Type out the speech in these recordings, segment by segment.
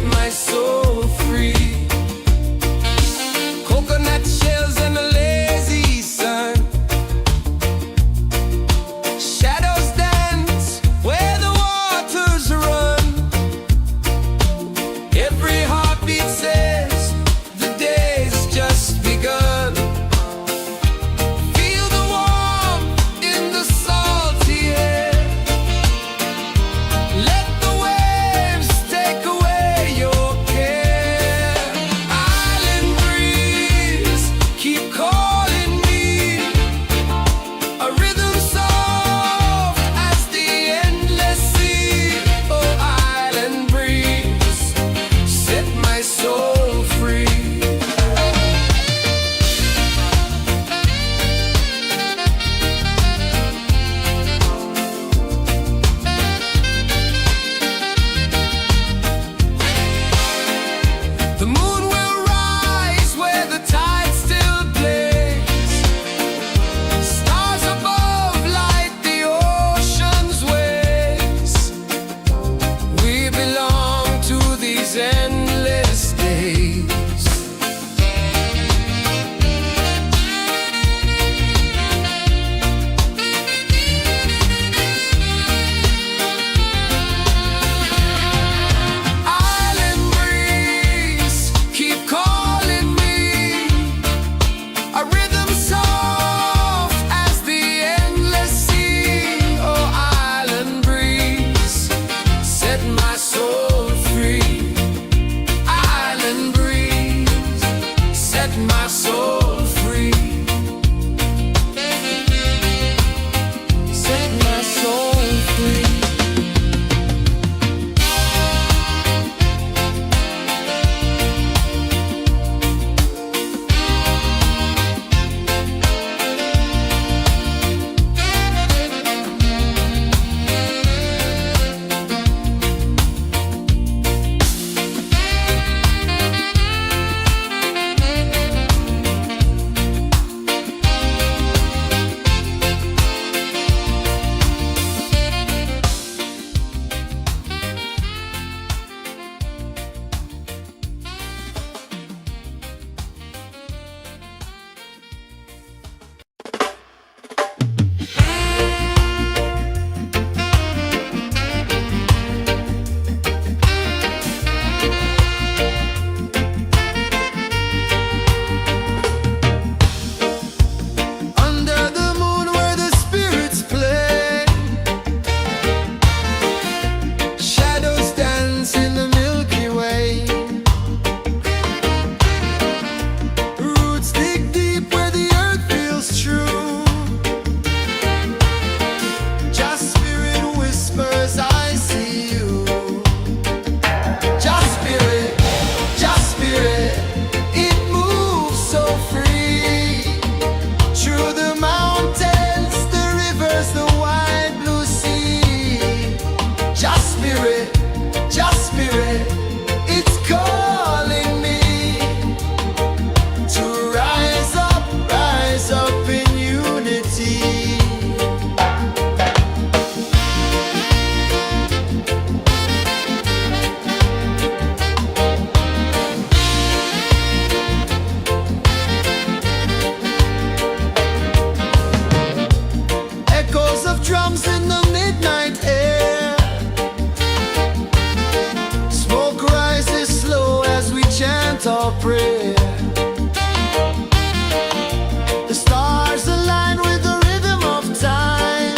my soul free. Coconut shells and a lazy sun, shadows dance where the waters run. Every heartbeat says the day's just begun. Feel the warmth in the salty air. Let the waves take away your care. Island breeze, keep calling me. A rhythm soft as the endless sea. Oh, island breeze, set my soul free. The moon will rise where the tide still plays. Stars above light the ocean's waves. We belong to these endless days. Island breeze, keep calling me. A rhythm soft as the endless sea. Oh, island breeze, set my soul free. Island breeze, set my soul free. Set my soul free. Under the moon where the spirits play, shadows dance in the Milky Way. Roots dig deep where the earth feels true. Just spirit whispers, I see you. Just spirit, it moves so free. Through the mountains, the rivers, the wide blue sea. Just spirit, it's calling me to rise up in unity. Echoes of drums in the midnight air. Smoke rises slow as we chant our prayer. The stars align with the rhythm of time.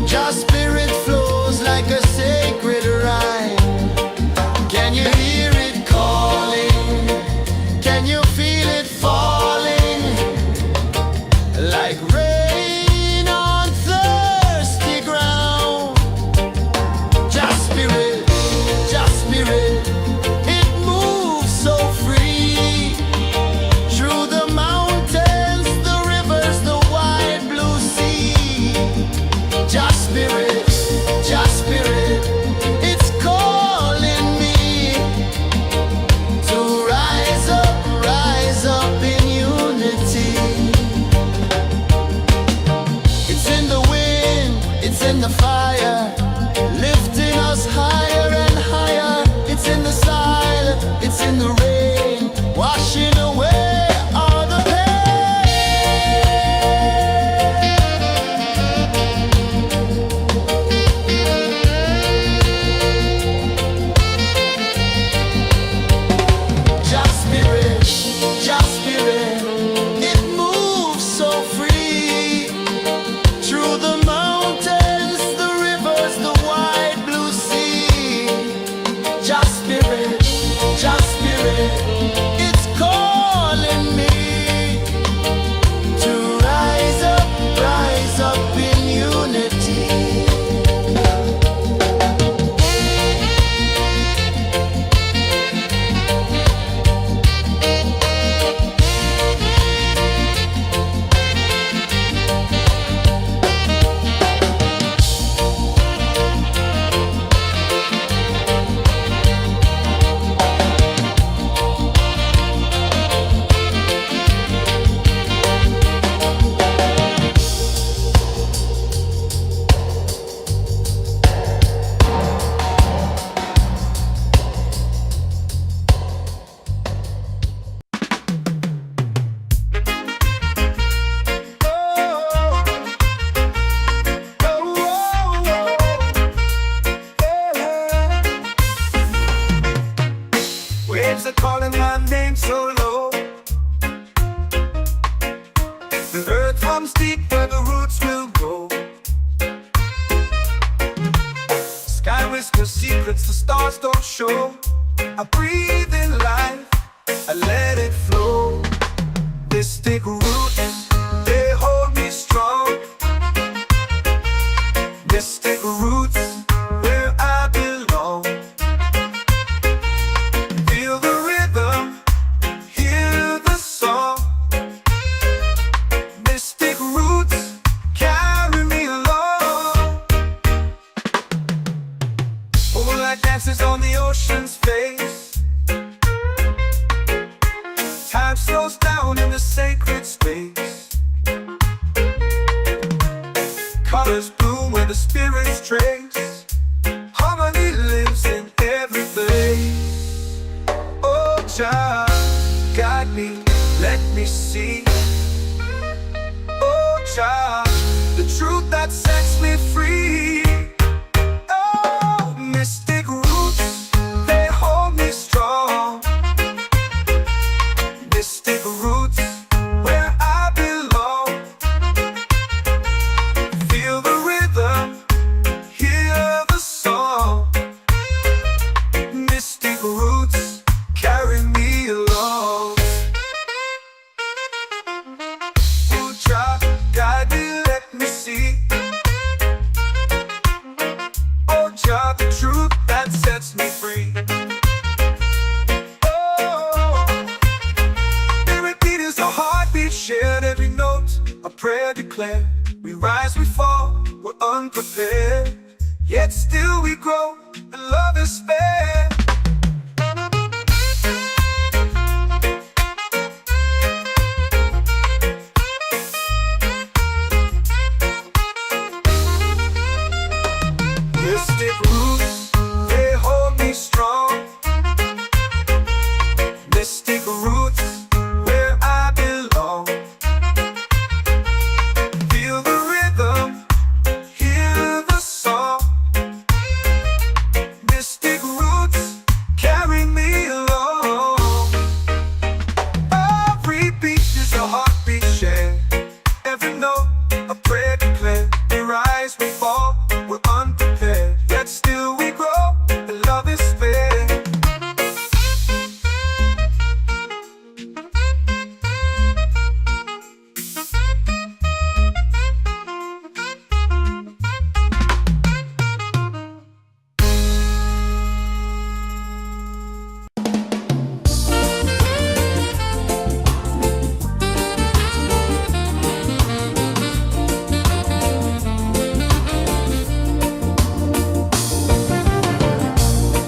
Just spirit flows like a sacred rhyme. Can you hear it calling? Can you feel it falling? Like rain on thirsty ground. Just spirit, it moves shore. I breathe in life, I let it flow. Mystic roots, they hold me strong. Mystic roots, where I belong. Feel the rhythm, hear the song. Mystic roots, carry me along. Moonlight dances on the ocean's face. Time slows down in the sacred space. Colors bloom where the spirits trace. Harmony lives in every place. Oh, Jah, guide me, let me see. Oh, Jah, the truth that sets me free. Oh, mystic roots, they hold me strong. Mystic roots, where I belong. Feel the rhythm, hear the song. Mystic roots, carry me along. Oh, Jah, guide me, let me see. Oh, Jah, the truth that sets me free. Oh, every beat is a heartbeat shared, every note a prayer declared. We rise, we fall, we're unprepared, yet still we grow, and love is spared. Mystic roots, they hold me strong. Mystic roots, where I belong. Feel the rhythm, hear the song. Mystic roots, carry me along. Every beat is a heartbeat shared, every note a prayer declared. We rise, we fall, we're unprepared, yet still we grow, and love is spared.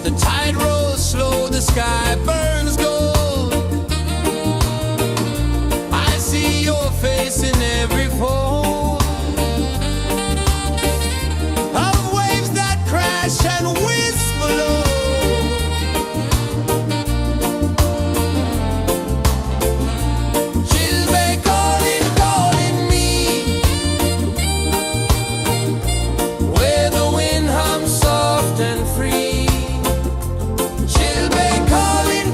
The tide rolls slow, the sky burns gold. I see your face in every fold of waves that crash and whisper low. She'll be calling, calling me, where the wind hums soft and free. She'll be calling,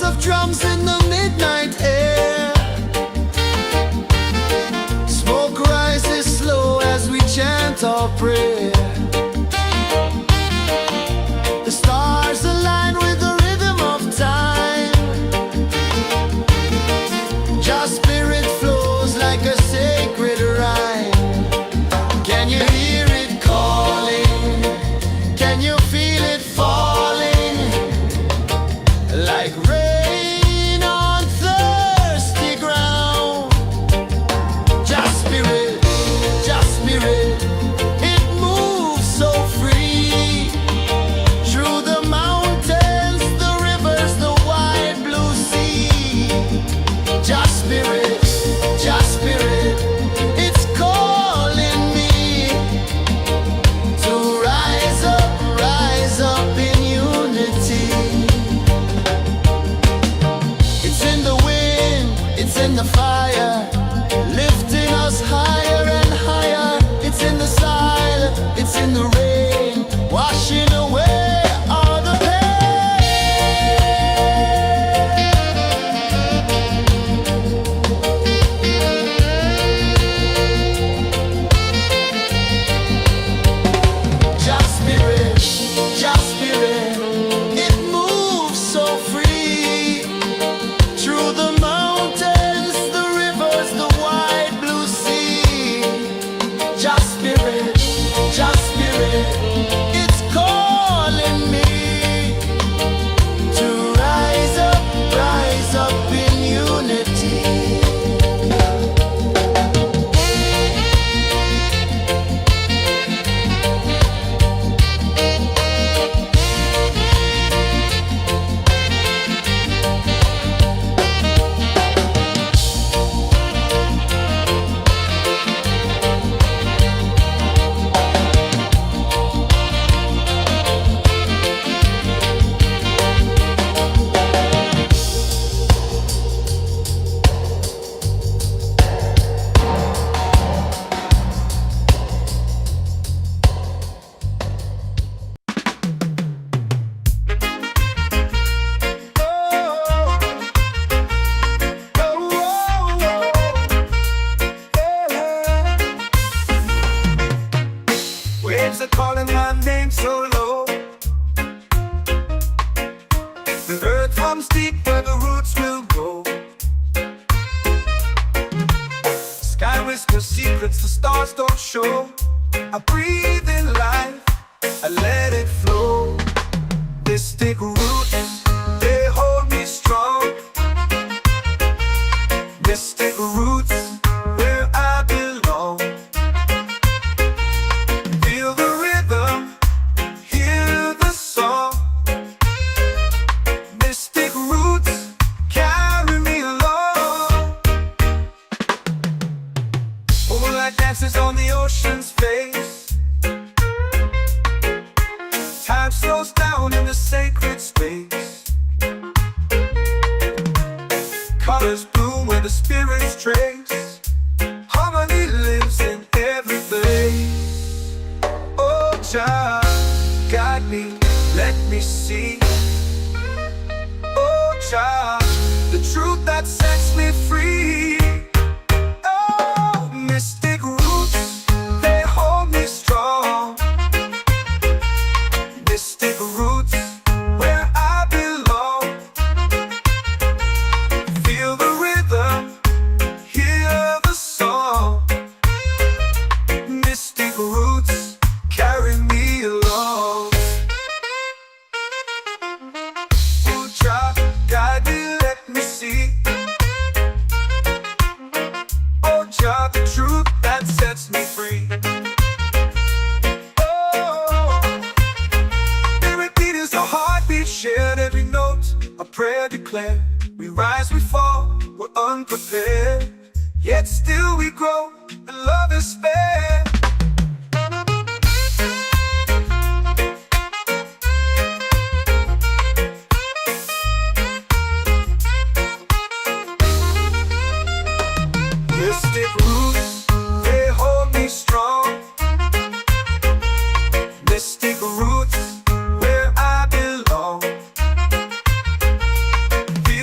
bass of drums in the midnight air. Smoke rises slow as we chant our prayer. The stars align with the rhythm of time. Your spirit flows like a sacred rhyme. Can you hear it calling? Can you feel it falling? Like rain on thirsty ground. Just spirit, it moves so free. Through the mountains, the rivers, the wide blue sea. Just spirit, it's calling me to rise up in unity. It's in the wind, it's in the fire, lifting us higher and higher. It's in the silence, it's in the rain, washing away all the pain. Just spirit, it moves so free. Through the mountains, the rivers, the wide blue sea. Just spirit, it's calling me to rise up in unity. Waves are calling my name so low. The earth hums deep where the roots will go. Sky whispers secrets the stars don't show. I breathe in life, I let it flow. Mystic roots, they hold me strong. Mystic roots, where I belong. Feel the rhythm, hear the song. Mystic roots, carry me along. Moonlight dances on the ocean's face. Time slows down in the sacred space. Colors bloom where the spirits trace. Harmony lives in every place. Oh, Jah, guide me, let me see. Oh, Jah, the truth that sets me free. Oh, mystic roots, they hold me strong. Mystic roots, where I belong. Feel the rhythm, hear the song. Mystic roots, carry me along. Oh, Jah, guide me, let me see. Oh, Jah, the truth that sets me free. Oh, spirit beat is a heartbeat, shared every note. A prayer declared. We rise, we fall, we're unprepared. Yet still we grow, and love is spared. Mystic roots, they hold me strong. Mystic roots, where I belong. Feel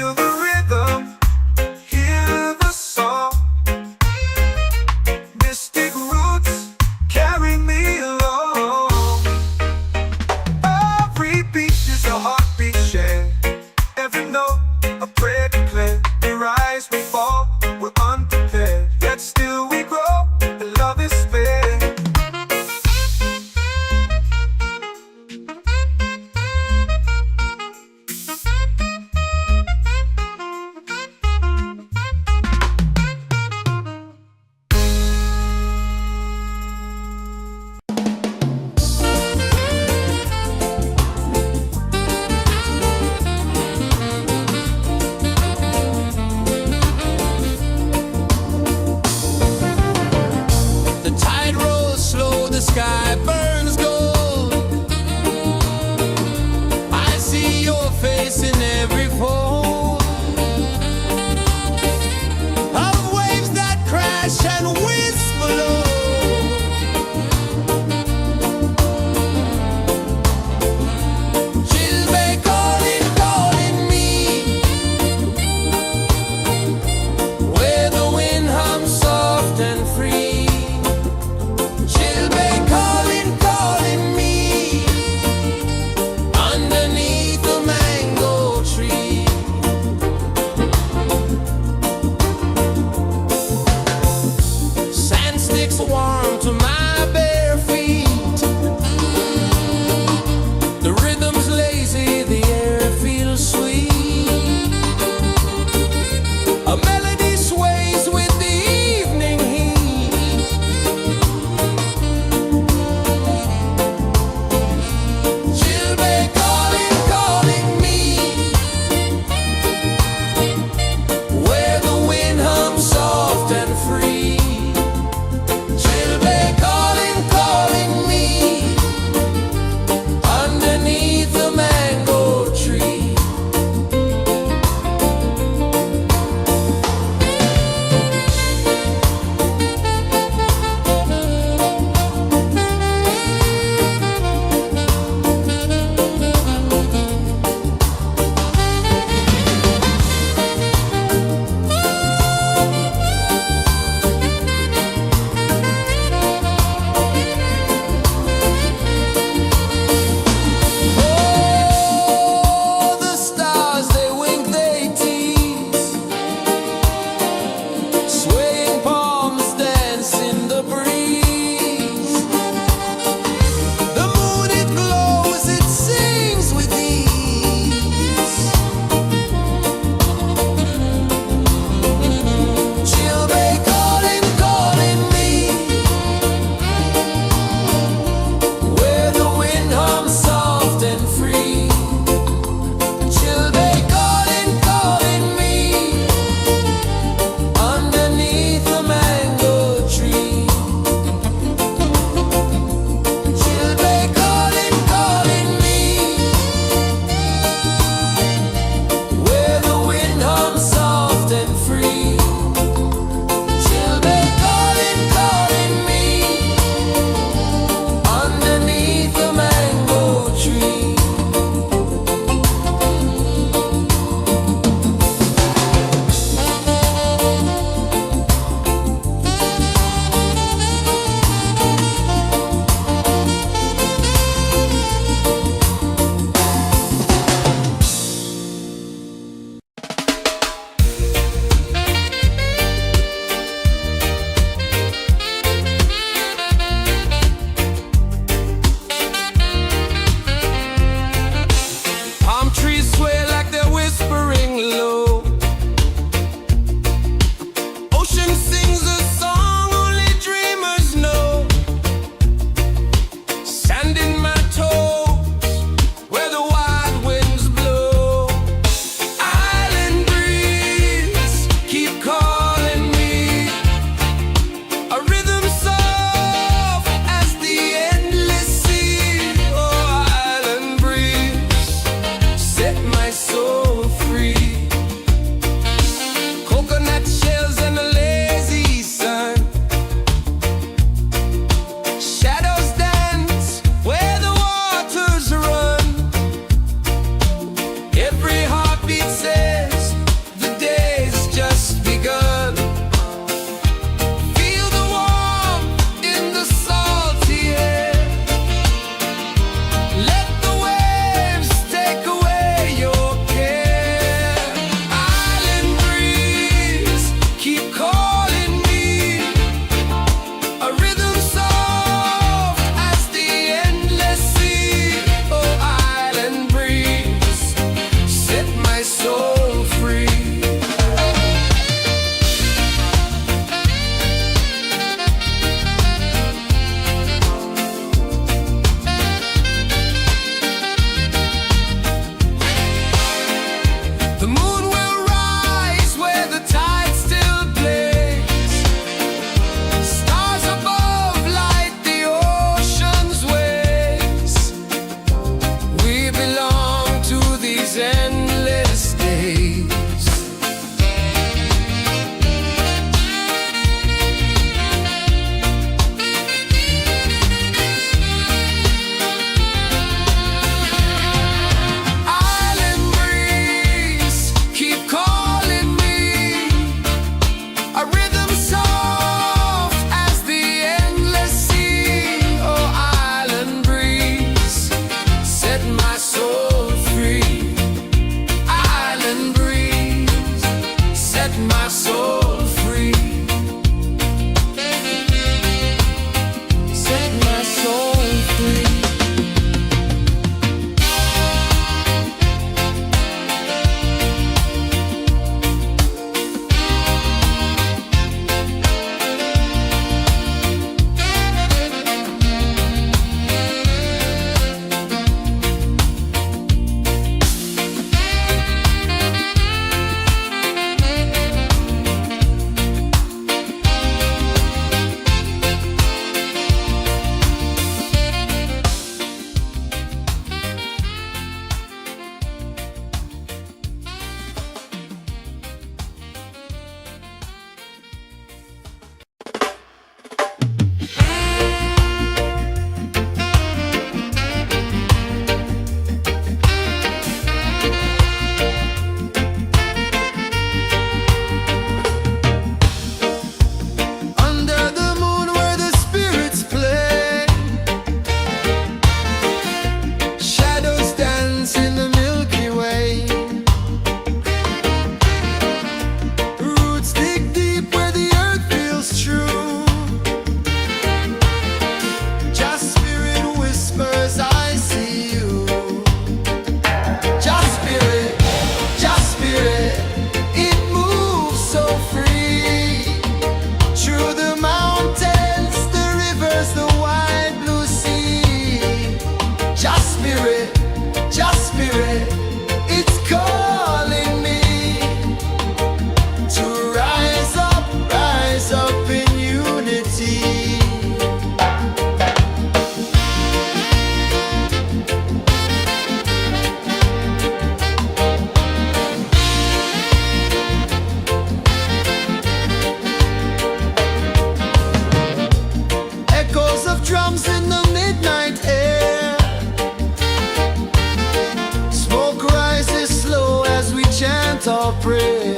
your prayer.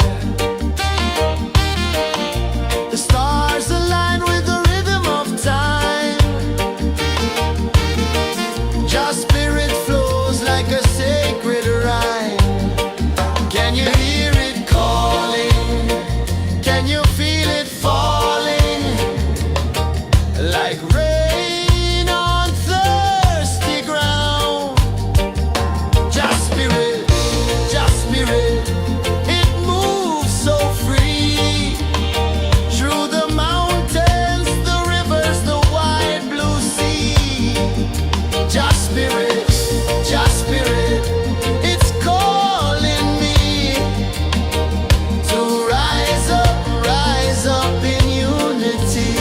The stars align with the rhythm of time. Your spirit flows like a sacred rhyme. Can you hear it calling? Can you feel it falling? Like rain on thirsty ground. Just spirit, it moves so free. Through the mountains, the rivers, the wide blue sea. Just spirit, it's calling me to rise up in unity.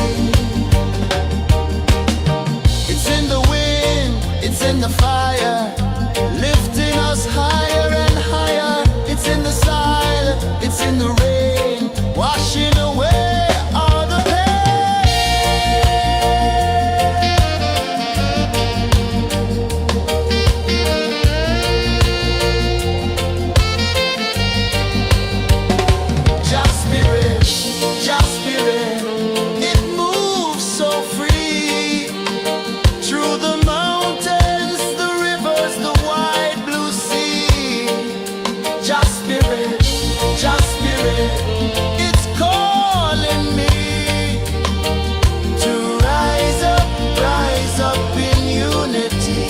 It's in the wind, it's in the fire, lifting us higher and higher. It's in the silence, it's in the rain, washing away all the Just spirit, it moves so free. Through the mountains, the rivers, the wide blue sea. Just spirit, it's calling me to rise up in unity.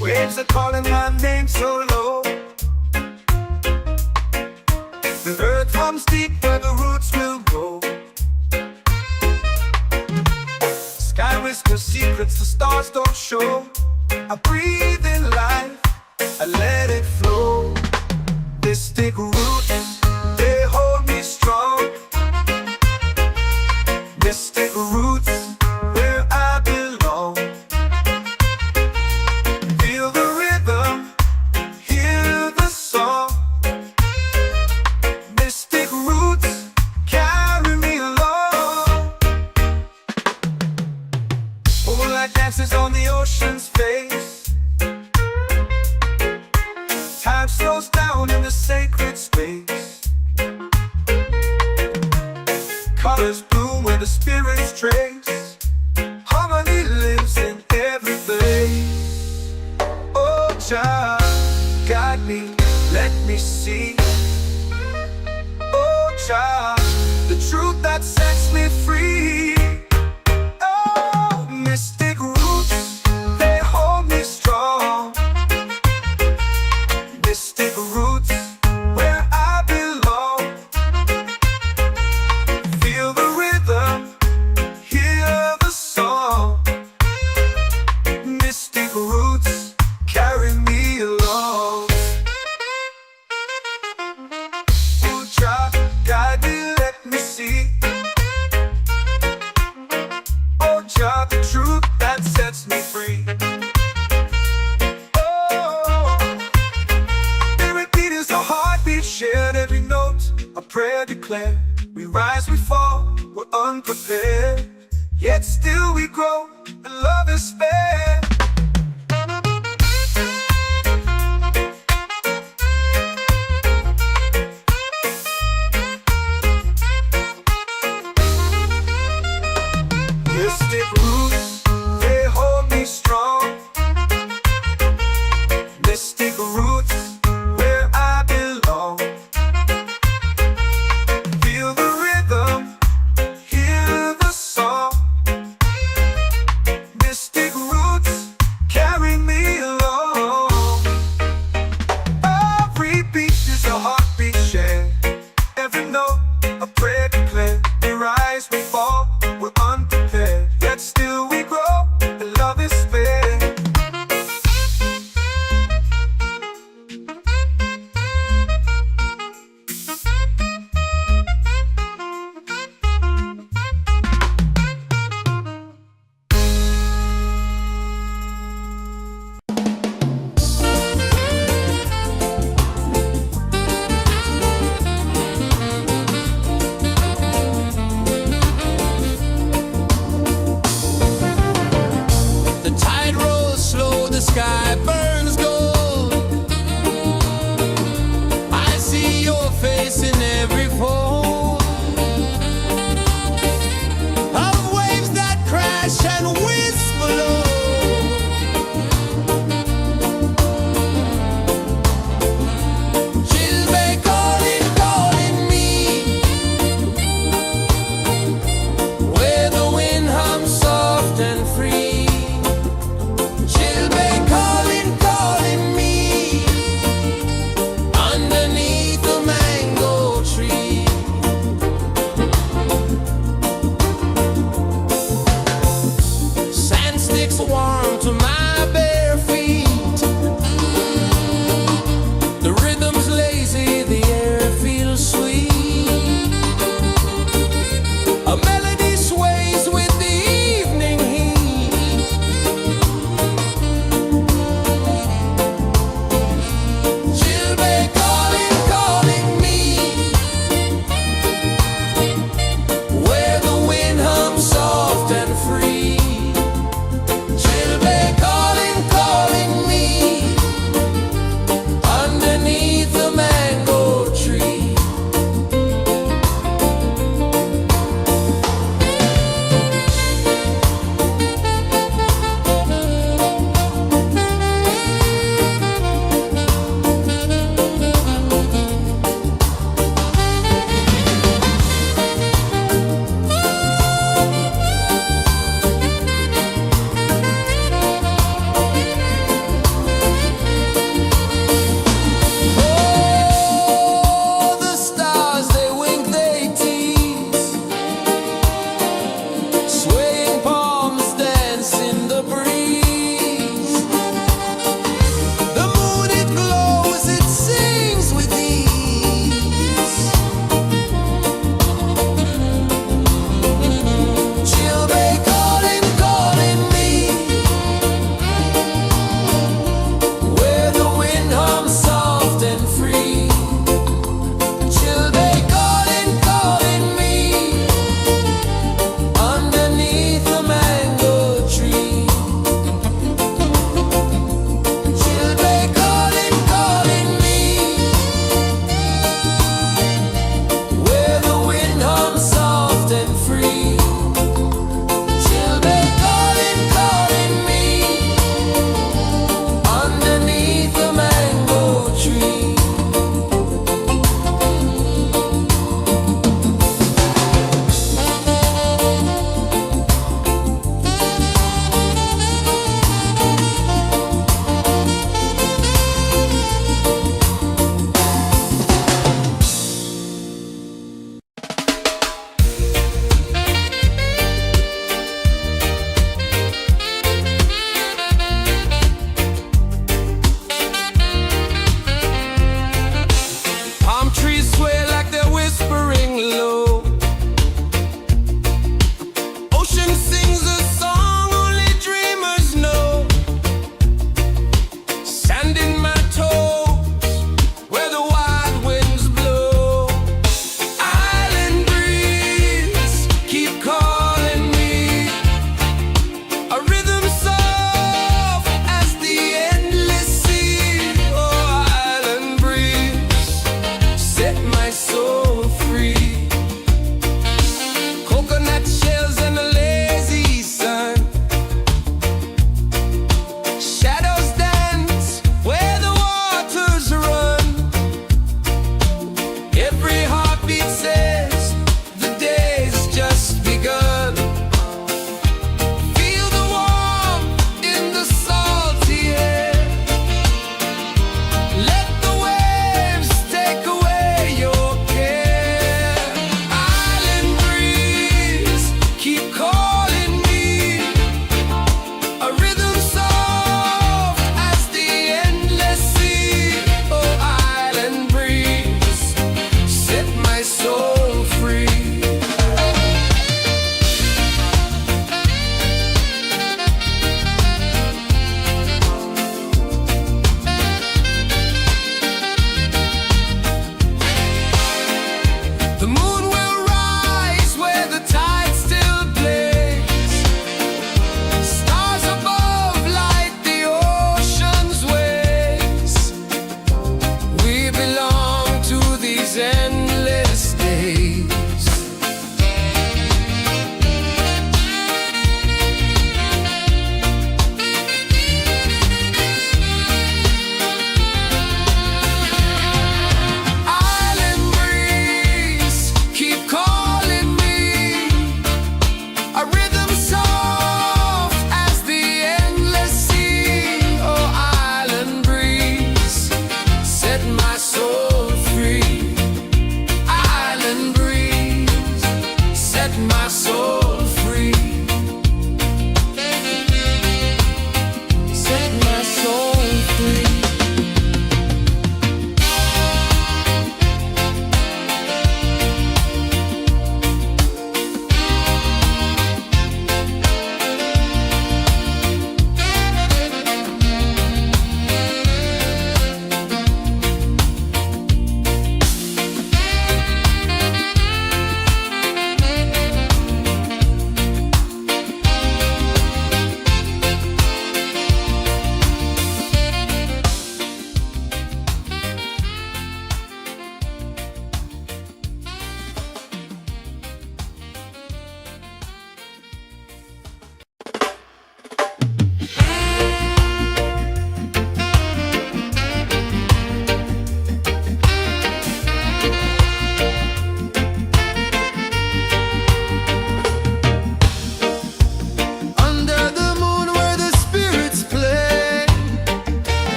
Waves are calling my name so low. The earth hums deep where the roots will go. Sky whispers secrets the stars don't show. I breathe in life, I let it flow. Mystic roots, they hold me strong. Mystic roots, where I belong. Feel the rhythm, hear the song. Mystic roots, carry me along. Moonlight dances on the ocean's face. Time slows down in the sacred space. Colors bloom where the spirits trace. Harmony lives in every place. Oh, child, guide me, let me see. Oh, child, the truth that sets me free. Oh, mystic roots, they hold me strong. Mystic roots, where I belong. Feel the rhythm, hear the song. Mystic roots, carry me along. Oh, child, guide me, let me see. Oh, child, the truth that sets me free. Oh, every beat is a heartbeat shared, every note a prayer declared. We rise, we fall, we're unprepared, yet still we grow, and love is spared. Mystic roots, they hold me strong. Mystic roots, where I belong. Feel the rhythm, hear the song. Mystic roots, sky burns gold. I see your face in every fold of waves that crash and whisper low. She'll be calling, calling me where the wind hums soft and free. She'll be calling,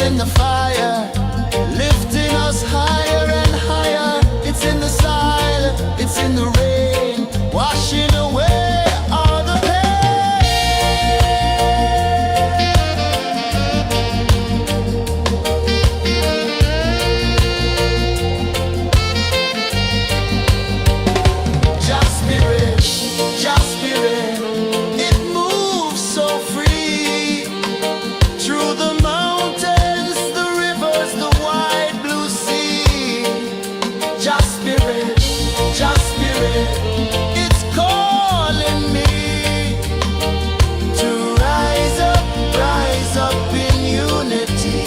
in the fire, lifting us higher and higher. It's in the silence, it's in the rain, washing away all the Just spirit, just spirit, it moves so free through the mountains, the rivers, the wide blue sea. Just spirit, it's calling me to rise up in unity.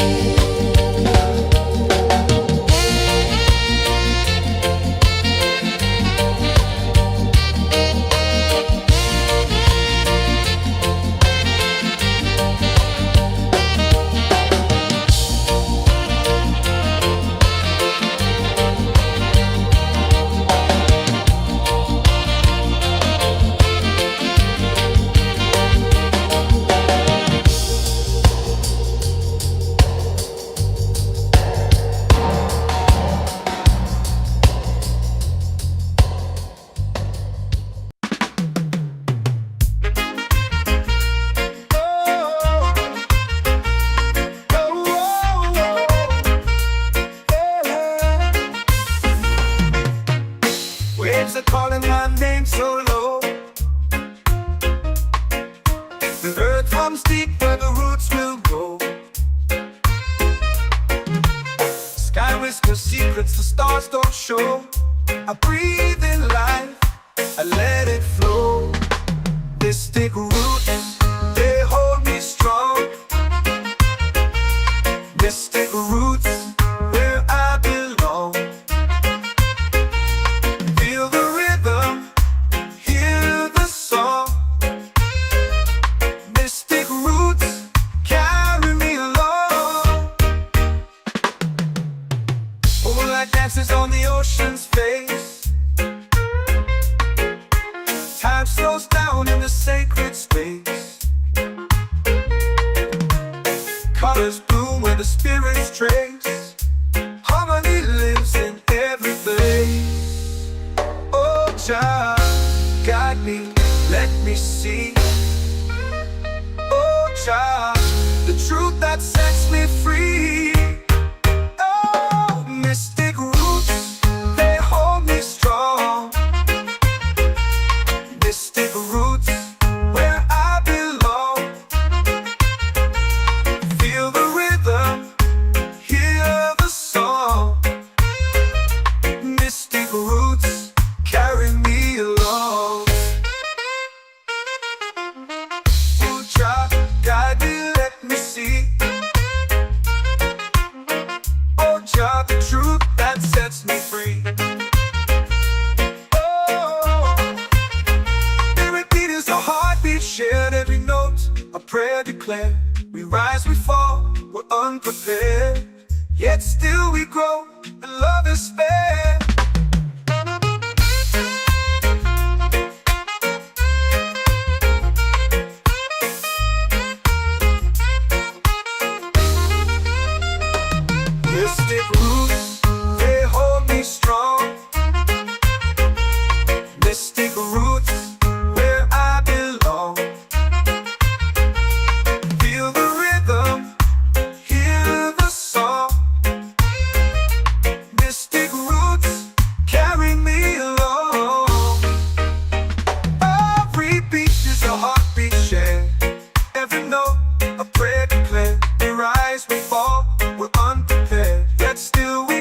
Waves are calling my name so low. The earth hums deep where the roots will grow. Sky whispers secrets the stars don't show. I breathe in life, I let it flow. Mystic roots, they hold me strong. Mystic roots, where I belong. Feel the rhythm, hear the song. Mystic roots, carry me along. Moonlight dances on the ocean's face. Time slows down in the sacred space. Colors bloom where the spirits trace. Harmony lives in every place. Oh, Jah, guide me, let me see. Oh, Jah, the truth that sets me free. Oh, mystic roots, they hold me strong. Mystic roots, where I belong. Feel the rhythm, hear the song. Mystic roots, carry me along. Oh, Jah, guide me, let me see. Oh, Jah, the truth that sets me free. Oh, spirit beat is a heartbeat, shared every note. A prayer declared. We rise, we fall, we're unprepared. Yet still we grow, and love is fair. Mystic roots, they hold me strong. Mystic roots, where I belong. Feel the rhythm, hear the song. Mystic roots, carry me along. Every beat is a heartbeat shared. Every note, a prayer declared. We rise, we fall, we're unprepared. Yet still we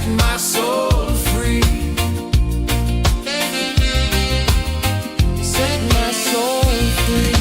my soul free. Set my soul free.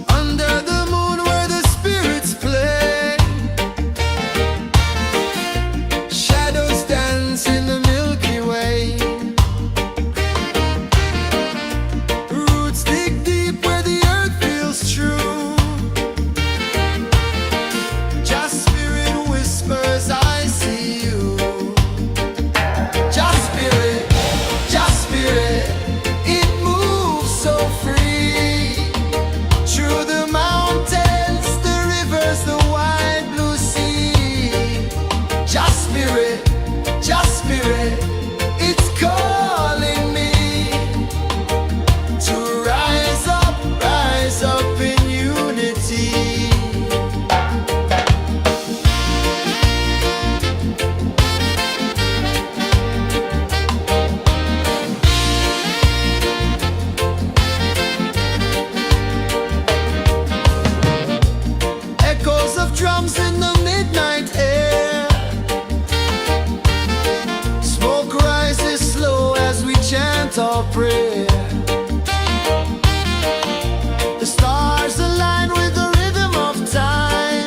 Under the moon where the spirits play, shadows dance in the Milky Way. Roots dig deep where the earth feels true. Just spirit whispers, I see you. Just spirit, it moves so free. Through the mountains, the rivers, the wide blue sea. Just spirit, it's calling me to rise up in unity. Echoes of drums in the midnight air. Smoke rises slow as we chant our prayer. The stars align with the rhythm of time.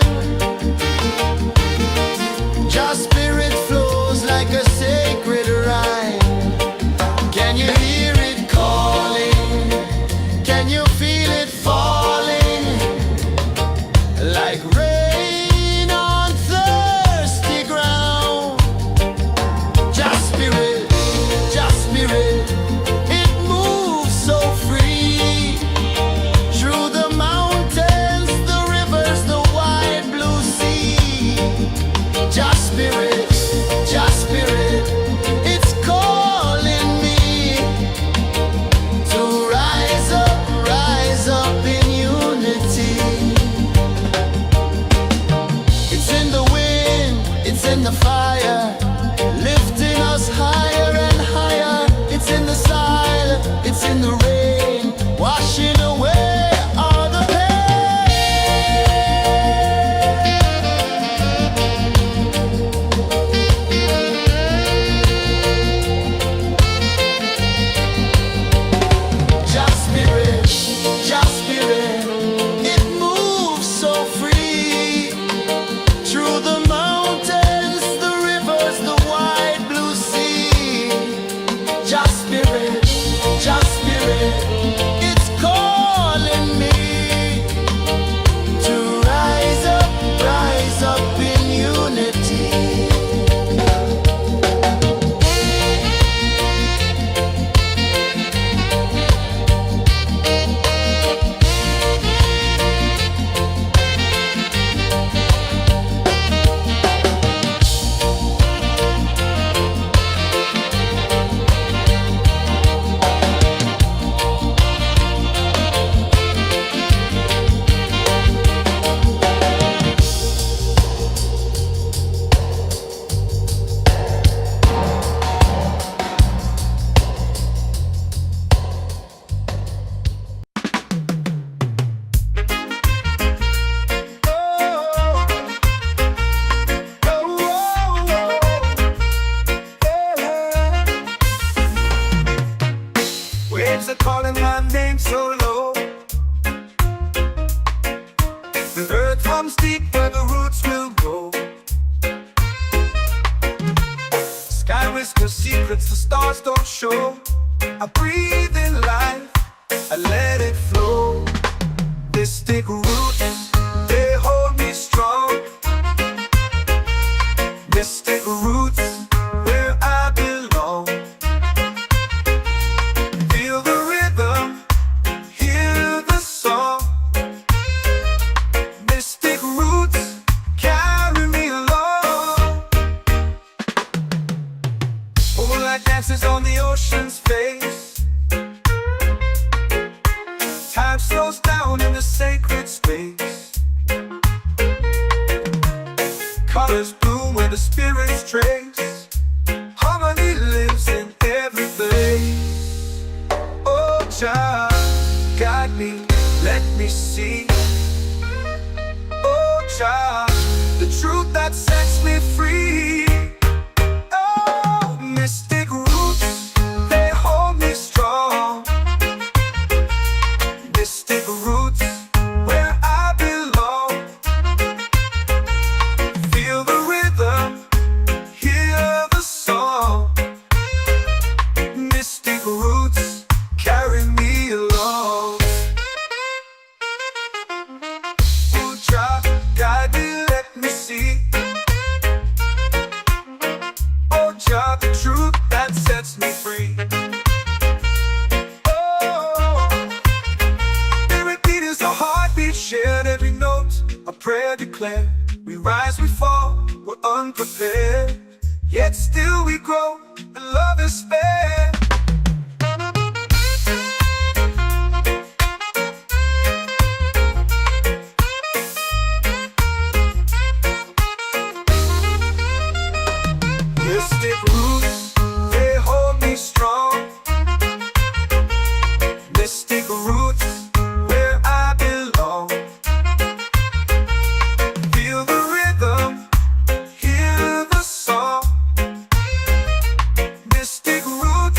Just spirit flows like a sacred rhyme. Can you hear it calling? Can you feel it falling? Like rain on thirsty ground. Just spirit, it moves so free. Through the mountains, the rivers, the wide blue sea. Just spirit, it's calling me to rise up in unity. It's in the wind, it's in the fire, lifting us higher and higher. It's in the silence, it's in the rain, washing away all the pain. Just spirit, it moves so free. Through the mountains, the rivers, the wide blue sea. Just spirit, it's calling me to rise up in unity. Waves are calling my name so low. The earth runs deep where the roots will go. Sky whispers secrets the stars don't show. I breathe in life, trace. Harmony lives in every place. Oh, Jah, guide me, let me see. Oh, Jah, the truth that sets me free. Oh, mystic roots, they hold me strong. Mystic roots, where I belong. Feel the rhythm, hear the song. Mystic roots, carry me along. Oh, Jah, guide me, let me see. Oh, Jah, the truth that sets me free. Oh, every beat is a heartbeat shared, every note a prayer declared. We rise, we fall, we're unprepared, yet still we grow, and love is spared. Mystic roots, they hold me strong. Mystic roots, where I belong. Feel the rhythm, hear the song. Mystic roots,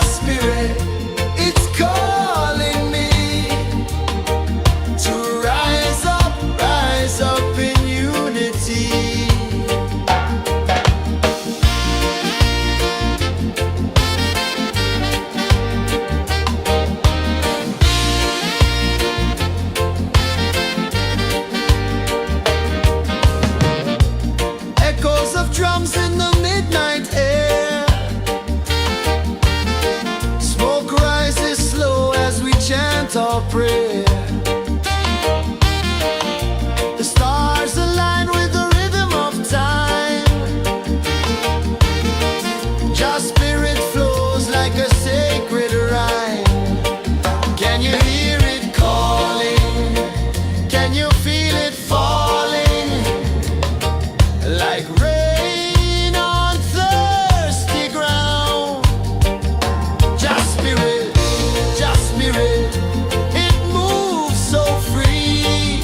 spirit, it's calling me to rise up in unity. Echoes of drums in the midnight air. Smoke rises slow as we chant our prayer. The stars align with the rhythm of time. Your spirit flows like a sacred rhyme. Can you hear it calling? Can you feel it falling? Like rain on thirsty ground. Just spirit, it moves so free.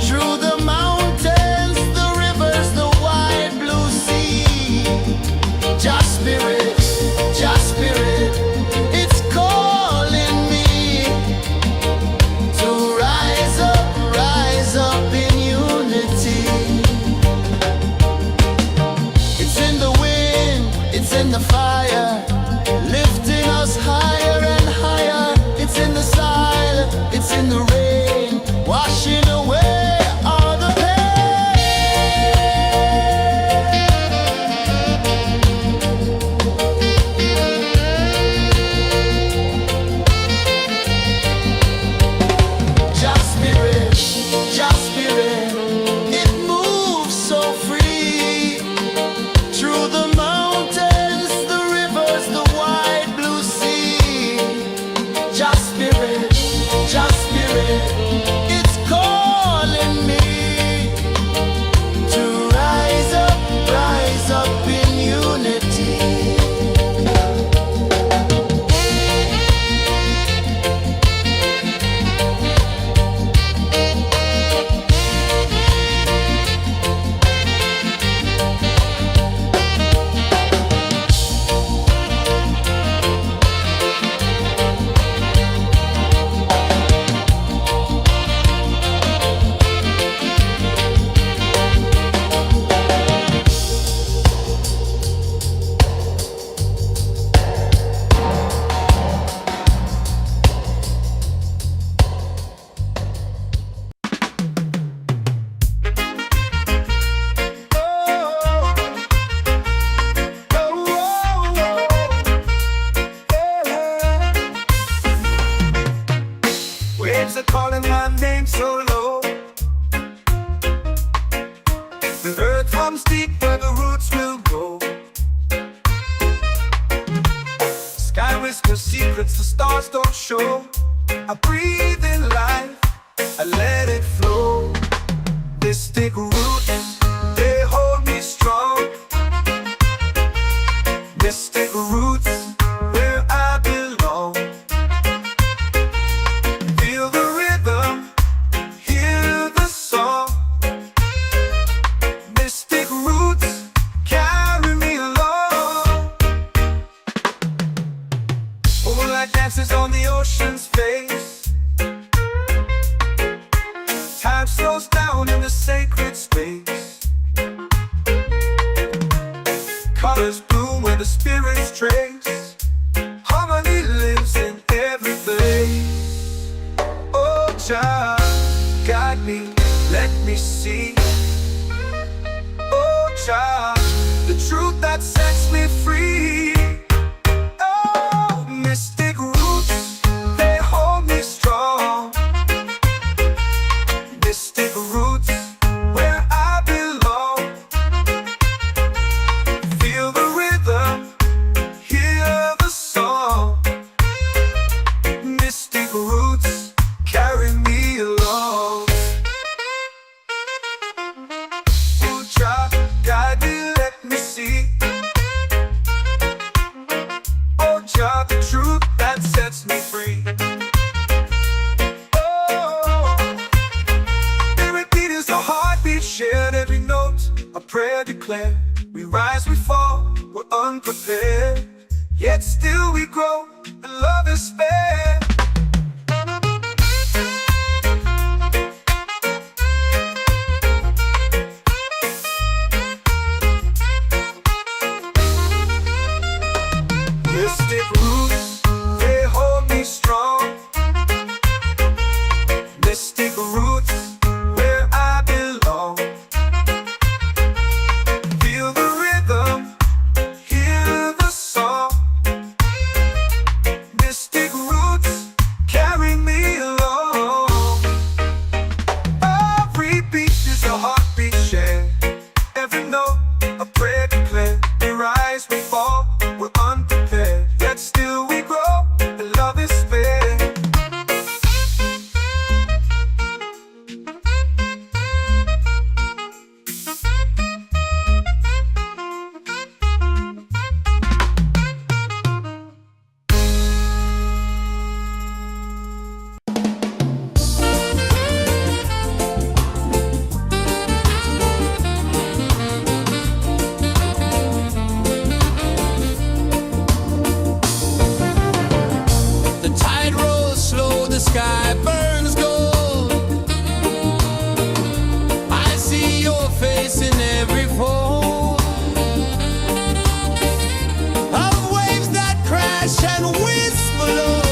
Through the mountains, the rivers, the wide blue sea. Just spirit, it's calling me to rise up in unity. It's in the wind, it's in the fire, lifting us higher and higher. It's in the silence, it's in the rain, washing away all the Just spirit, it moves so free. Through the mountains, the rivers, the wide blue sea. Just spirit, it's calling me to rise up in unity. Waves are calling my name so low. The earth comes deep where the roots will grow. Sky whispers secrets the stars don't show. I breathe in life, I let it flow. Mystic roots, they hold me strong. Mystic roots, where I belong. Feel the rhythm, hear the song. Mystic roots, carry me along. Moonlight dances on the ocean's face. Time slows down in the sacred space. Colors bloom where the spirits trace. Harmony lives in every place. Oh, child, guide me, let me see. Oh, child, the truth that sets me free. Oh, mystic roots, they hold me strong. Mystic roots, where I belong. Feel the rhythm, hear the song. Mystic roots, carry me along. yet still we grow, and love is fair. Mystic roots, they hold me strong. Mystic roots, where I belong. Feel the rhythm, hear the song. Mystic roots, carry me along. Every beat is a heartbeat shared. Every note, a prayer declared. We rise, we fall, we're unprepared, yet still we grow, and love is fair. The tide rolls slow, the sky burns gold. I see your face in every fold of waves that crash and whisper low.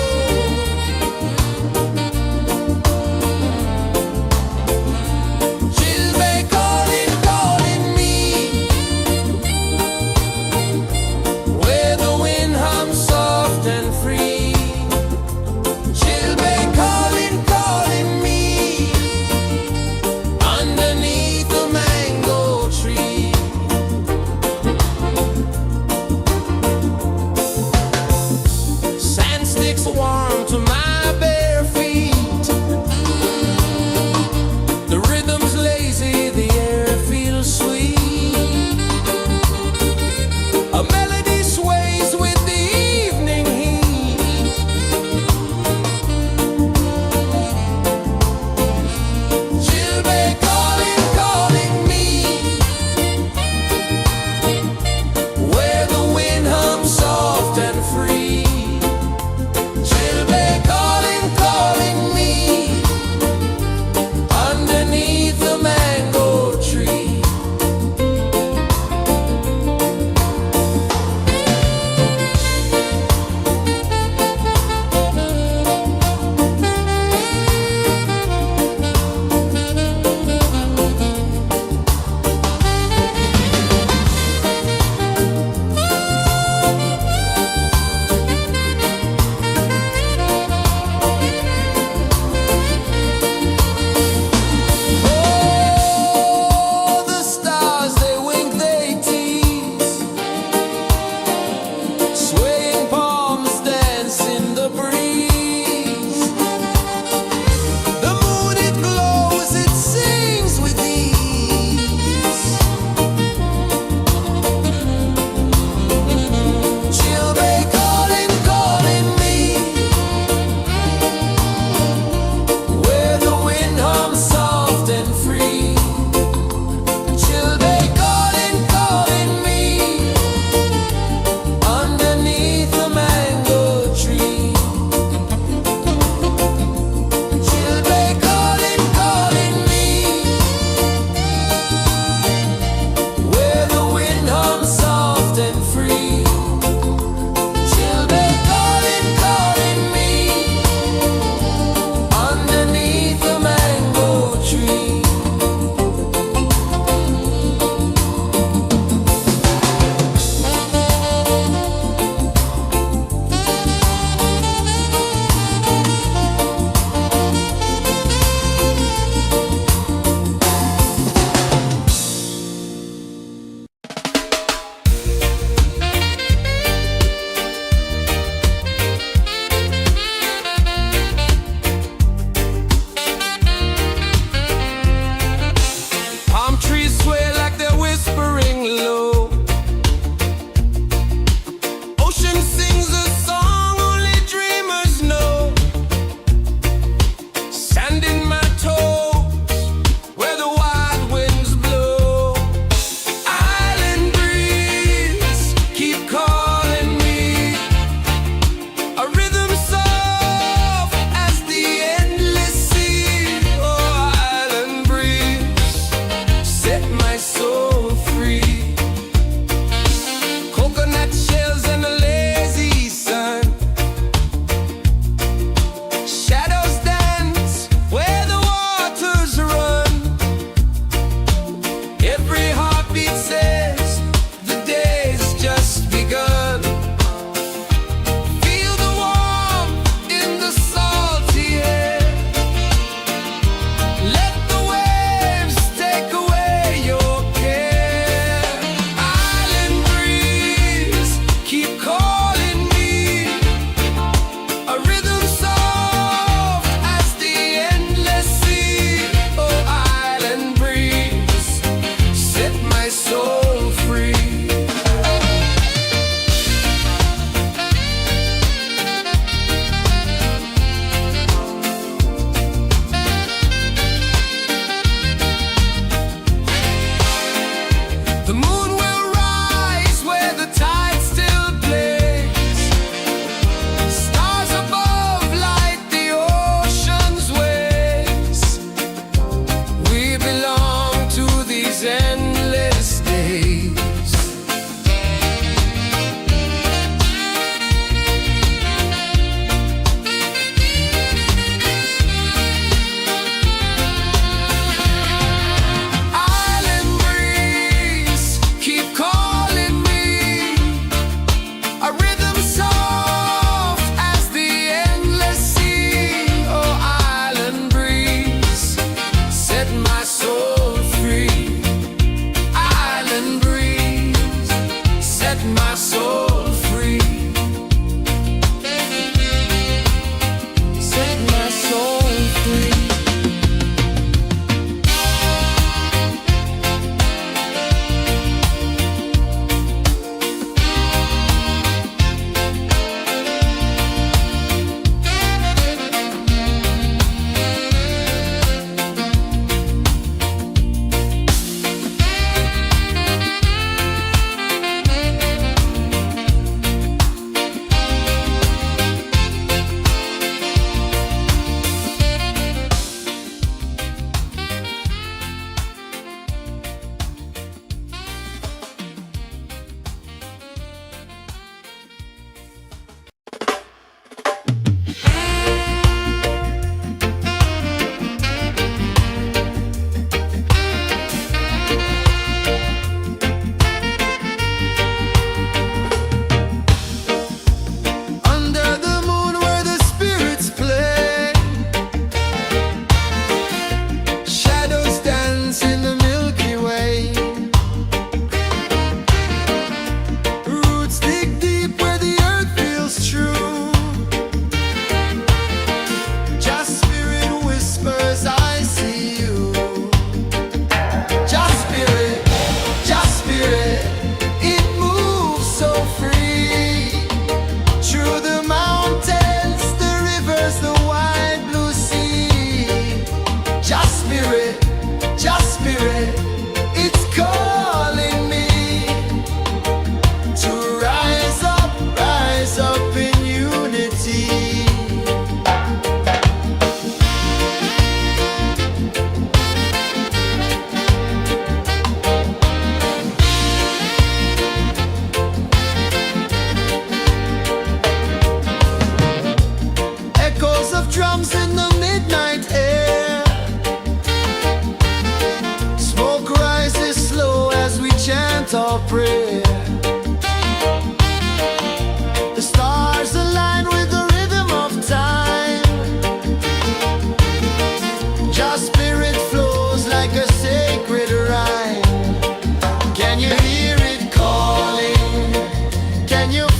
She'll be calling, calling me, where the wind hums soft and free. She'll be calling, calling me, underneath the mango tree.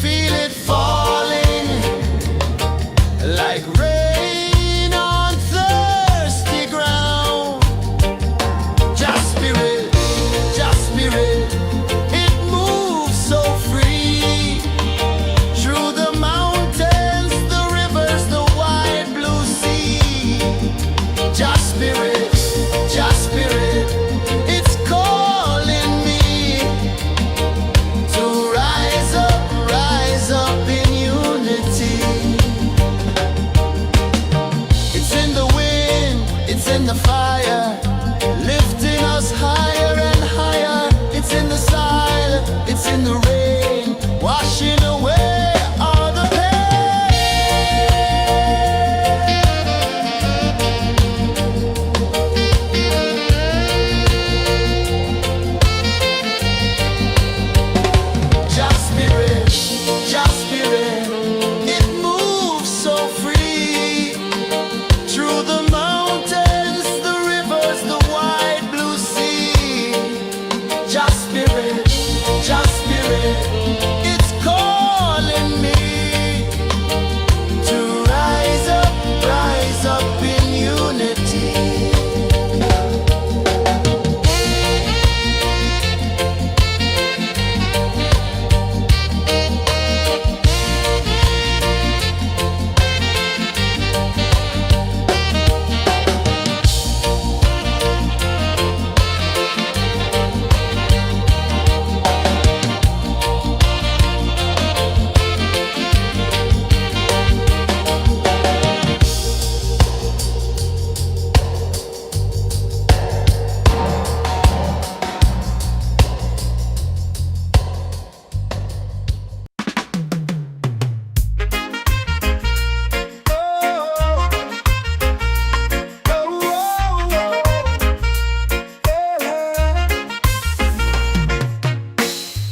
feel it falling like rain on thirsty ground. Just spirit, it moves so free through the mountains, the rivers, the wide blue sea. Just spirit, it's calling me to rise up in unity. It's in the wind, it's in the fire, lifting us higher and higher. It's in the silence, it's in the rain, washing away all the pain. Just spirit, it moves so free through the mountains, the rivers, the wide blue sea. Just spirit, it's calling me to rise up in unity.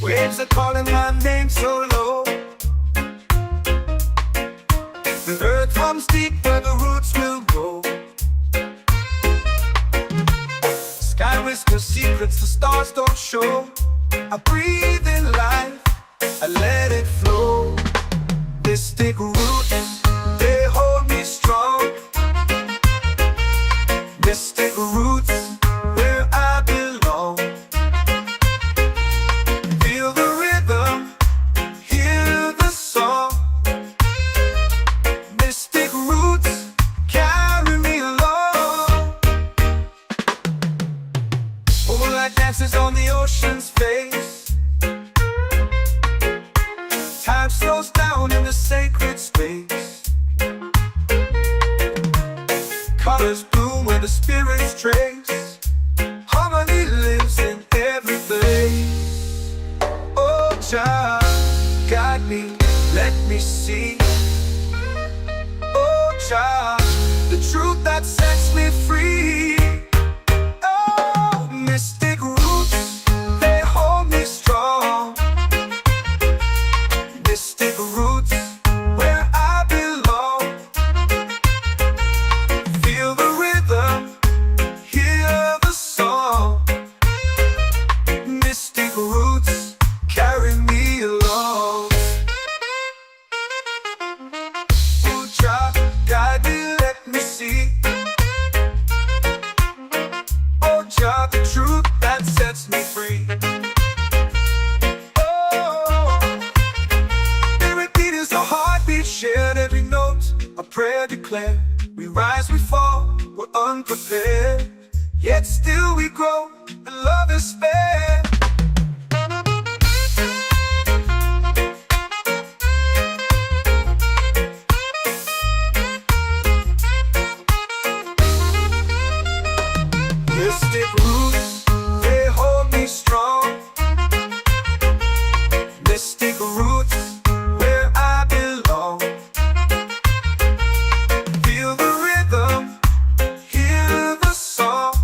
Waves are calling my name so low. The earth hums deep where the roots will go. Sky whispers secrets the stars don't show. I breathe in life, I let it flow. Mystic roots, they hold me strong. Mystic roots, where I belong. Feel the rhythm, hear the song. Mystic roots, carry me along. Moonlight dances on the ocean's face. Time slows down in the sacred space. Colors bloom where the spirits trace. Harmony lives in every place. Oh, child, guide me, let me see. Oh, child, the truth that sets me free. Oh, mystic roots, they hold me strong. Mystic roots, where I belong. Feel the rhythm, hear the song. Mystic roots, carry me along. Oh, child, guide me, let me see. Oh, child, the truth that sets me free. Oh, every beat is a heartbeat shared, every note a prayer declared. We rise, we fall, we're unprepared, yet still we grow, and love is spared. Mystic roots, they hold me strong. Mystic roots, where I belong. Feel the rhythm, hear the song.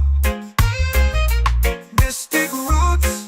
Mystic roots,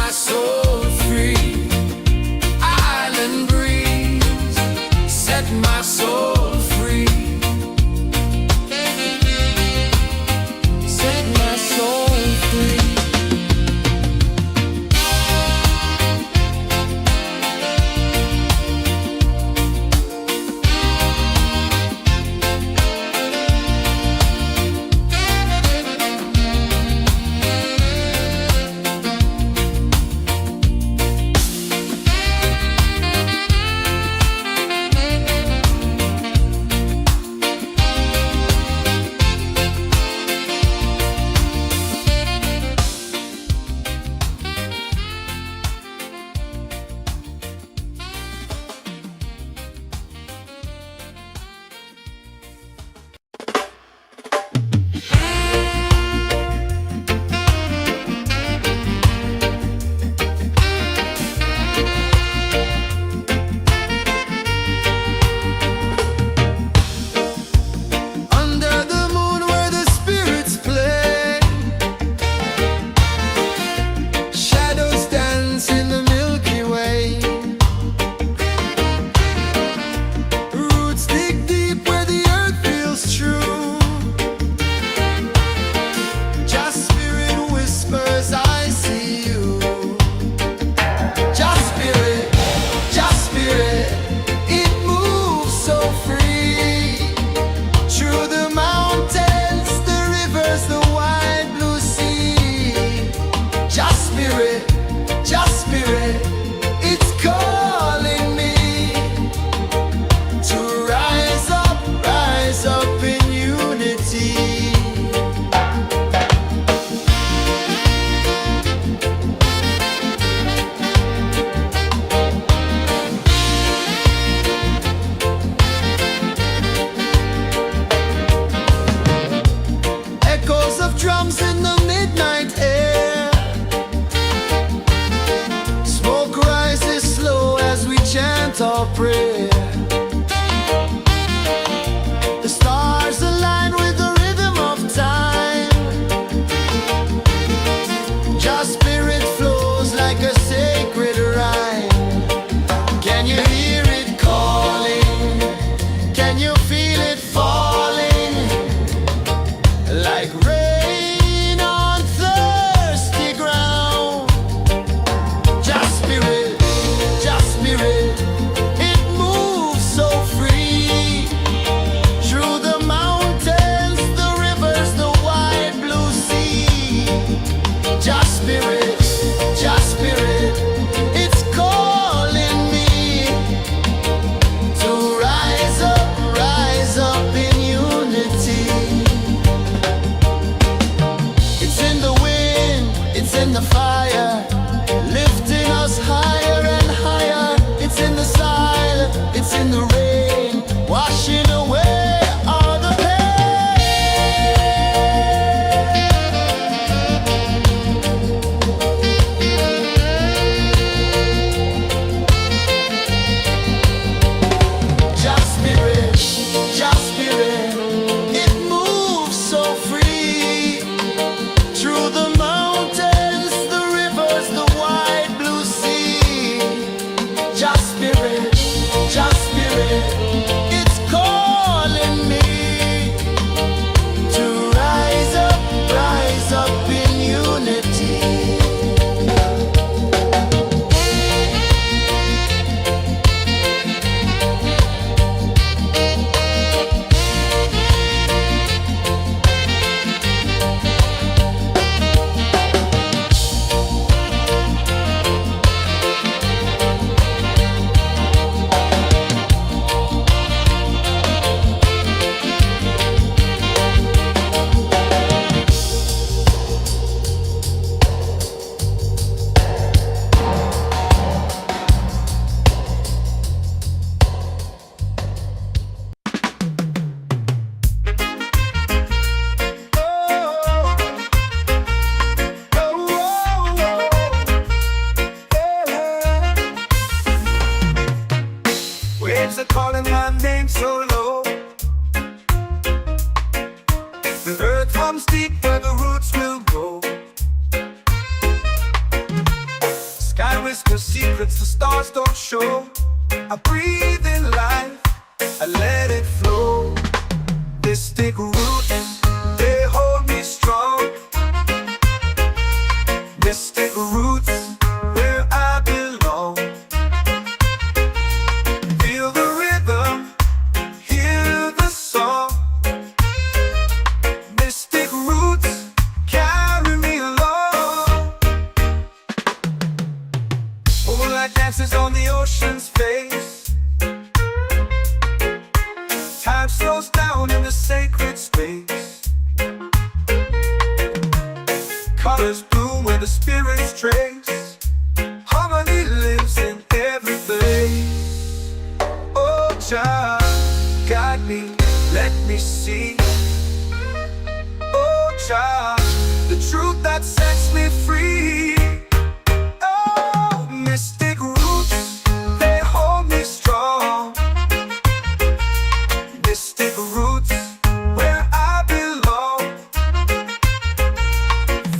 my soul free. Island breeze, set my soul free. Set my soul free. Under the moon where the spirits play, shadows dance in the Milky Way. Roots dig deep where the earth feels true. Just spirit whispers, I see you. Just spirit, it moves so free. Through the mountains, the rivers, the wide blue sea. Just spirit, it's calling me to rise up in unity. Echoes of drums in the midnight air. Smoke rises slow as we chant our prayer. The stars align with the rhythm of time. Just spirit flows like a sacred rhyme. Can you hear it calling? Can you feel it falling? Like rain on thirsty ground. Just spirit, it moves so free. Through the mountains, the rivers, the wide blue sea. Just spirit, it's calling me to rise up in unity. It's in the wind, it's in the fire, lifting us higher and higher. It's in the silence, it's in the rain, washing away all the pain. Just spirit, it moves so free. Through the mountains, the rivers, the wide blue sea. Just spirit, it's calling me to rise up in unity. Waves are calling my name so low. The earth runs deep where the roots will go. whisper secrets the stars don't show. I breathe in life, I let it flow. Mystic roots, they hold me strong. Mystic roots, where I belong. Feel the rhythm, hear the song. Mystic roots, carry me along. Moonlight dances on the ocean's face. Time slows down in the sacred space. Colors bloom where the spirits trace. Harmony lives in every place. Oh, Jah, guide me, let me see. Oh, Jah, the truth that sets me free. Oh, mystic roots, they hold me strong. Mystic roots, where I belong.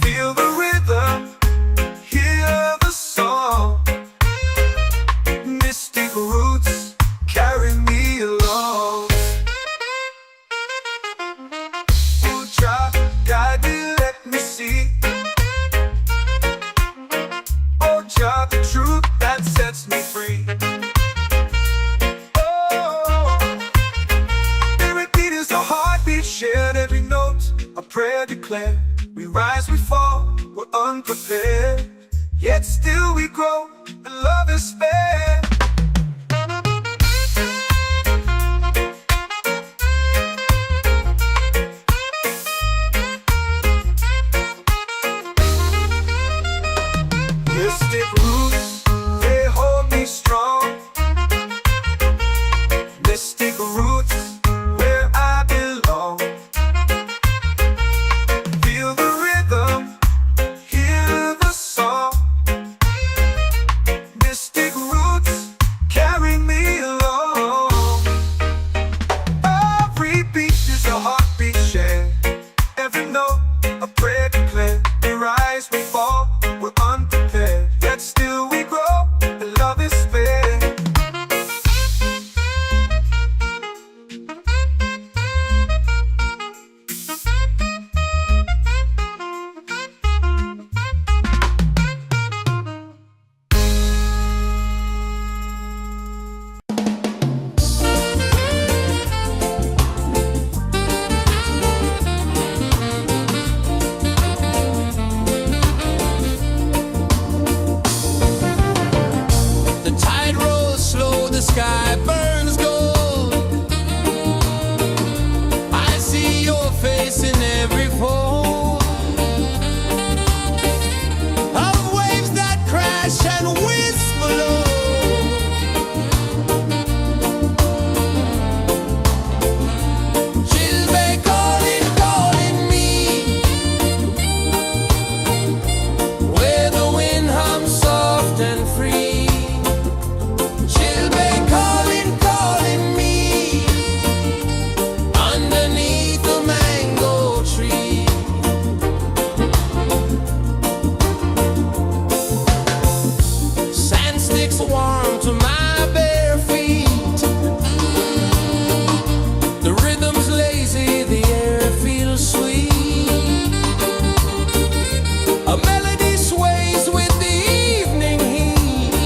Feel the rhythm, hear the song. Mystic roots, carry me along. Oh, Jah, guide me, let me see. Oh, Jah, the truth that sets me free. Oh, spirit beat is a heartbeat shared, every note a prayer declared. We rise, we fall, we're unprepared, yet still we grow, and love is spared. Mystic roots, they hold me strong. Mystic roots, where I belong. Feel the rhythm, hear the song. Mystic roots, carry me along. Every beat is a heartbeat shared, every note a prayer declared. We rise, we fall, we're unprepared, yet still we grow, and love is spared. The tide rolls slow, the sky burns gold. I see your face in every fold of waves that crash and whisper low. She'll be calling, calling me, where the wind hums soft and free. She'll be calling, calling me, underneath the mango tree. Sand sticks warm to my bare feet. The rhythm's lazy, the air feels sweet. A melody sways with the evening heat.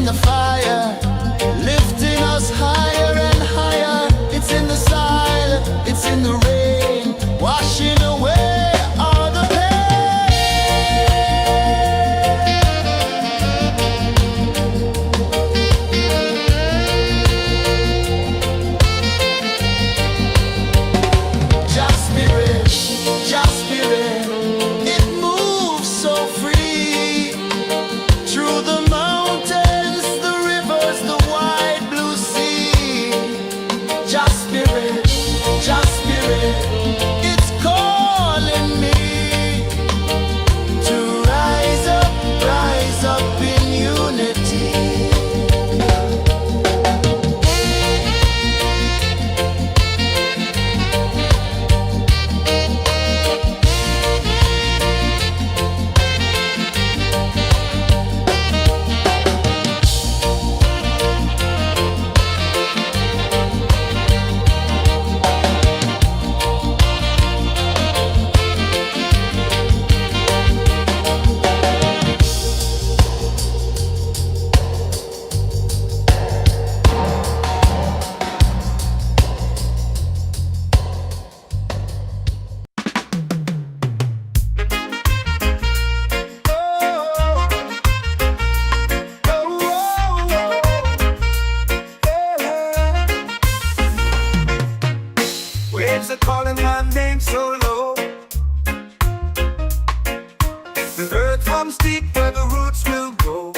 in the fire, lifting us higher and higher. It's in the silence, it's in the rain, washing away all the Just spirit, just spirit, it moves so free through the mountains, the rivers, the wide blue sea. Just spirit, it's calling me to rise up in unity. Waves are calling my name so low. The earth hums deep where the roots will grow.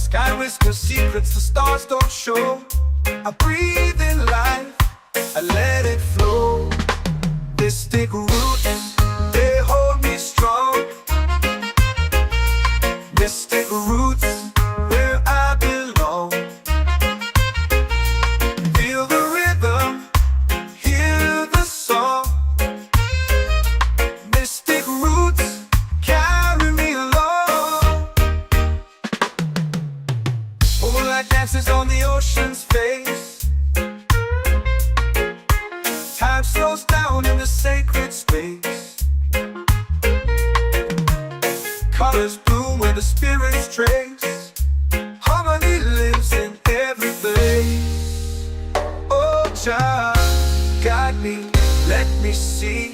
Sky whispers secrets the stars don't show. I breathe in life, I let it flow. Mystic roots, they hold me strong. Mystic roots, where I belong. Feel the rhythm, hear the song. Mystic roots, carry me along. Moonlight dances on the ocean's face. Time slows down in the sacred space. Colors bloom where the spirits trace. Harmony lives in every place. Oh, child, guide me, let me see.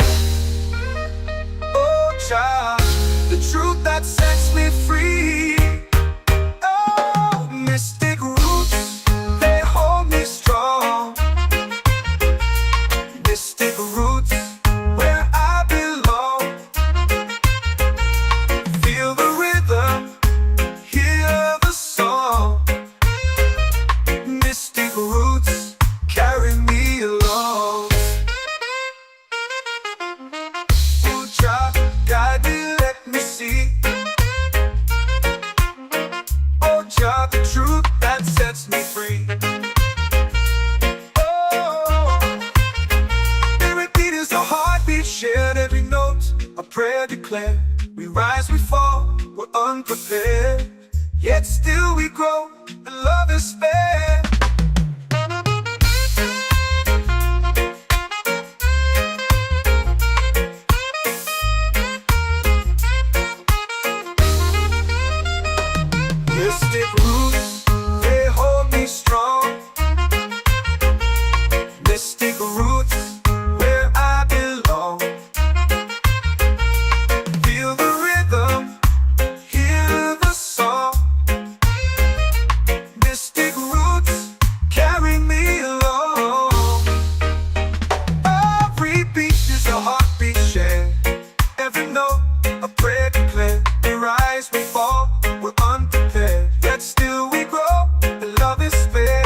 Oh, child, the truth that sets me free. Oh, mystic roots, they hold me strong. Mystic roots, where I belong. Feel the rhythm, hear the song. Mystic roots, carry me along. Oh, child, guide me, let me see. Oh, child, the truth that sets me free. Oh, every beat is a heartbeat shared, every note a prayer declared. We rise, we fall, we're unprepared, yet still we grow, and love is spared. Mystic roots, they hold me strong. Mystic roots, where I belong. Feel the rhythm, hear the song. Mystic roots, carry me along. Every beat is a heartbeat shared, every note a prayer declared. We rise, we fall, we're unprepared, yet still we grow, and love is spared.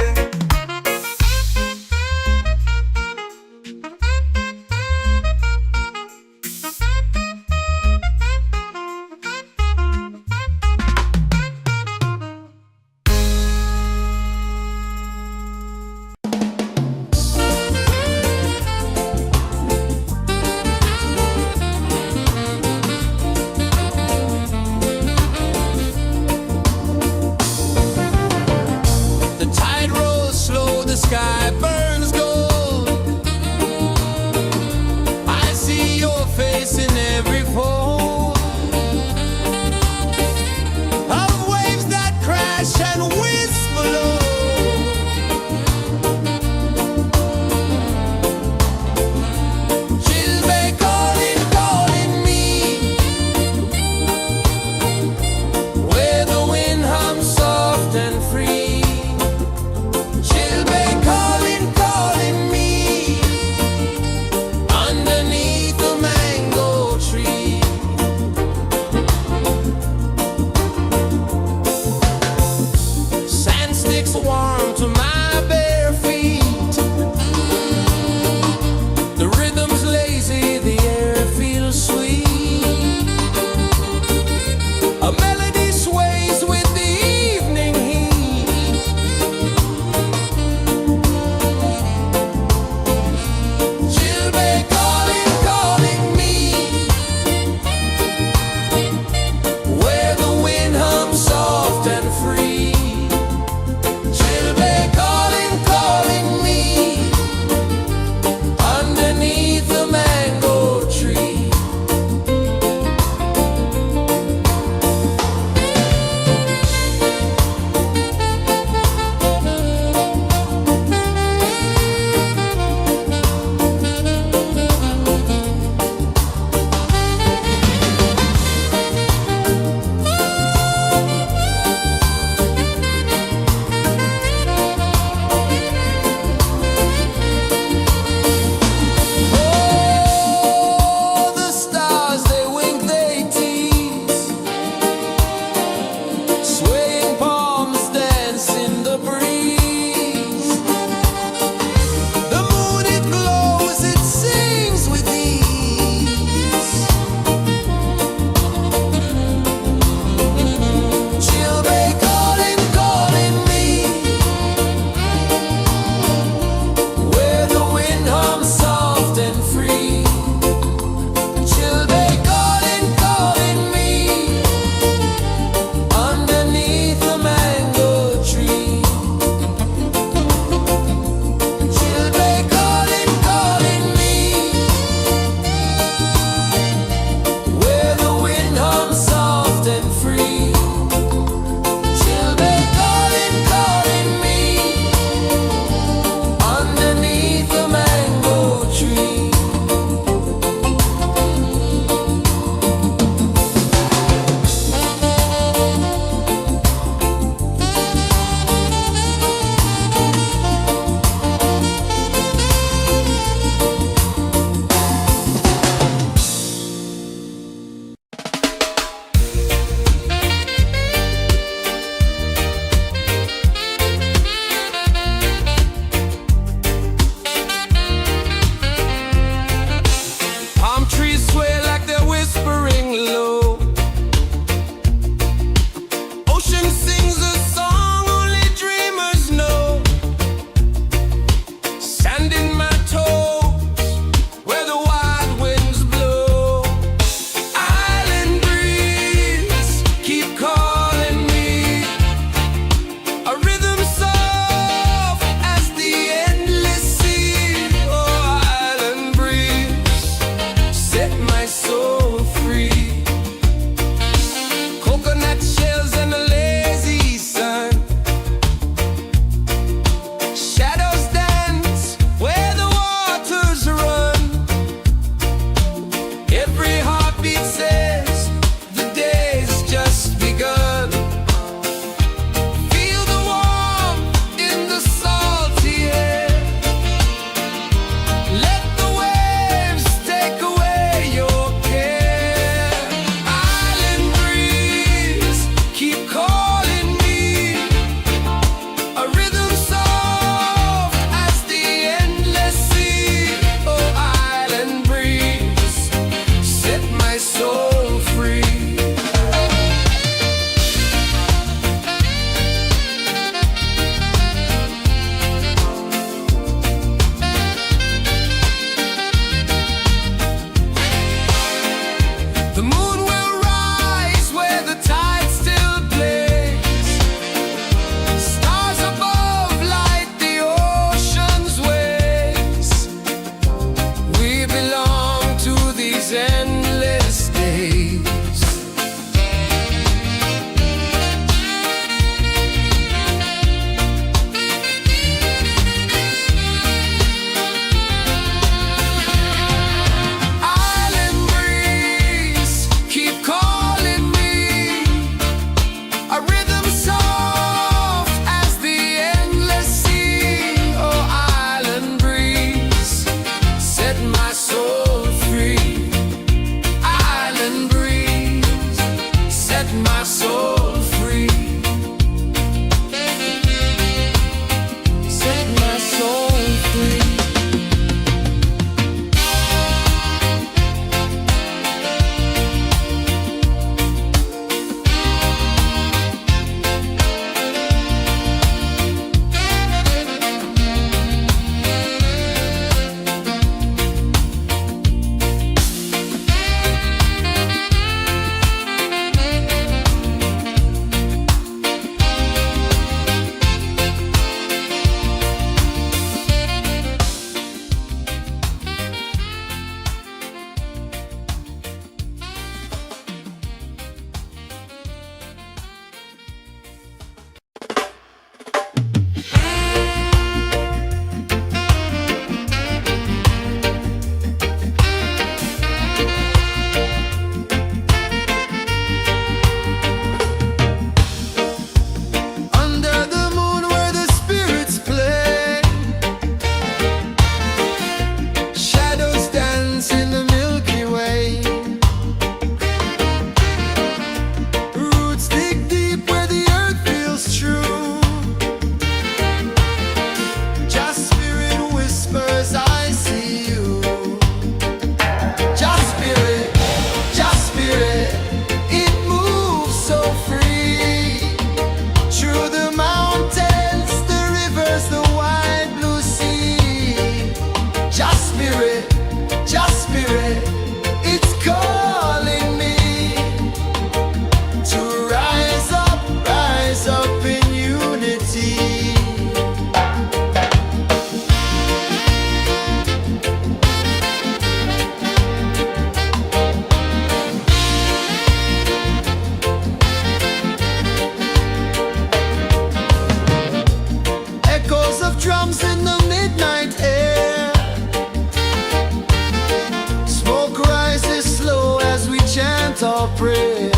for prayer.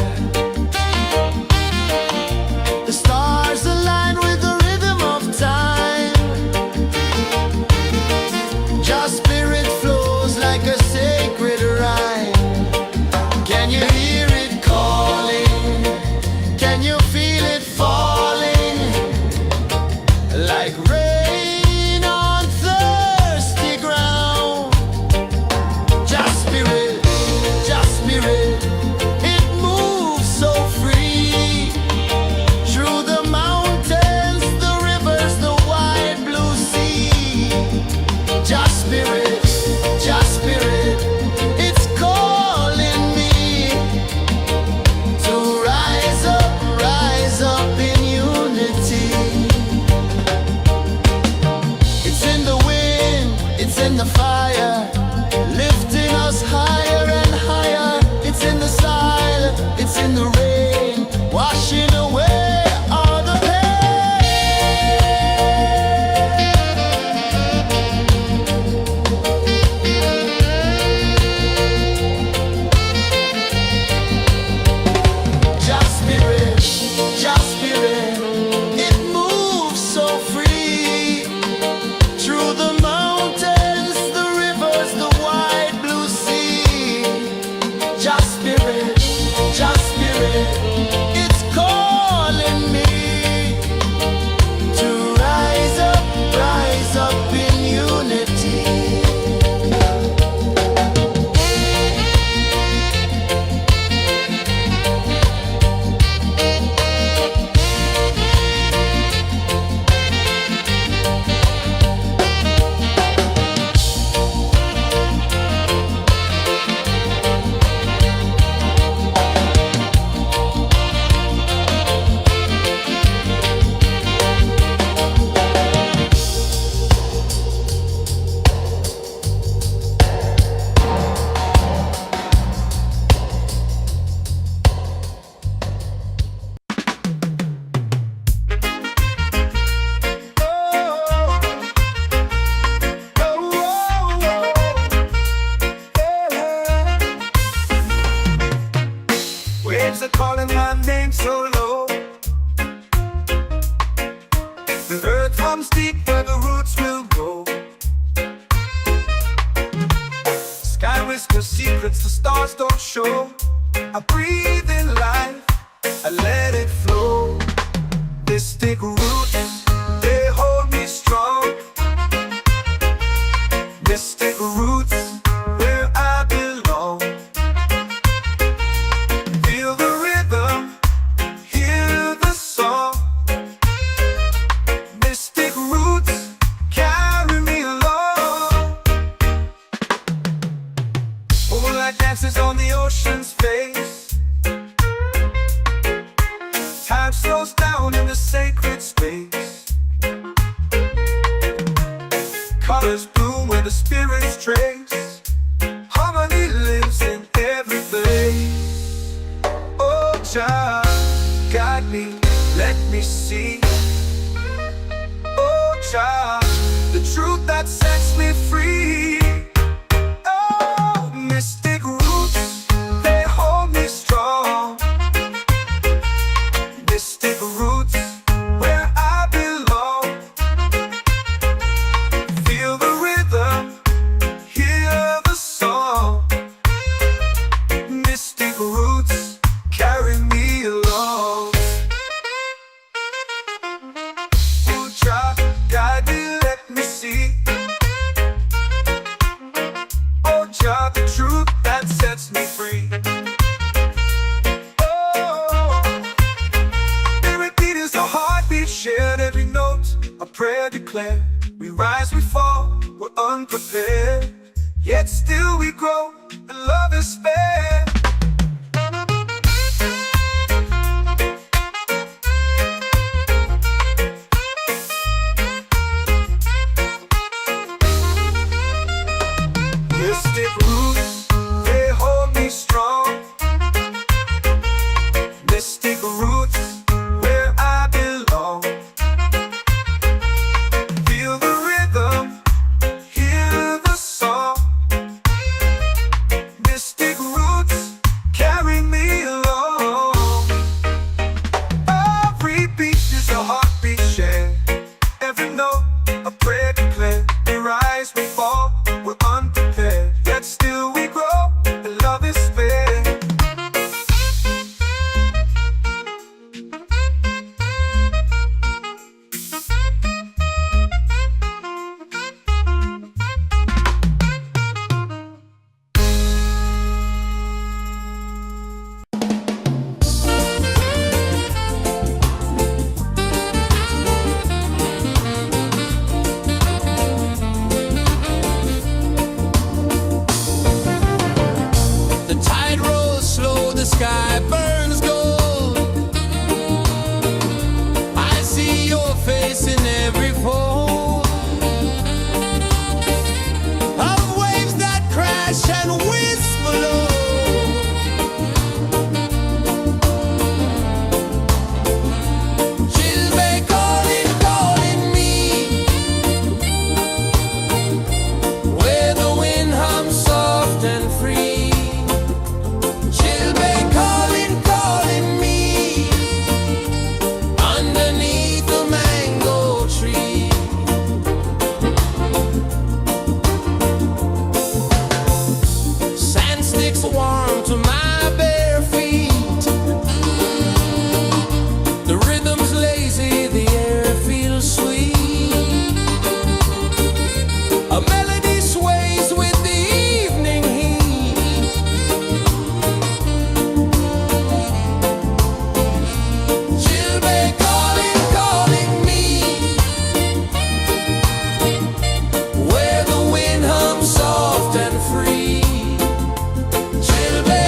The stars align with the rhythm of time. Your spirit flows like a sacred rhyme. Can you hear it calling? Can you feel it falling? Like rain on thirsty ground. Just spirit, it moves so free. Through the mountains, the rivers, the wide blue sea. Just spirit, it's calling me to rise up in unity. It's in the wind, it's in the fire, lifting us higher and higher. It's in the silence, it's in the rain, washing away all the Just spirit, it moves so free. Through the mountains, the rivers, the wide blue sea. Just spirit, it's calling me to rise up in unity. Waves are calling my name so low. The earth hums deep where the roots will go. Sky whispers secrets the stars don't show. I breathe in life, I let it flow. Mystic roots, they hold me strong. Mystic roots, where I belong. Feel the rhythm, hear the song. Mystic roots, carry me along. Moonlight dances on the ocean's face. Time slows down in the sacred space. Colors bloom where the spirits trace. Harmony lives in every place. Oh, Jah, guide me, let me see. Oh, Jah, the truth that sets me free. Oh, mystic roots, they hold me strong. Mystic roots, where I belong. Feel the rhythm, hear the song. Mystic roots, carry me along. Oh, Jah, guide me, let me see. Oh, Jah, the truth that sets me free. Oh, every beat is a heartbeat shared, every note a prayer declared. We rise, we fall, we're unprepared, yet still we grow, and love is spared. Mystic roots, they hold me strong. Mystic roots, where I belong. Feel the rhythm, hear the song. Mystic sky burns gold. I see your face in every fold of waves that crash and whisper low. She'll be calling, calling me where the wind hums soft and free. She'll be calling, calling me underneath the mango tree. Sand sticks warm to my bare feet. The rhythm's lazy, the air feels sweet. A melody sways with the evening heat. She'll be calling, calling me where the wind hums soft and free. She'll be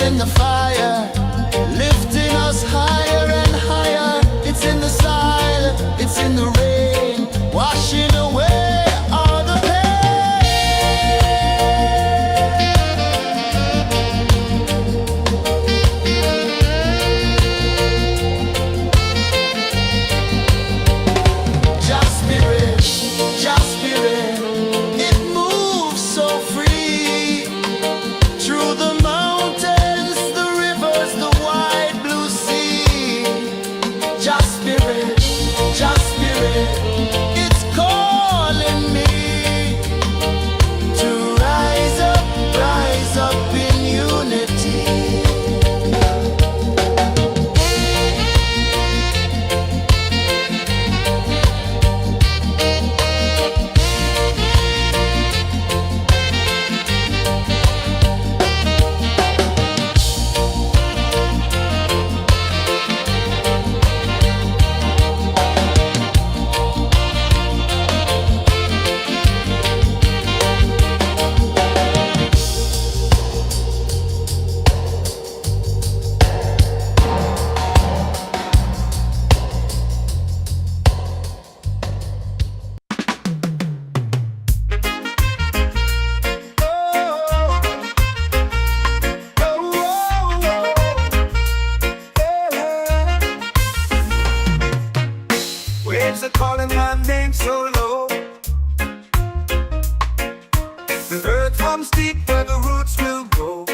in the fire, lifting us higher and higher. It's in the silence, it's in the rain, washing away all the Just spirit, it moves so free through the mountains, the rivers, the wide blue sea. Just spirit, it's calling me to rise up in unity. Waves are calling my name so low. The earth hums deep where the roots will go.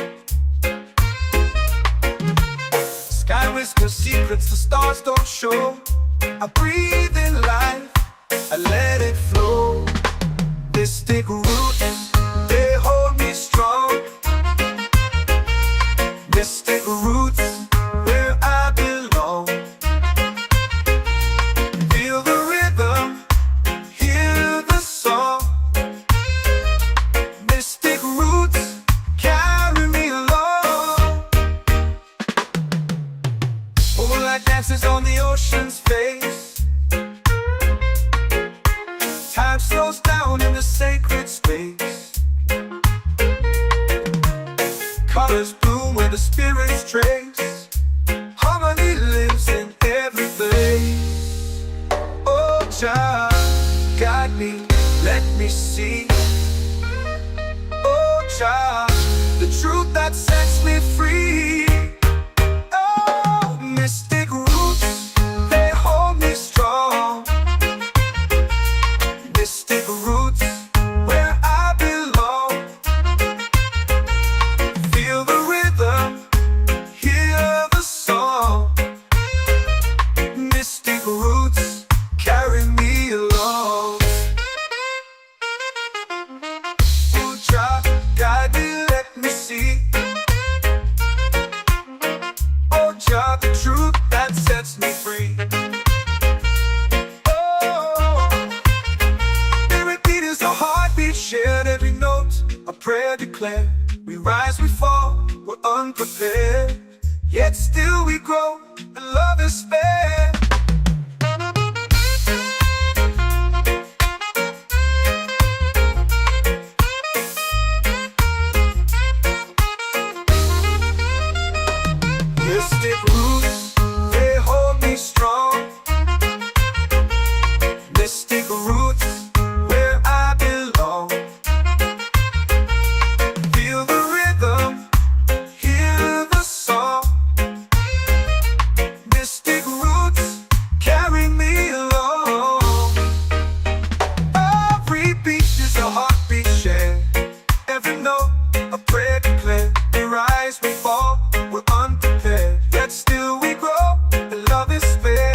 Sky whispers secrets the stars don't show. I breathe in life, I let it flow. This take root and they hold me strong. This take roots where I belong. Feel the rhythm, hear the song. Mystic roots carry me along. Moonlight dances on the ocean's face. Time slows down in the sacred space. Colors bloom where the spirits trace. Harmony lives in every place. Oh, Jah, guide me, let me see. Oh, Jah, the truth that sets me free. Oh, mystic roots, they hold me strong. Mystic roots, where I belong. Feel the rhythm, hear the song. Mystic roots carry me along. Oh, Jah, guide me, let me see. Oh, Jah, the truth that sets me free. Oh, spirit beat is a heartbeat, shared every note. A prayer declared. We rise, we fall, we're unprepared. Yet still we grow, and love is fair. Mystic roots, they hold me strong. Mystic roots, where I belong. Feel the rhythm, hear the song. Mystic roots carry me along. Every beat is a heartbeat shared. Every note, a prayer declared. We rise, we fall, we're unprepared. Yet still we grow, and love is fair.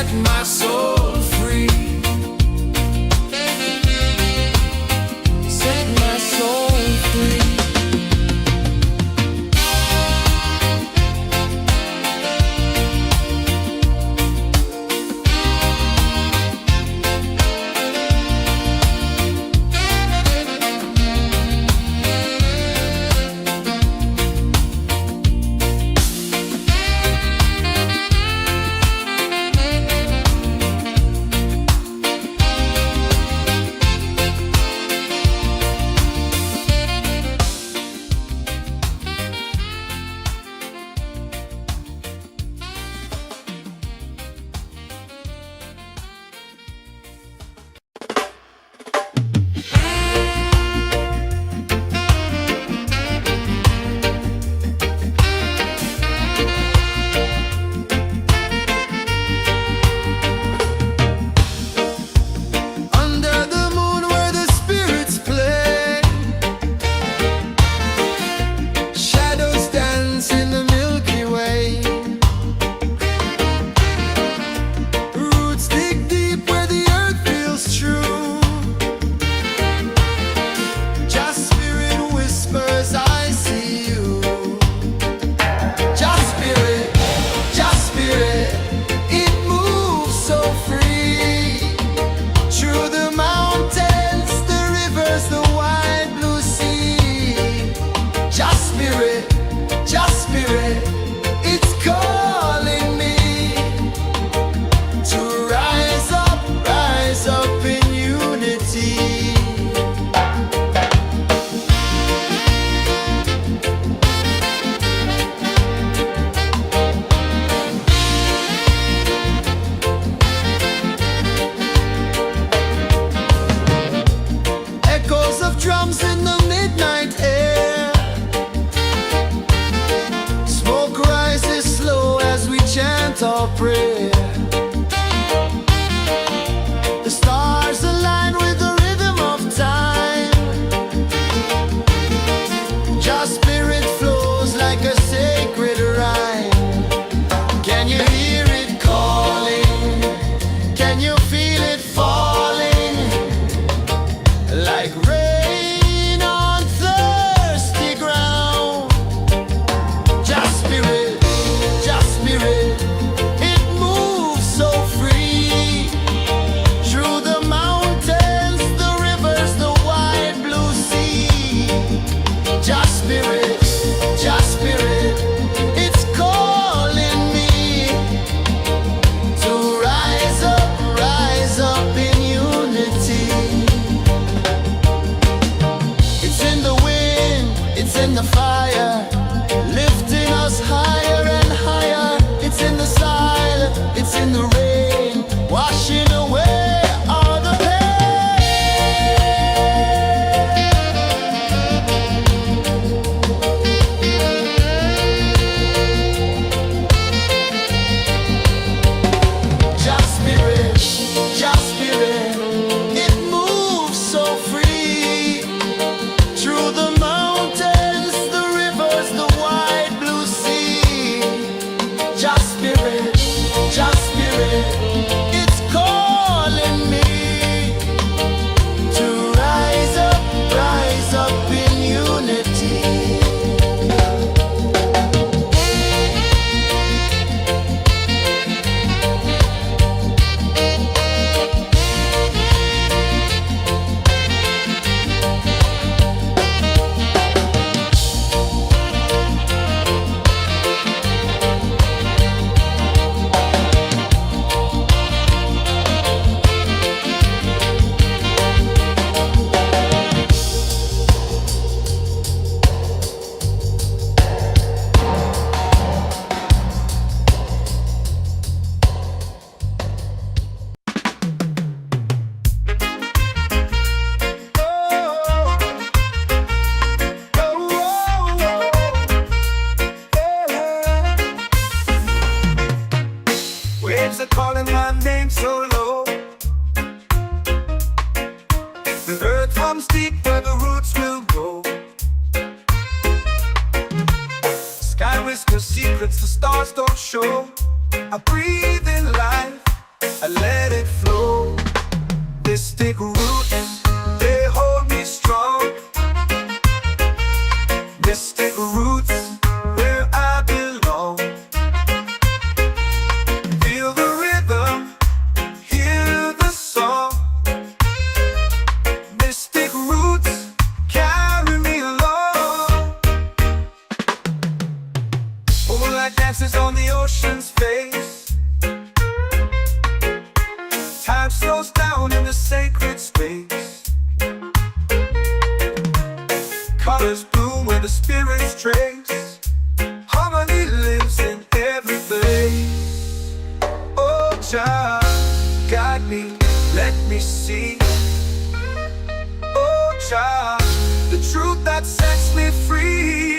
set my soul free. Set my soul free. Under the moon where the spirits play, shadows dance in the Milky Way. Roots dig deep where the earth feels true. Just spirit whispers, I see you. Just spirit, it moves so free. Through the mountains, the rivers, the wide blue sea. Just spirit, it's calling me to rise up in unity. Echoes of drums in the midnight air. Smoke rises slow as we chant our prayer. The stars align with the rhythm of time. Just spirit flows like a sacred rhyme. Can you hear it calling? Can you feel it falling? Like rain on thirsty ground. Just spirit, it moves so free. Through the mountains, the rivers, the wide blue sea. Just spirit, it's calling me to rise up in unity. It's in the wind, it's in the fire, lifting us higher and higher. It's in the silence, it's in the rain, washing away all the pain. Just spirit, it moves so free. Through the mountains, the rivers, the wide blue sea. Just spirit, it's calling me to rise up in unity. Waves are calling my name so low. The earth hums deep where the roots will go. Sky whispers secrets the stars don't show. I breathe in life, I let it flow. Mystic roots, they hold me strong. Mystic roots, where I belong. Feel the rhythm, hear the song. Mystic roots, carry me along. Moonlight dances on the ocean's face. Time slows down in the sacred space. Colors bloom where the spirits trace. Harmony lives in every face. Oh, Jah, guide me, let me see. Oh, Jah, the truth that sets me free.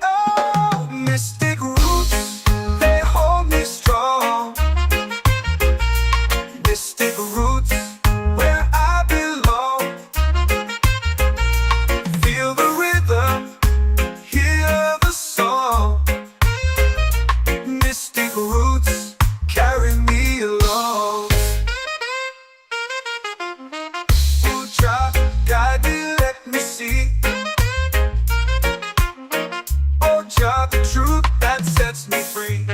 Oh, mystic roots, they hold me strong. Mystic roots, where I belong. Feel the rhythm, hear the song. Mystic roots, carry me along. Oh, Jah, guide me, let me see. Oh, Jah, the truth that sets me free.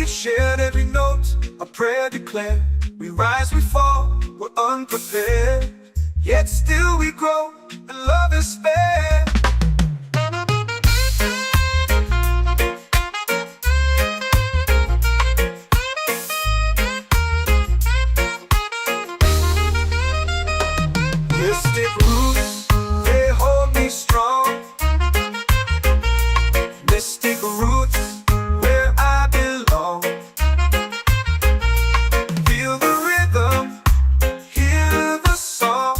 Shared every note, a prayer declared. We rise, we fall, we're unprepared. Yet still we grow, and love is spared. Mystic roots, they hold me strong. Mystic roots, where I belong. Feel the rhythm, hear the song.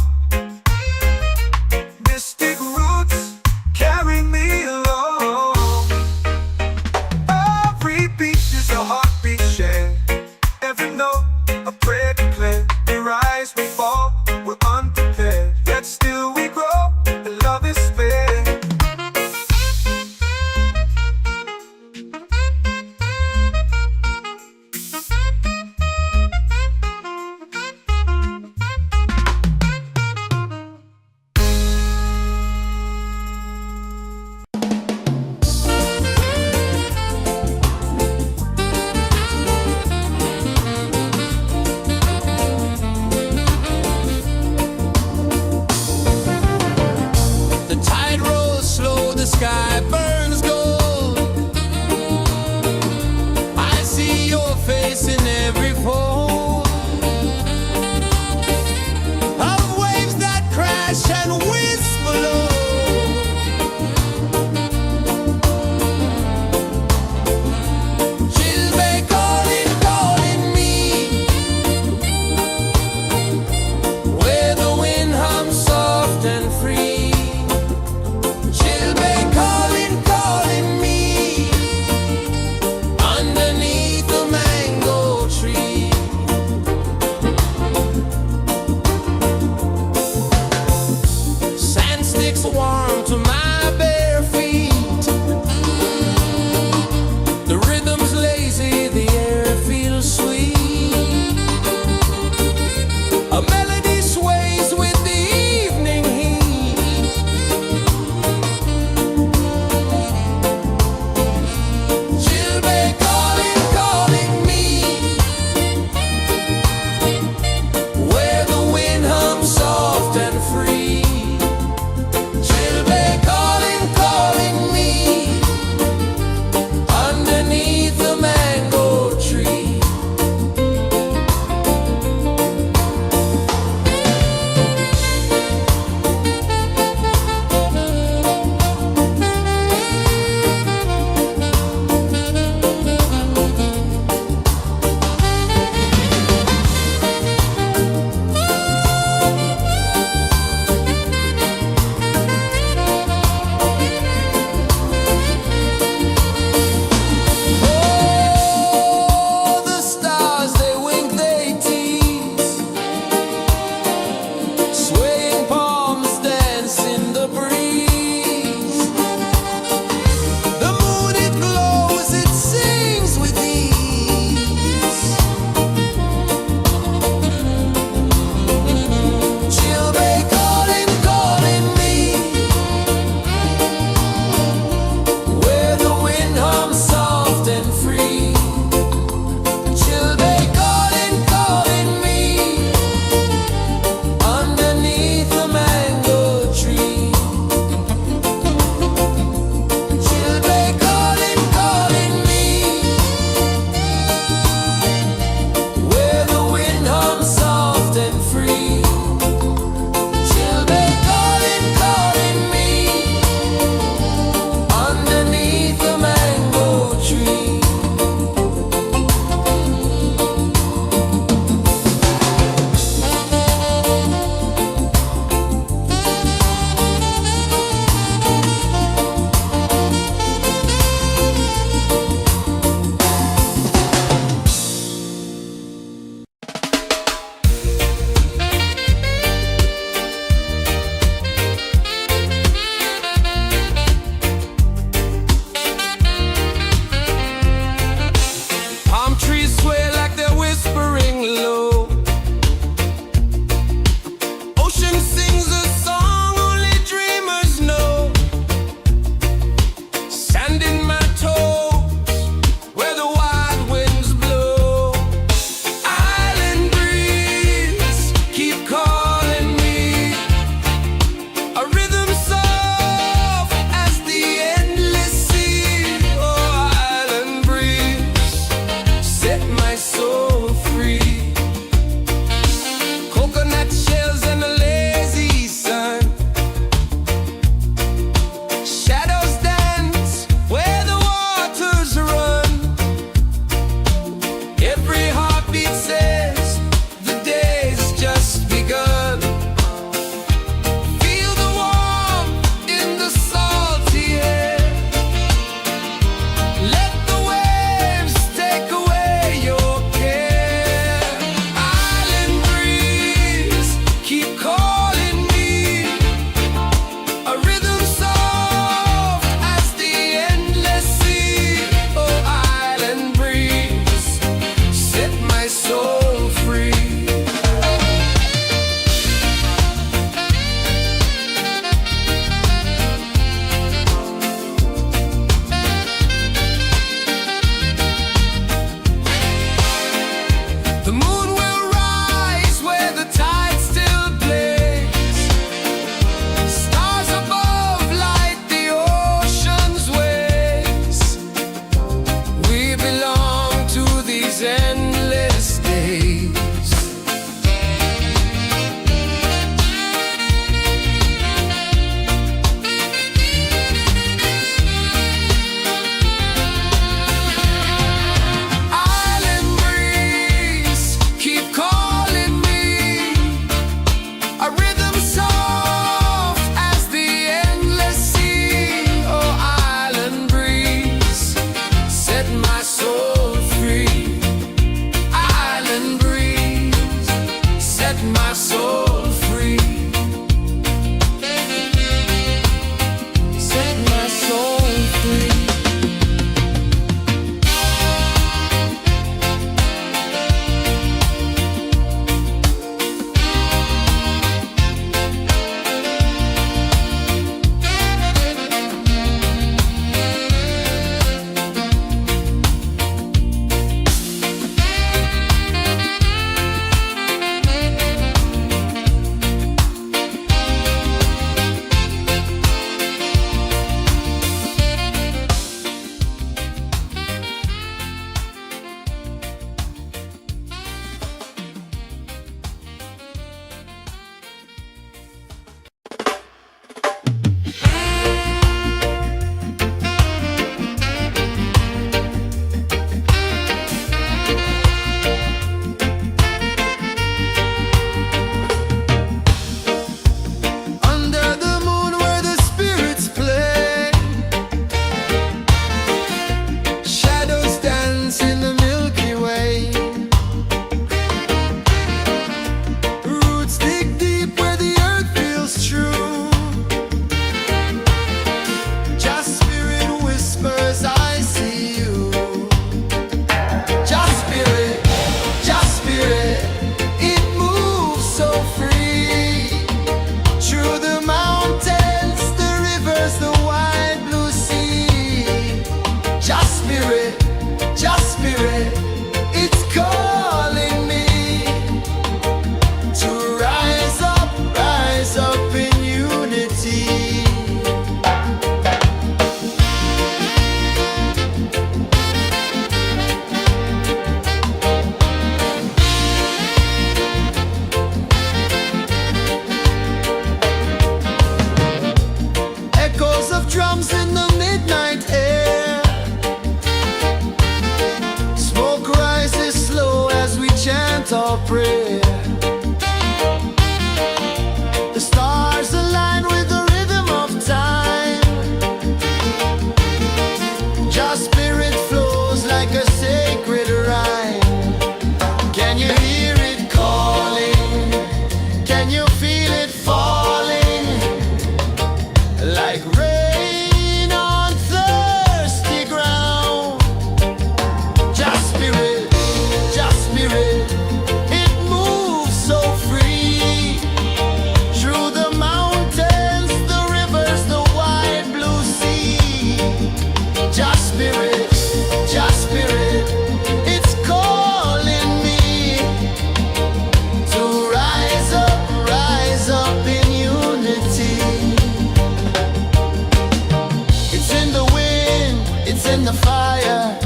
in the fire,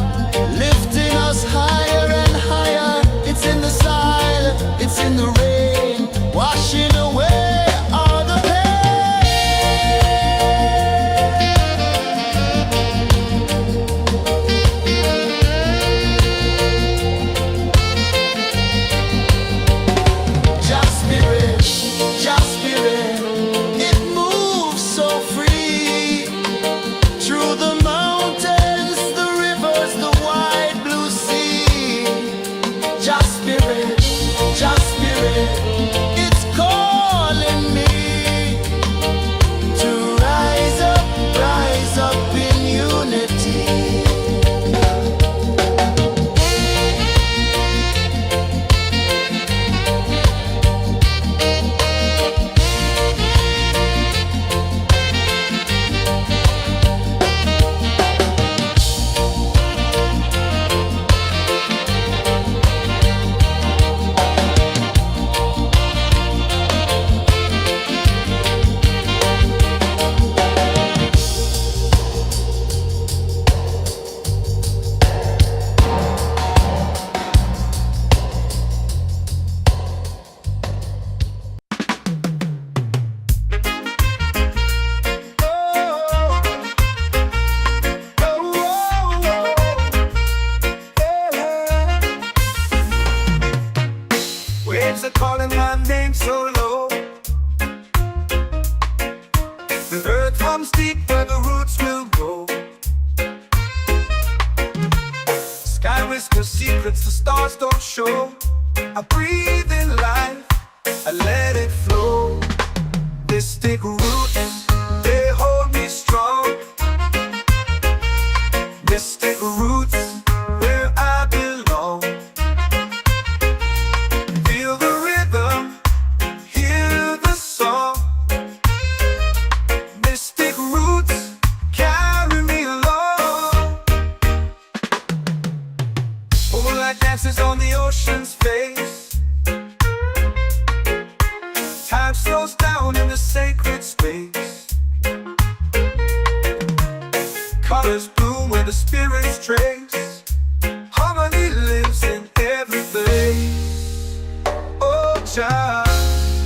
lifting us higher and higher. It's in the silence, it's in the rain, washing away all the pain. Just spirit, it moves so free through the mountains, the rivers, the wide blue sea. Just spirit, it's calling me to rise up in unity. Waves are calling my name so low. The earth hums deep where the roots will go. Sky whispers secrets the stars don't show. I breathe in life, I let it flow. Mystic roots, they hold me strong. Mystic roots, where I belong. Feel the rhythm, hear the song. Mystic roots, carry me along. Moonlight dances on the ocean's face. Time slows down in the sacred space. Colors bloom where the spirits trace. Harmony lives in every place. Oh, Jah,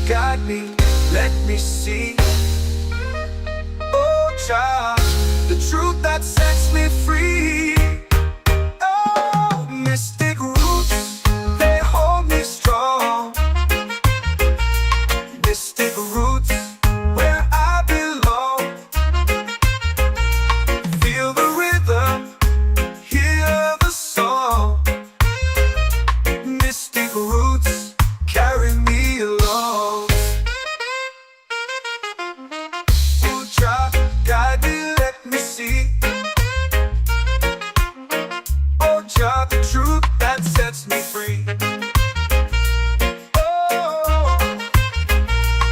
guide me, let me see. Oh, Jah, the truth that sets me free. Oh, mystic roots, they hold me strong. Mystic roots, where I belong. Feel the rhythm, hear the song. Mystic roots, carry me along. Oh, Jah, guide me, let me see. Oh, Jah, the truth that sets me free. Oh,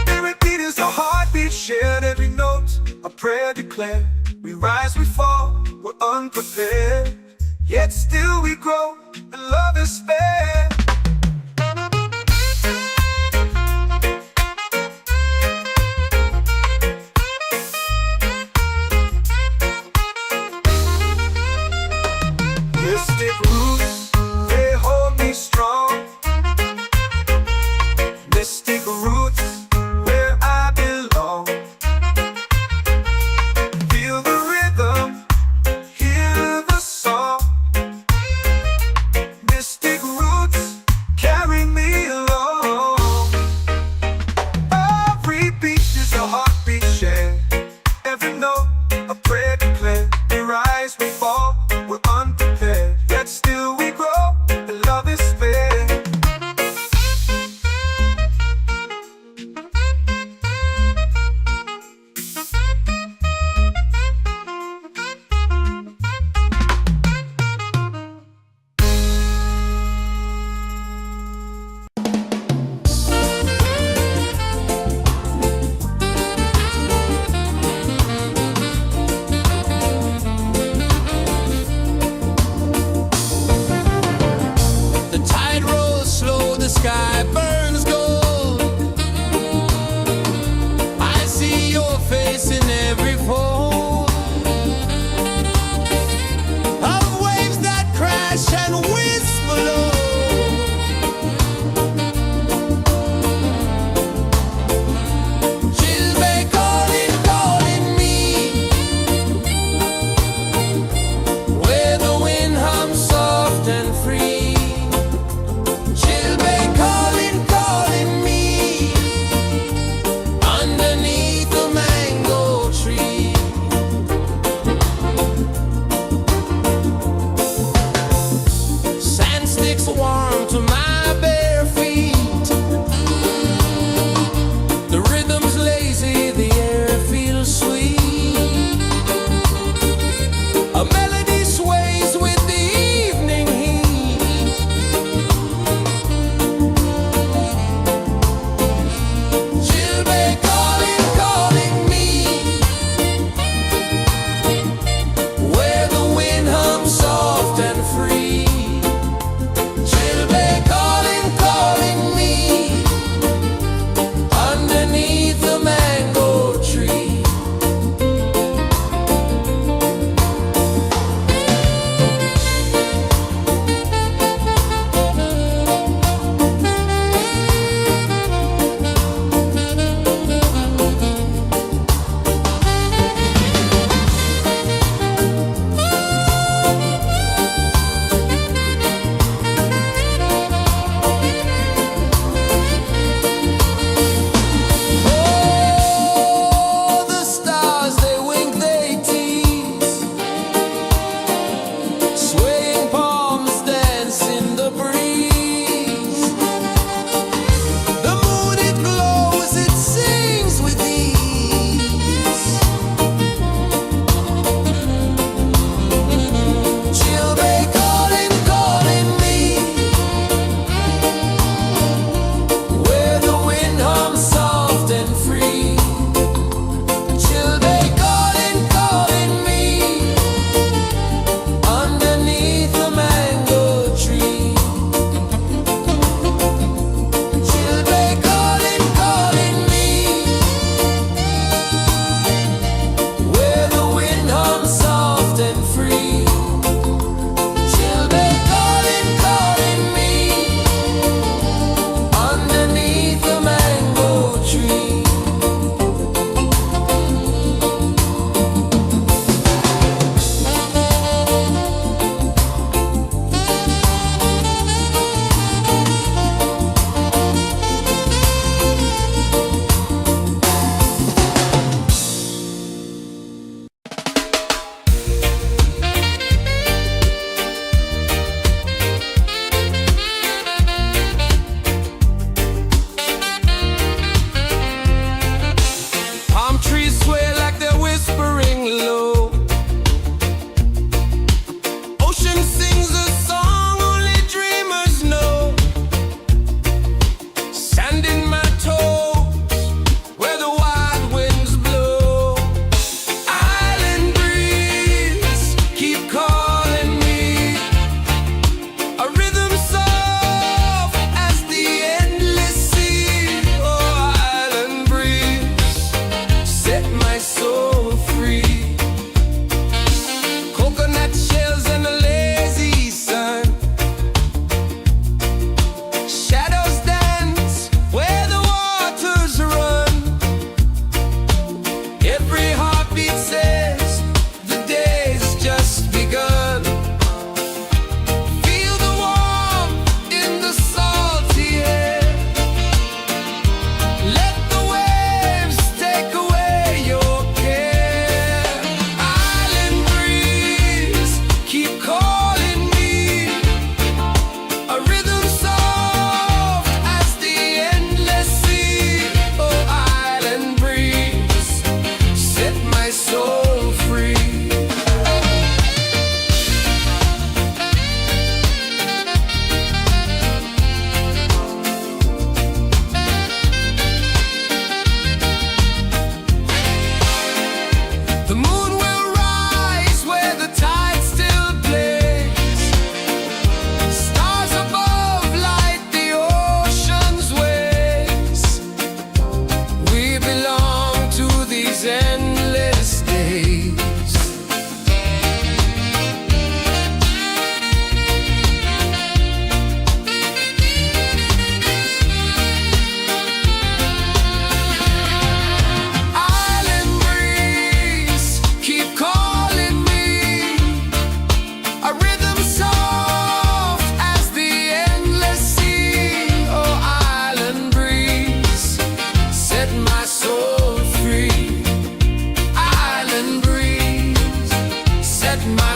every beat is a heartbeat shared, every note a prayer declared. We rise, we fall, we're unprepared, yet still we grow, and love is fair. Mystic roots, they hold me strong. Mystic roots, where I belong. Feel the rhythm, hear the song. Mystic roots, carry me along. Every beat is a heartbeat shared, every note a prayer declared. We rise, we fall, we're unprepared, yet still we grow, and love is fair. sky burns gold. I see your face in every fold.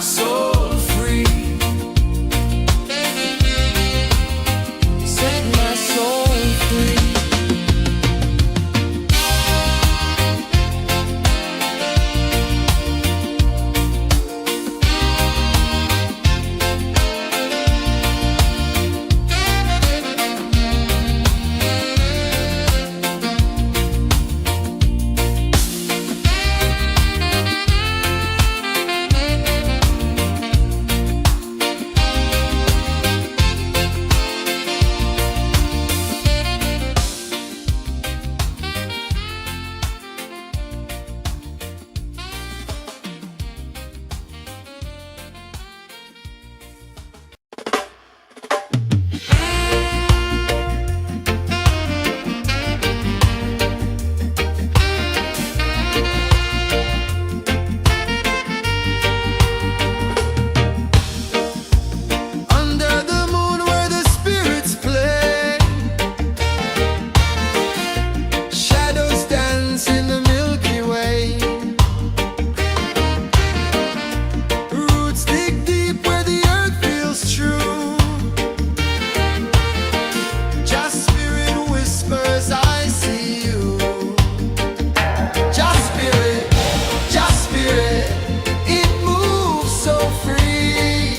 soul free. Set my soul free. Under the moon where the spirits play, shadows dance in the Milky Way. Roots dig deep where the earth feels true. Just spirit whispers, I see you. Just spirit, it moves so free.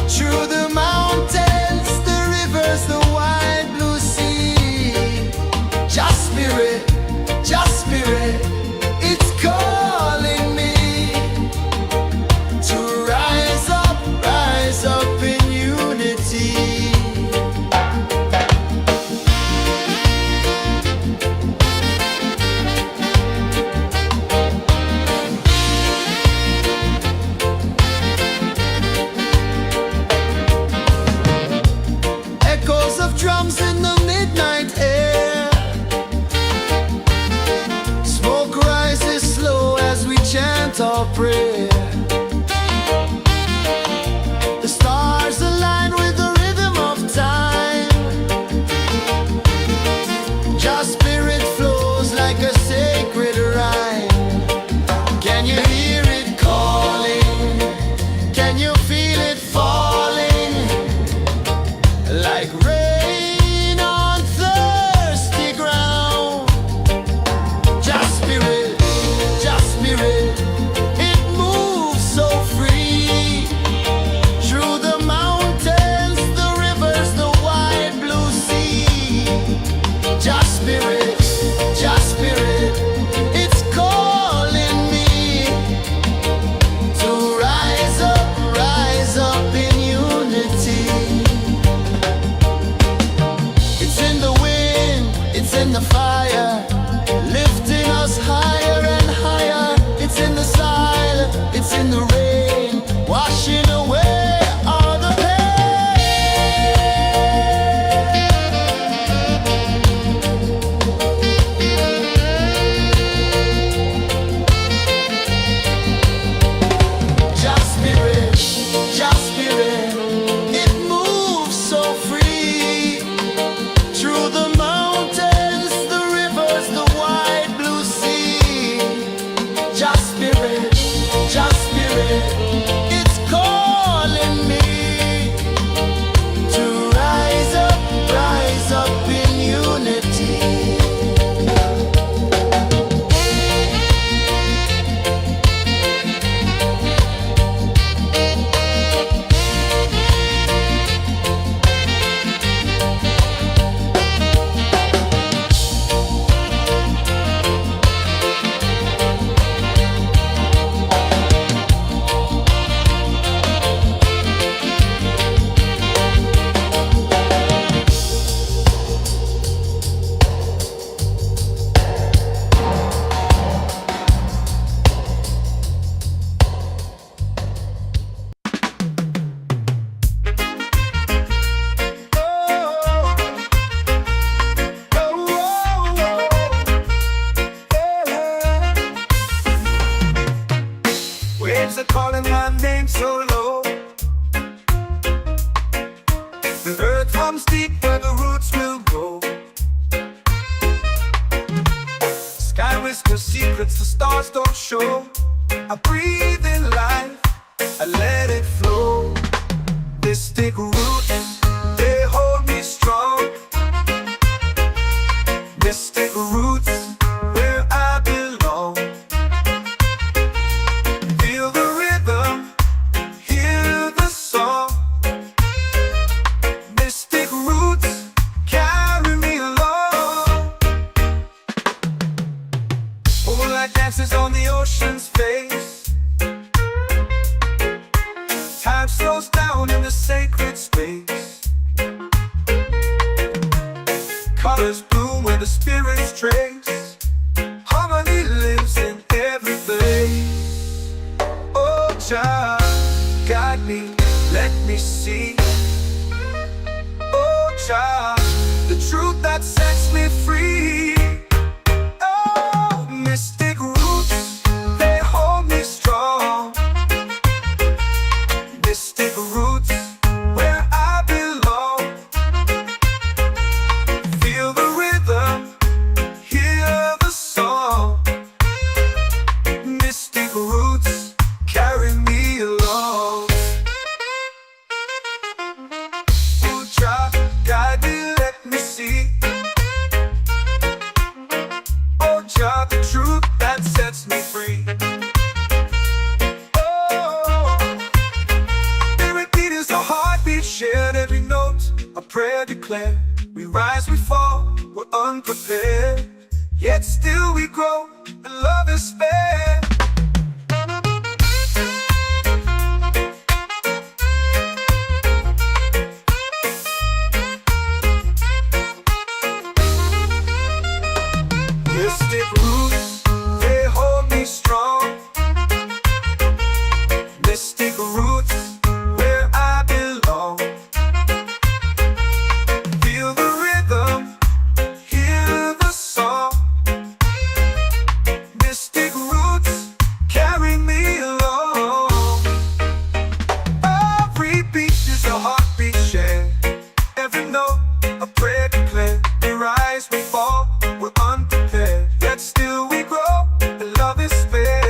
Through the mountains, the rivers, the wide blue sea. Just spirit, it's calling me to rise up in unity. Echoes of drums in the midnight air. Smoke rises slow as we chant our prayer. The stars align with the rhythm of time. Just spirit flows like a sacred rhyme. Can you hear it calling? Can you feel it falling? Like rain on thirsty ground. Just spirit, it moves so free. Through the mountains, the rivers, the wide blue sea. Just spirit, it's calling me to rise up in unity. It's in the wind, it's in the fire, lifting us higher and higher. It's in the silence, it's in the rain, washing away all the pain. Just spirit, it moves so free. Through the mountains, the rivers, the wide blue sea. Just spirit, it's calling me to rise up in unity. Waves are calling my name so low. The earth runs deep where the roots will go. Sky whispers secrets the stars don't show. I breathe in life, I let let it flow. Mystic roots, they hold me strong. Mystic roots, where I belong. Feel the rhythm, hear the song. Mystic roots, carry me along. Moonlight dances on the ocean's face. Time slows down in the sacred space. Colors bloom where the spirits trace. Harmony lives in every place. Oh, child, guide me, let me see. Oh, child, the truth that sets me free. Oh, mystic roots, they hold me strong. Mystic roots, where I belong. Feel the rhythm, hear the song. Mystic roots, carry me along. Oh, child, guide me, let me see. Oh, child, the truth that sets me free. Oh, spirit beat is a heartbeat, shared every note, a prayer declared. We rise, we fall, we're unprepared, yet still we grow, and love is fair. Mystic roots, they hold me strong. Mystic roots, where I belong. Feel the rhythm, hear the song. Mystic roots, carry me along. Every beat is a heartbeat shared. Every note, a prayer declared. We rise, we fall, we're unprepared, yet still we grow, and love is fair.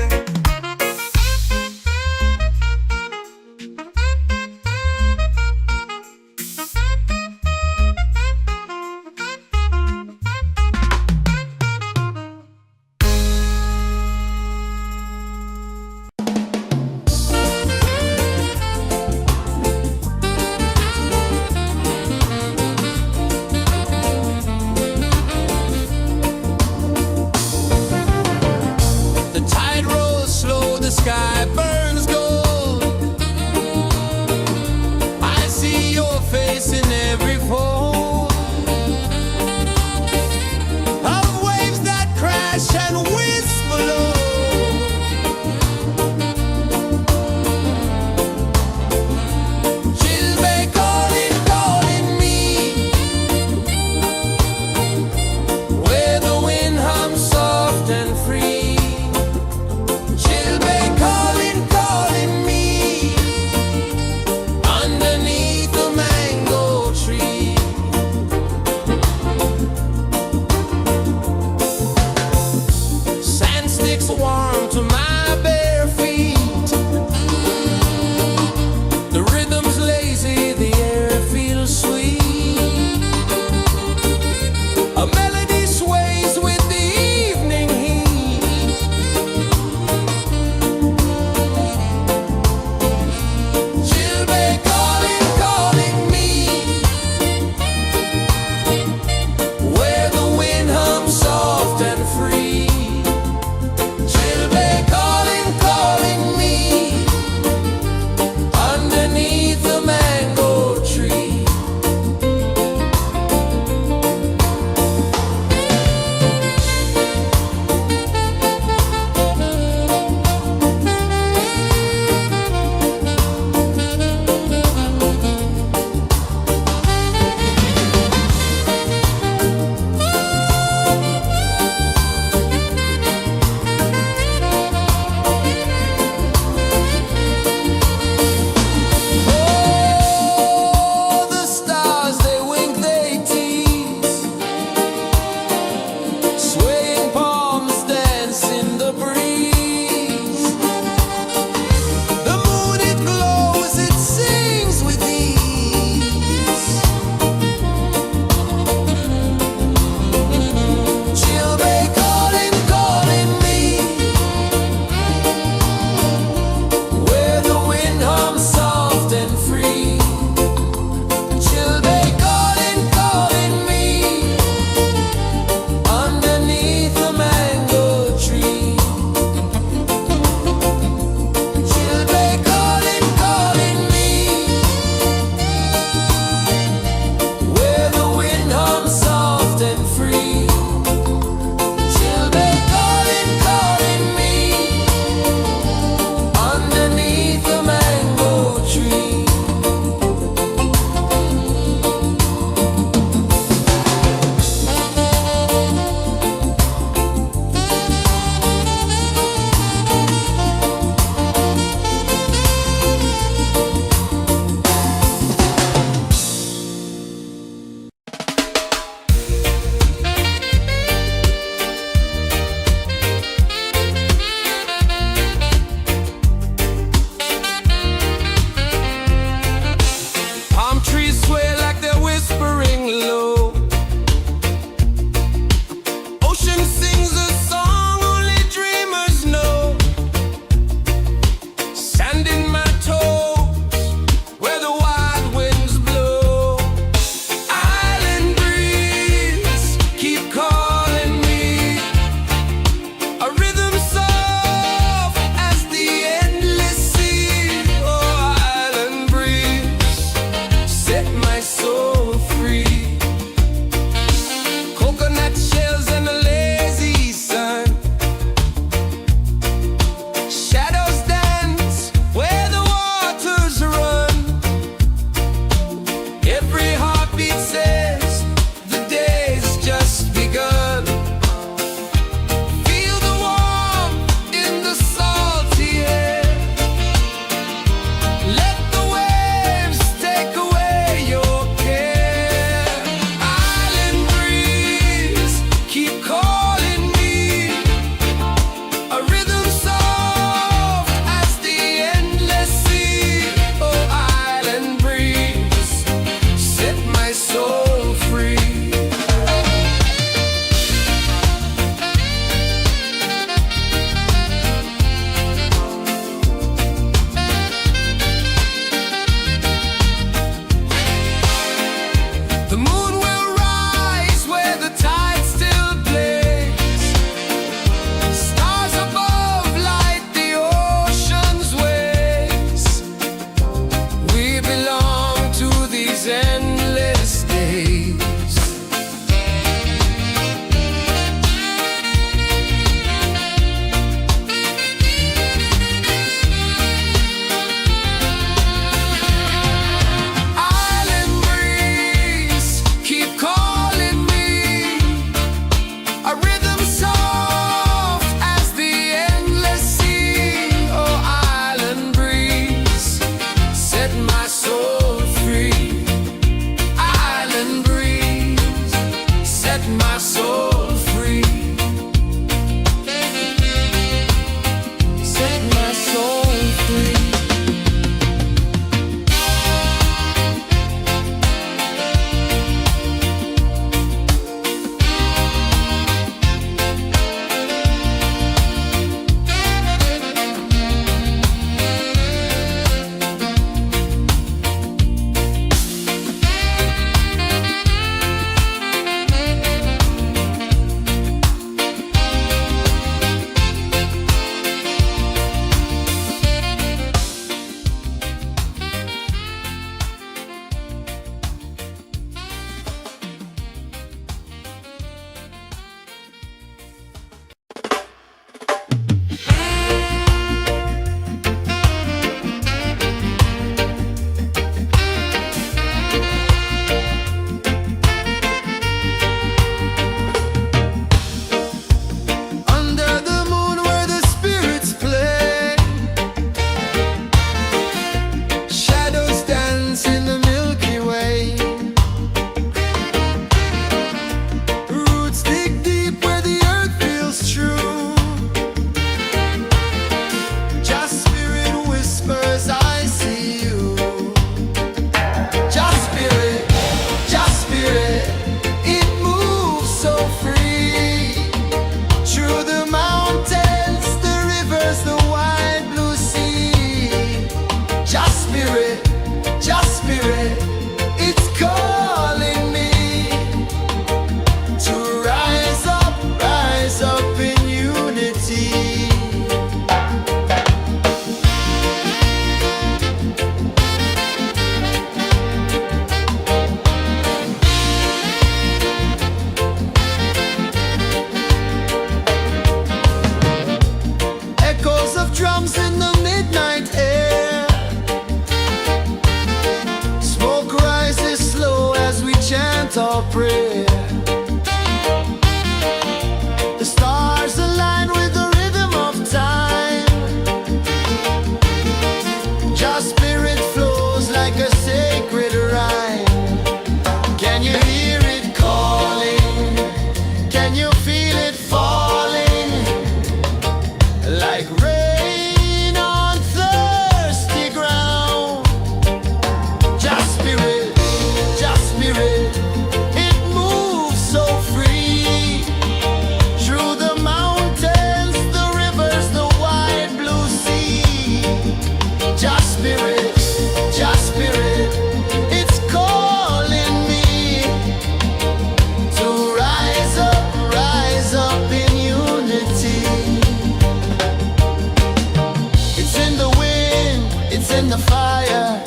fire,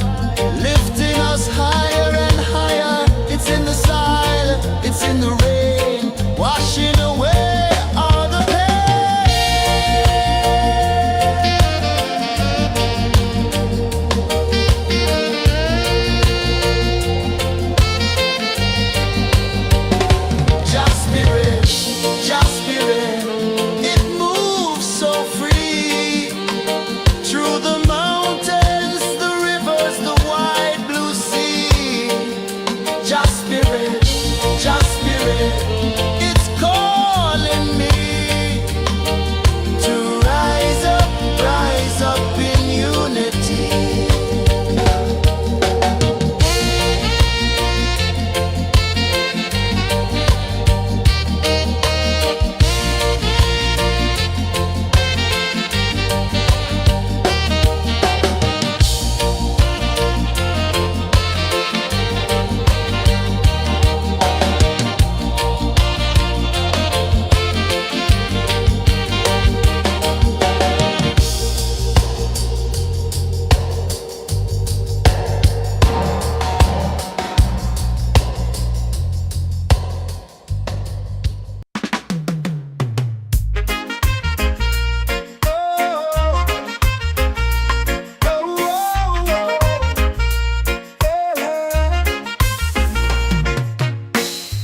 lifting us higher and higher. It's in the silence, it's in the rain, washing away all the Just spirit, just spirit, it moves so free through the mountains, the rivers, the wide blue sea. Just spirit, it's calling me to rise up in unity.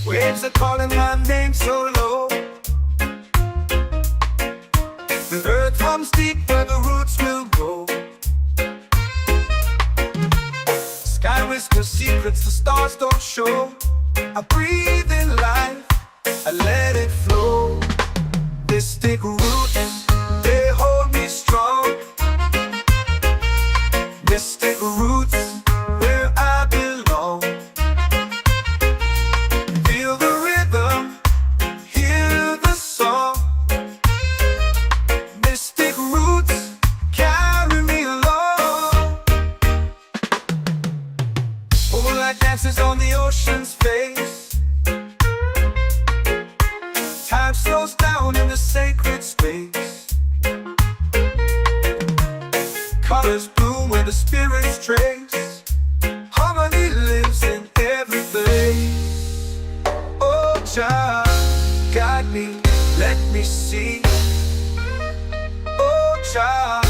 Waves are calling my name so low. The earth hums deep where the roots will grow. Sky whispers secrets the stars don't show. I breathe in life, I let it flow. Mystic roots, they hold me strong. Mystic roots, where I belong. Feel the rhythm, hear the song. Mystic roots, carry me along. Moonlight dances on the ocean's face. Time slows down in the sacred space. Colors bloom where the spirits trace. Harmony lives in every place. Oh, Jah, guide me, let me see. Oh, Jah,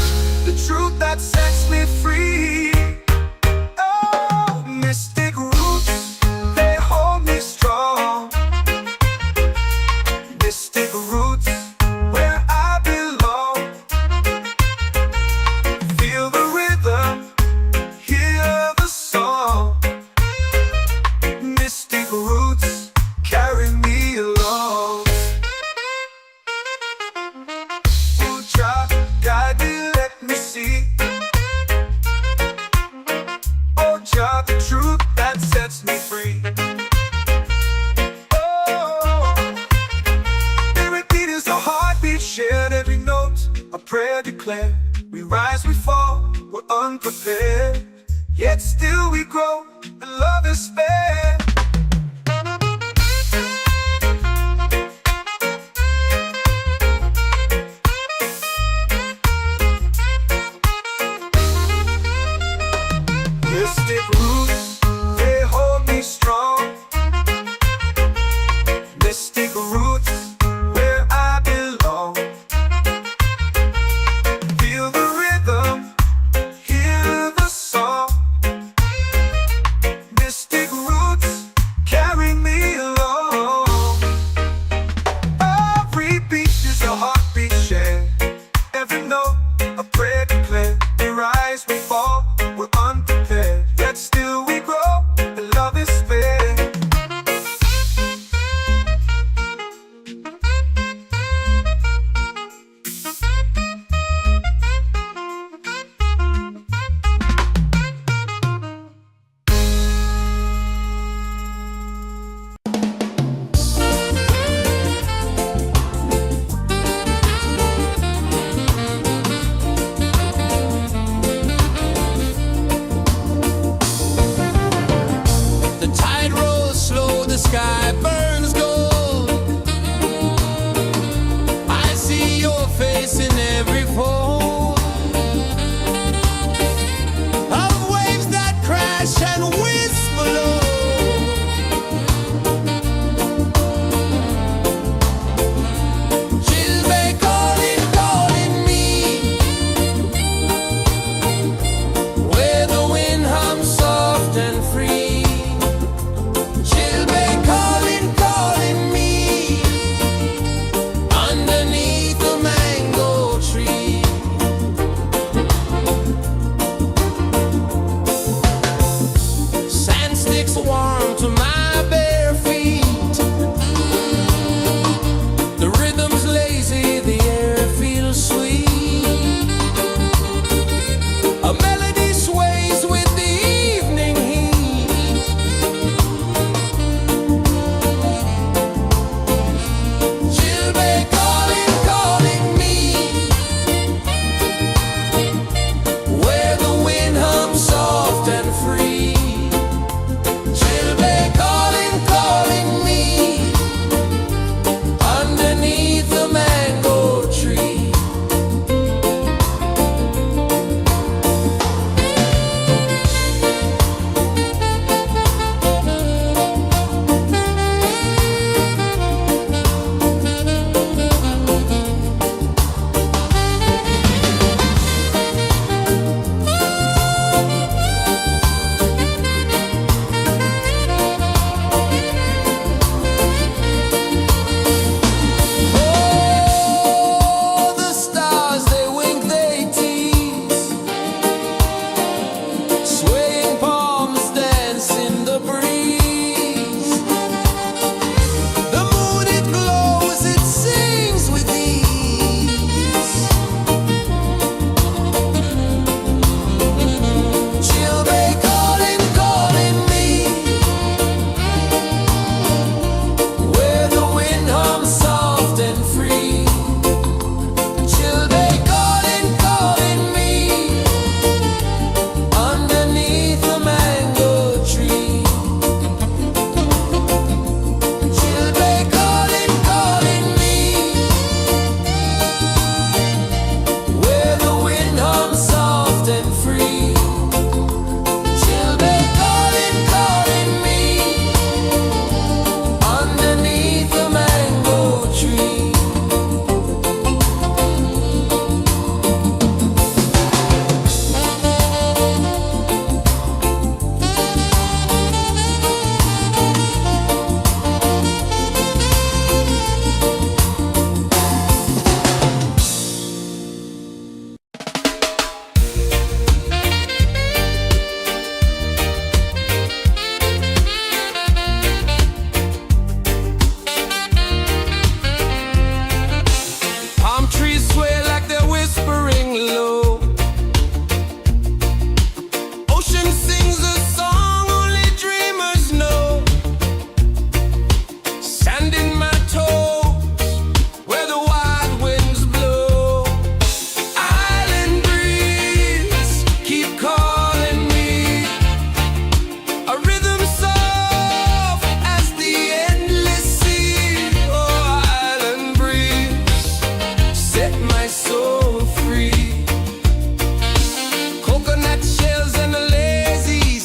the truth that sets me free. Oh, mystic roots, they hold me strong. Mystic roots, where I belong. Feel the rhythm, hear the song. Mystic roots, carry me along. Oh, Jah, guide me, let me see. Oh, Jah, the truth that sets me free. Oh, spirit beat is a heartbeat, shared every note. A prayer declared. We rise, we fall, we're unprepared. Yet still we grow, and love is spared. Mystic roots, they hold me strong. Mystic roots, where I belong. Feel the rhythm, hear the song. Mystic roots, carry me along. Every beat is a heartbeat shared. Every note, a prayer declared. We rise, we fall, we're unprepared. Yet still we sings a song only dreamers know. Sand in my toes, where the wild winds blow. Island breeze, keep calling me. A rhythm soft as the endless sea. Oh, island breeze, set my soul free. Coconut shells and a lazy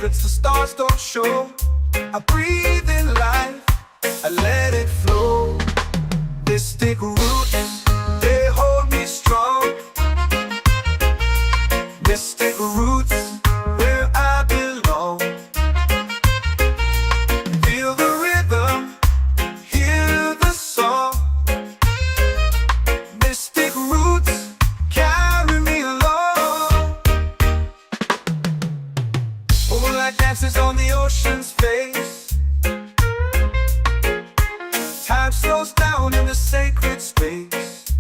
secrets the stars don't show. I breathe in life, I let it flow. Mystic roots, they hold me strong. Mystic roots, where I belong. Feel the rhythm, hear the song. Mystic roots, carry me along. Moonlight dances on the ocean's face. Time slows down in the sacred space.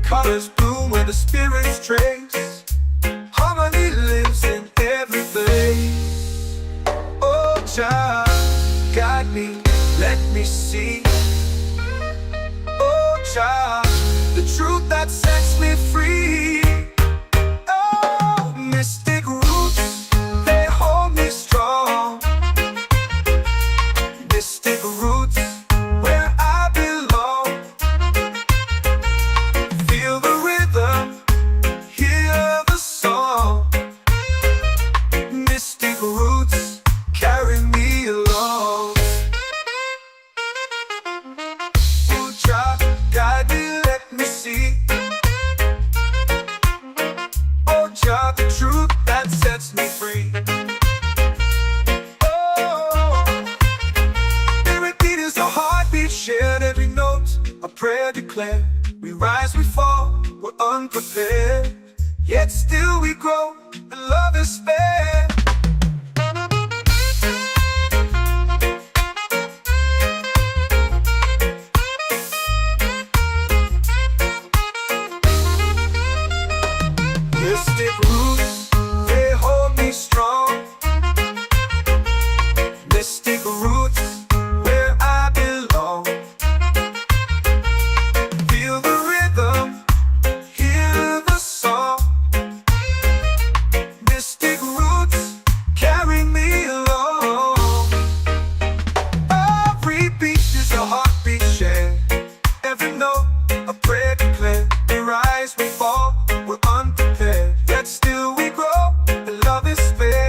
Colors bloom where the spirits trace. Harmony lives in every place. Oh, Jah, guide me, let me see. Oh, Jah, the truth that sets me free. Oh, mystic roots, they hold me strong. Mystic roots, where I belong. Feel the rhythm, hear the song. Mystic roots, carry me along. Oh, Jah, guide me, let me see. Oh, Jah, the truth that sets me free. Oh, every beat is a heartbeat shared, every note a prayer declared. We rise, we fall, we're unprepared, yet still we grow, and love is spared. Mystic roots, they hold me strong. Mystic roots, where I belong. Feel the rhythm, hear the song. Mystic roots, carry me along. Every beat is a heartbeat shared, every note a prayer declared. We rise, we fall, we're unprepared, yet still we grow, and love is fair.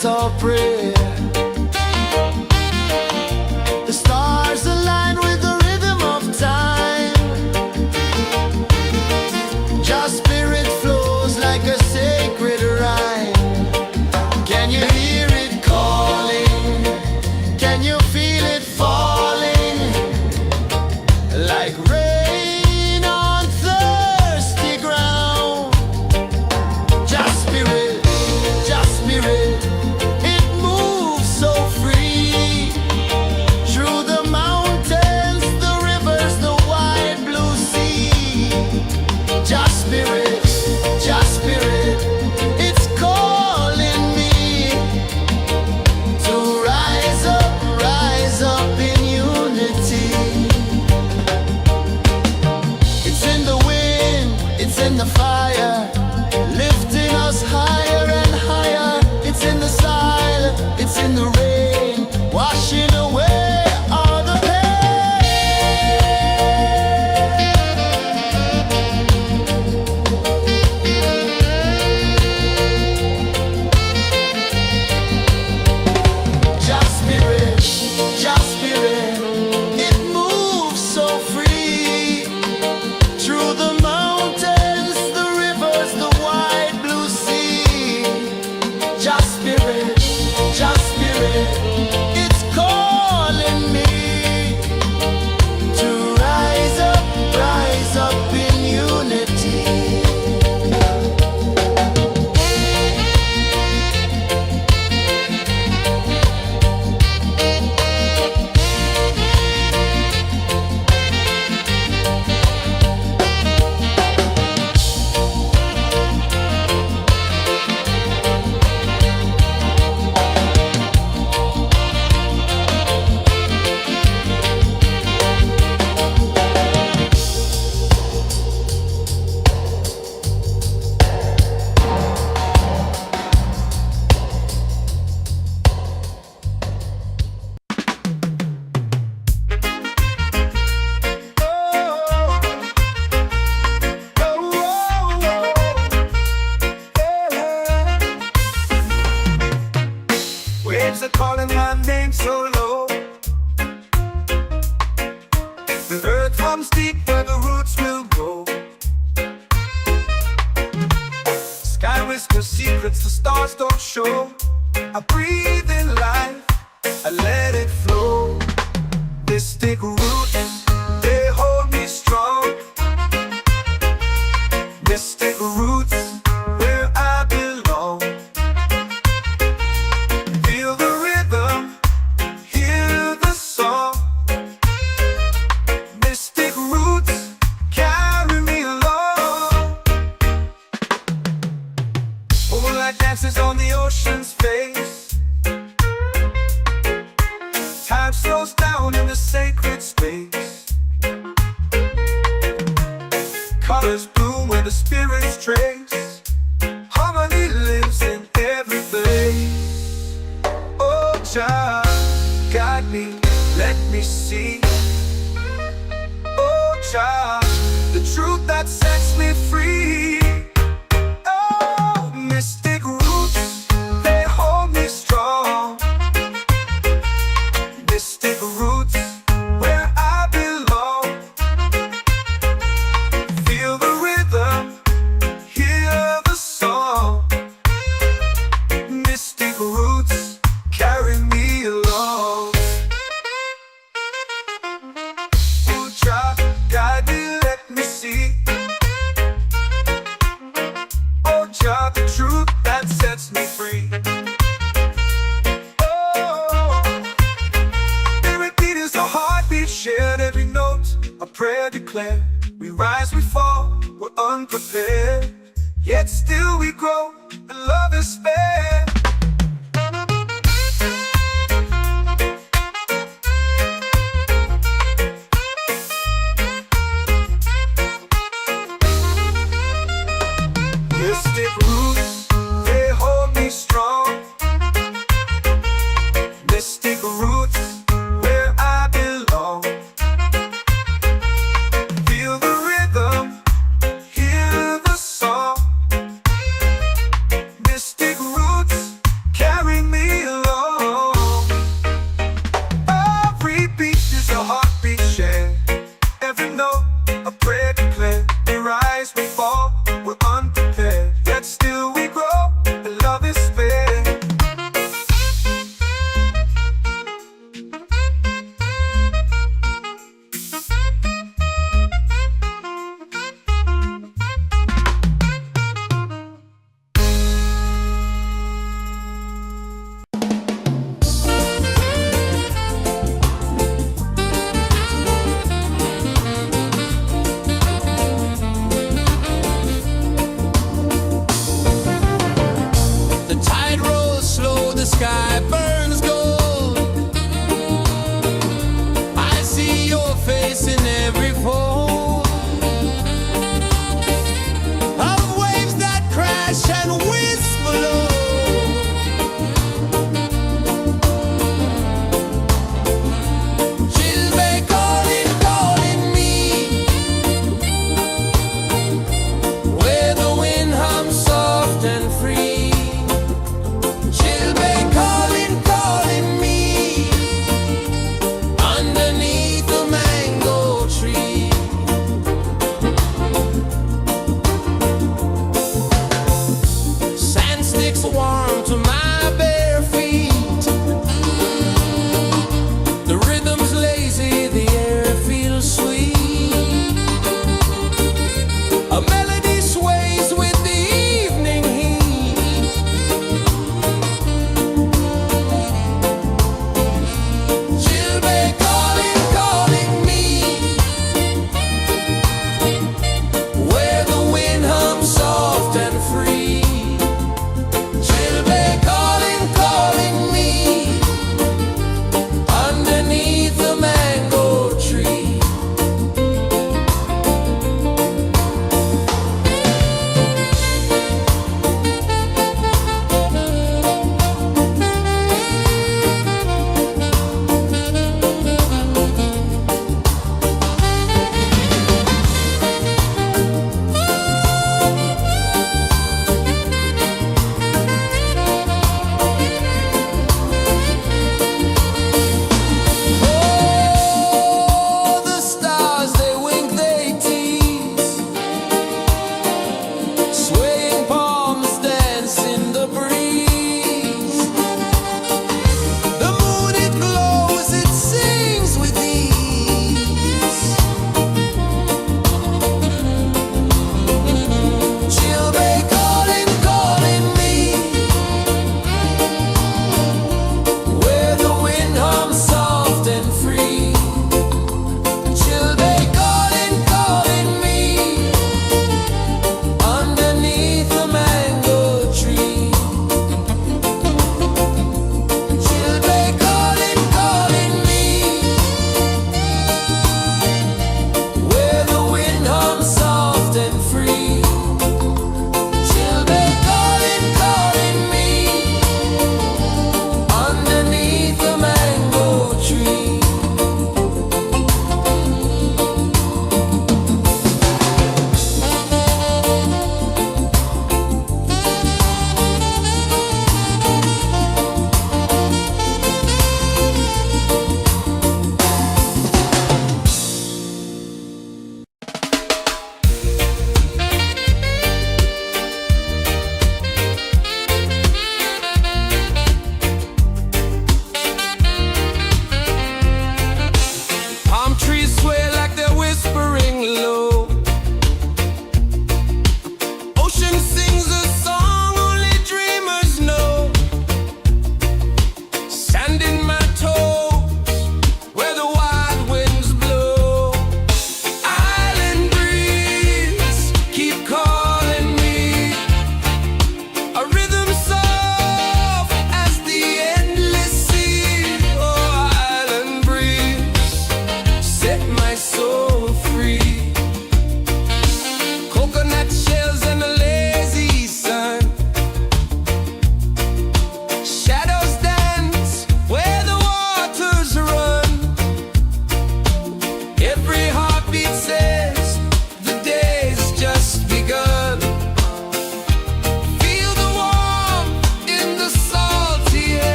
chant or pray. The stars align with the rhythm of time. Just spirit flows like a sacred rhyme. Can you hear it calling? Can you feel it falling? Like rain on thirsty ground. Just spirit, it moves so free. Through the mountains, the rivers, the wide blue sea. Just spirit, it's calling me to rise up in unity. It's in the wind, it's in the fire, lifting us higher and higher. It's in the silence, it's in the rain, washing away all the pain. Just spirit, it moves so free. Through the mountains, the rivers, the wide blue sea. Just spirit, it's calling me to rise up in unity. Waves are calling my name so low. The earth runs deep where the roots will grow. Sky whispers secrets the stars don't show. I breathe in life, I let it flow. Mystic roots, they hold me strong. Mystic roots, where I belong. Feel the rhythm, hear the song. Mystic roots, carry me along. Moonlight dances on the ocean's face. Time slows down in the sacred space. Colors bloom where the spirits trace. Harmony lives in every place. Oh, child, guide me, let me see. Oh, child, the truth that sets me free. Oh, mystic roots, they hold me strong. Mystic roots, where I belong. Feel the rhythm, hear the song. Mystic roots, carry me along. Oh, child, guide me, let me see. Oh, child, the truth that sets me free. Oh, spirit beat is the heartbeat, shared every note. A prayer declared. We rise, we fall, we're unprepared. Yet still we grow, and love is spared. Mystic roots, they hold me strong. Mystic roots, where I belong. Feel the rhythm, hear the song. Mystic roots. kiss below. Chill bay calling, calling me, where the wind hums soft and free. Chill bay calling, calling me, underneath the mango tree. Sand sticks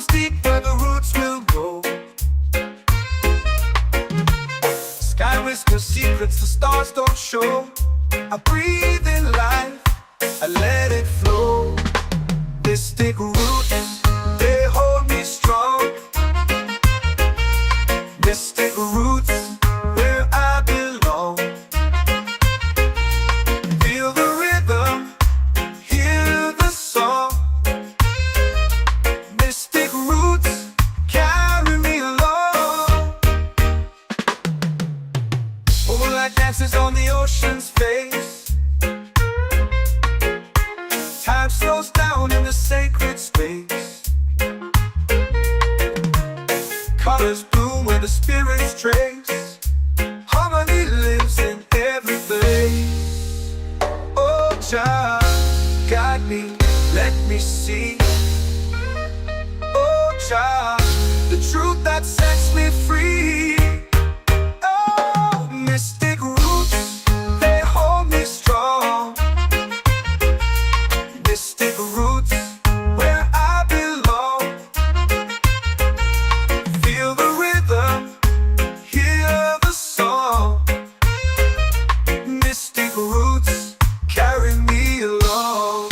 runs deep where the roots will grow. Sky whispers secrets the stars don't show. I breathe in life, I let it flow. Mystic roots, they hold me strong. Mystic roots, where I belong. Feel the rhythm, hear the song. Mystic roots, carry me along. Moonlight dances on the ocean's face. Time slows down in the sacred space. Colors bloom where the spirits trace. Harmony lives in every place. Oh, Jah, guide me, let me see. Oh, Jah, the truth that sets me free. Oh, mystic roots, they hold me strong. Mystic roots, where I belong. Feel the rhythm, hear the song. Mystic roots, carry me along.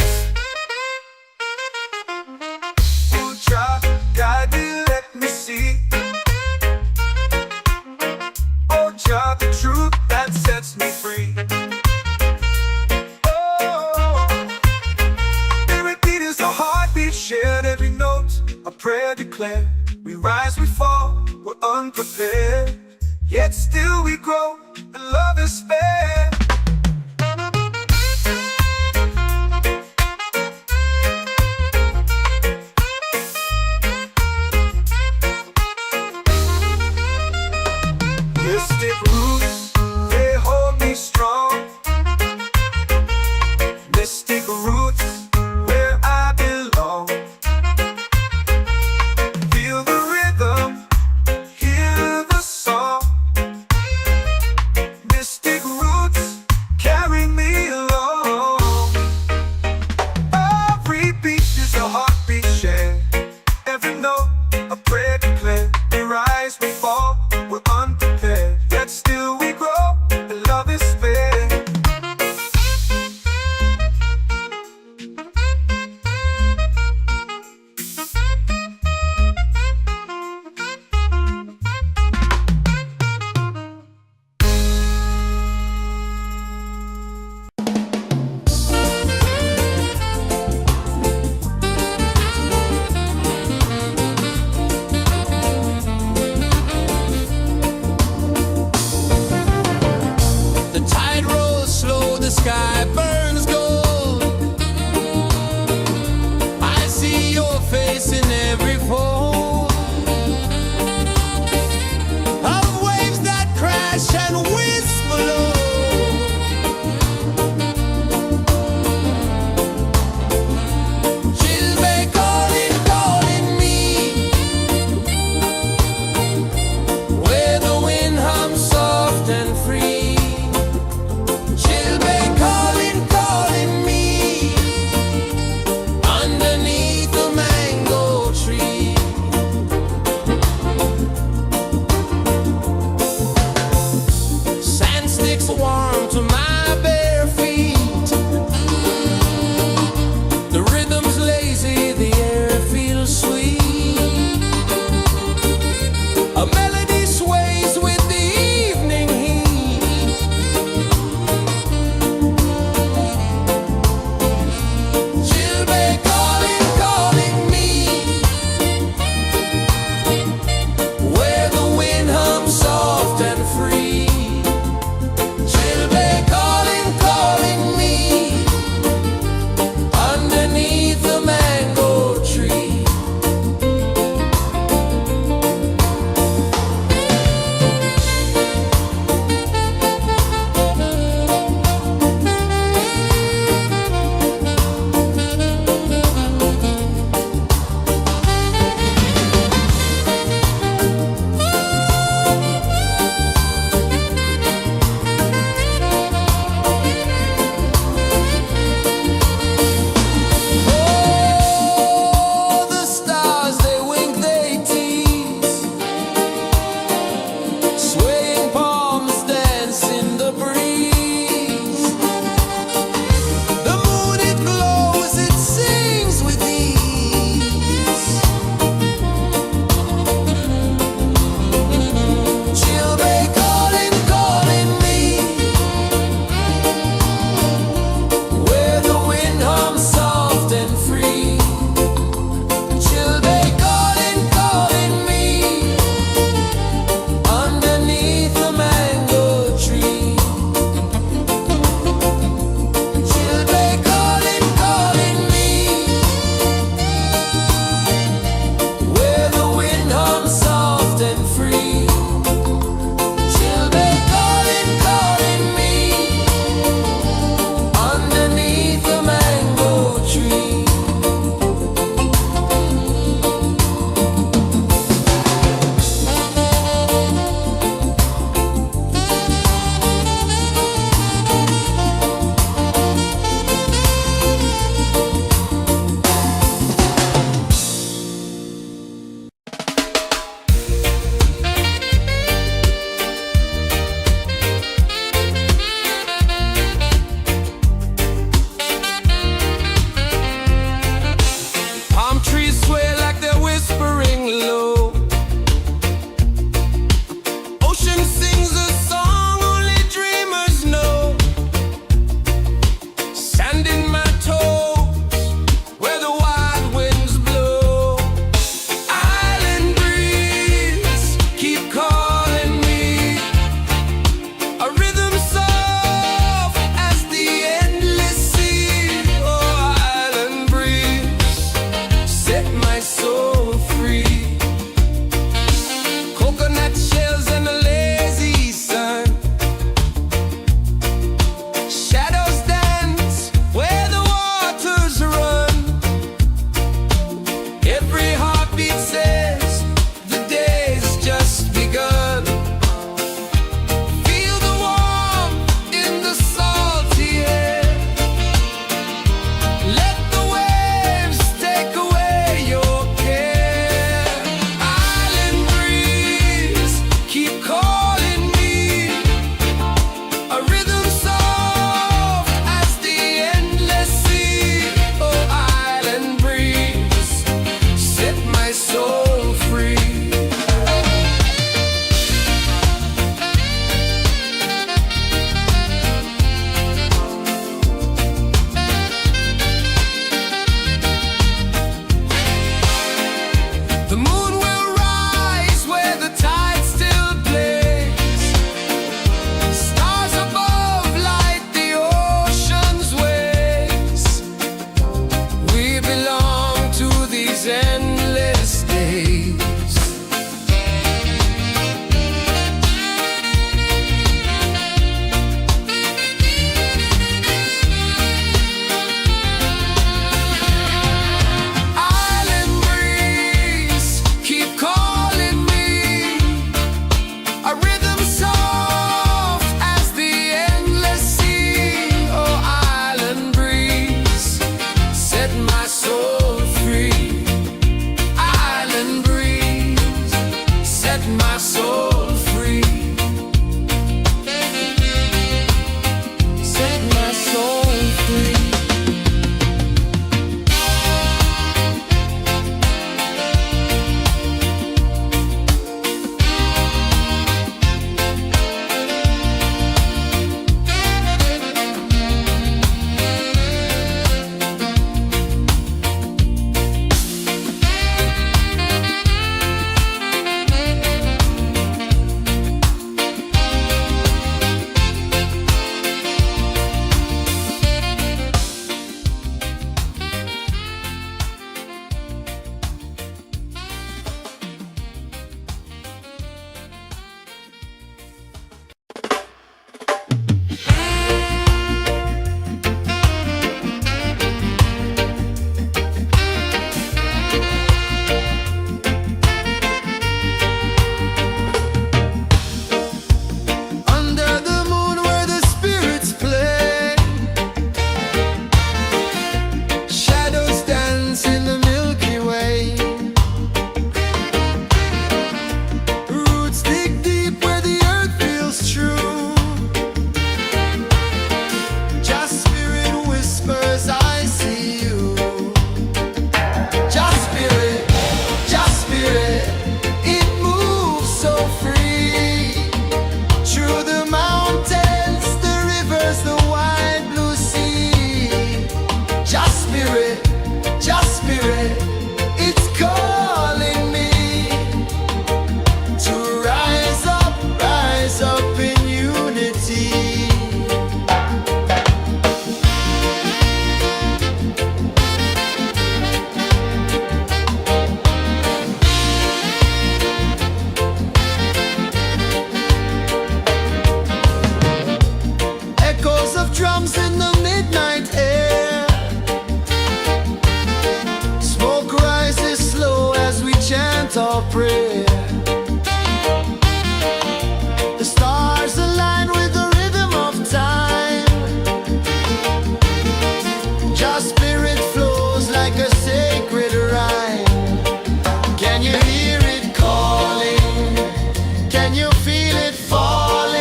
Oh, Jah, guide me, let me see. Oh, Jah, the truth that sets me free. Oh, spirit beat is a heartbeat, shared every note, a prayer declared. We rise, we fall, we're unprepared, yet still we grow, and love is spared. Mystic roots, they hold me strong. Mystic roots, where I belong. Feel the rhythm, hear the song. Mystic roots, The moon will rise where the tide still plays. Stars above light the ocean's waves. We belong to these endless days. Island breeze, keep calling me. A rhythm soft as the endless sea. Oh, island breeze, set my soul free. Island breeze, set my soul free. Set my soul free. Under the moon where the spirits play, shadows dance in the Milky Way. Roots dig deep where the earth feels true. Just spirit whispers, I see you. Just spirit, it moves so free. Through the mountains, the rivers, the wide blue sea. Just spirit, it's calling me to rise up in unity. Echoes of drums in the midnight air. Smoke rises slow as we chant our prayer. The stars align with the rhythm of time. Just spirit flows like a sacred rhyme. Can you hear it calling? Can you feel it falling?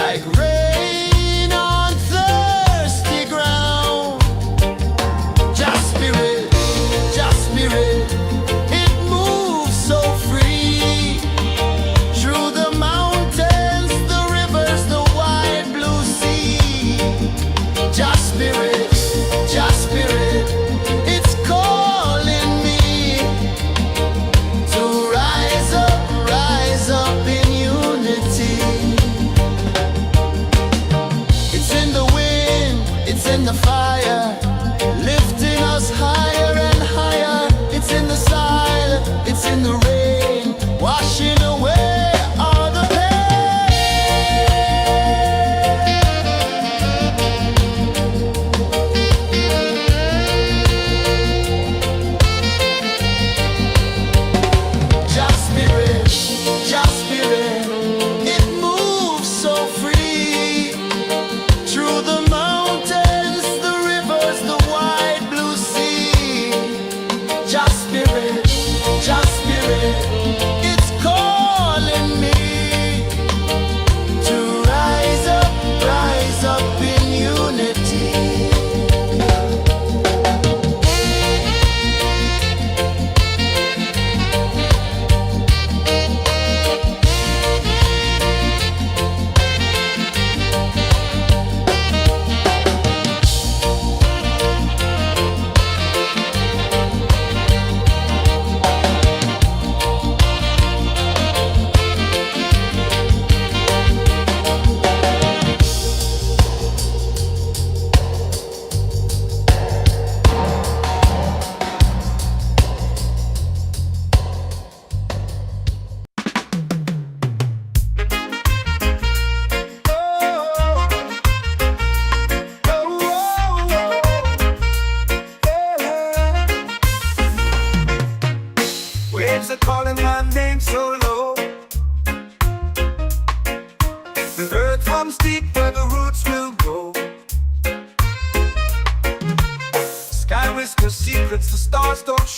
Like rain on thirsty ground. Just spirit, it moves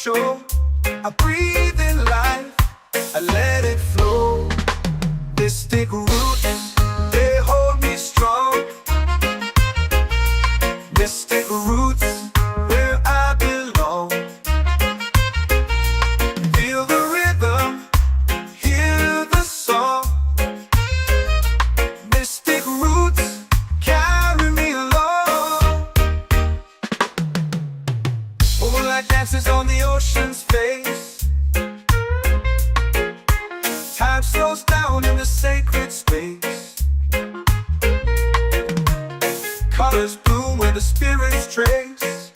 show. I breathe in life, I let it flow. Mystic roots, they hold me strong. Mystic roots, where I belong. Feel the rhythm, hear the song. Mystic roots, carry me along. Moonlight dances on the ocean's face. Time slows down in the sacred space. Colors bloom where the spirits trace.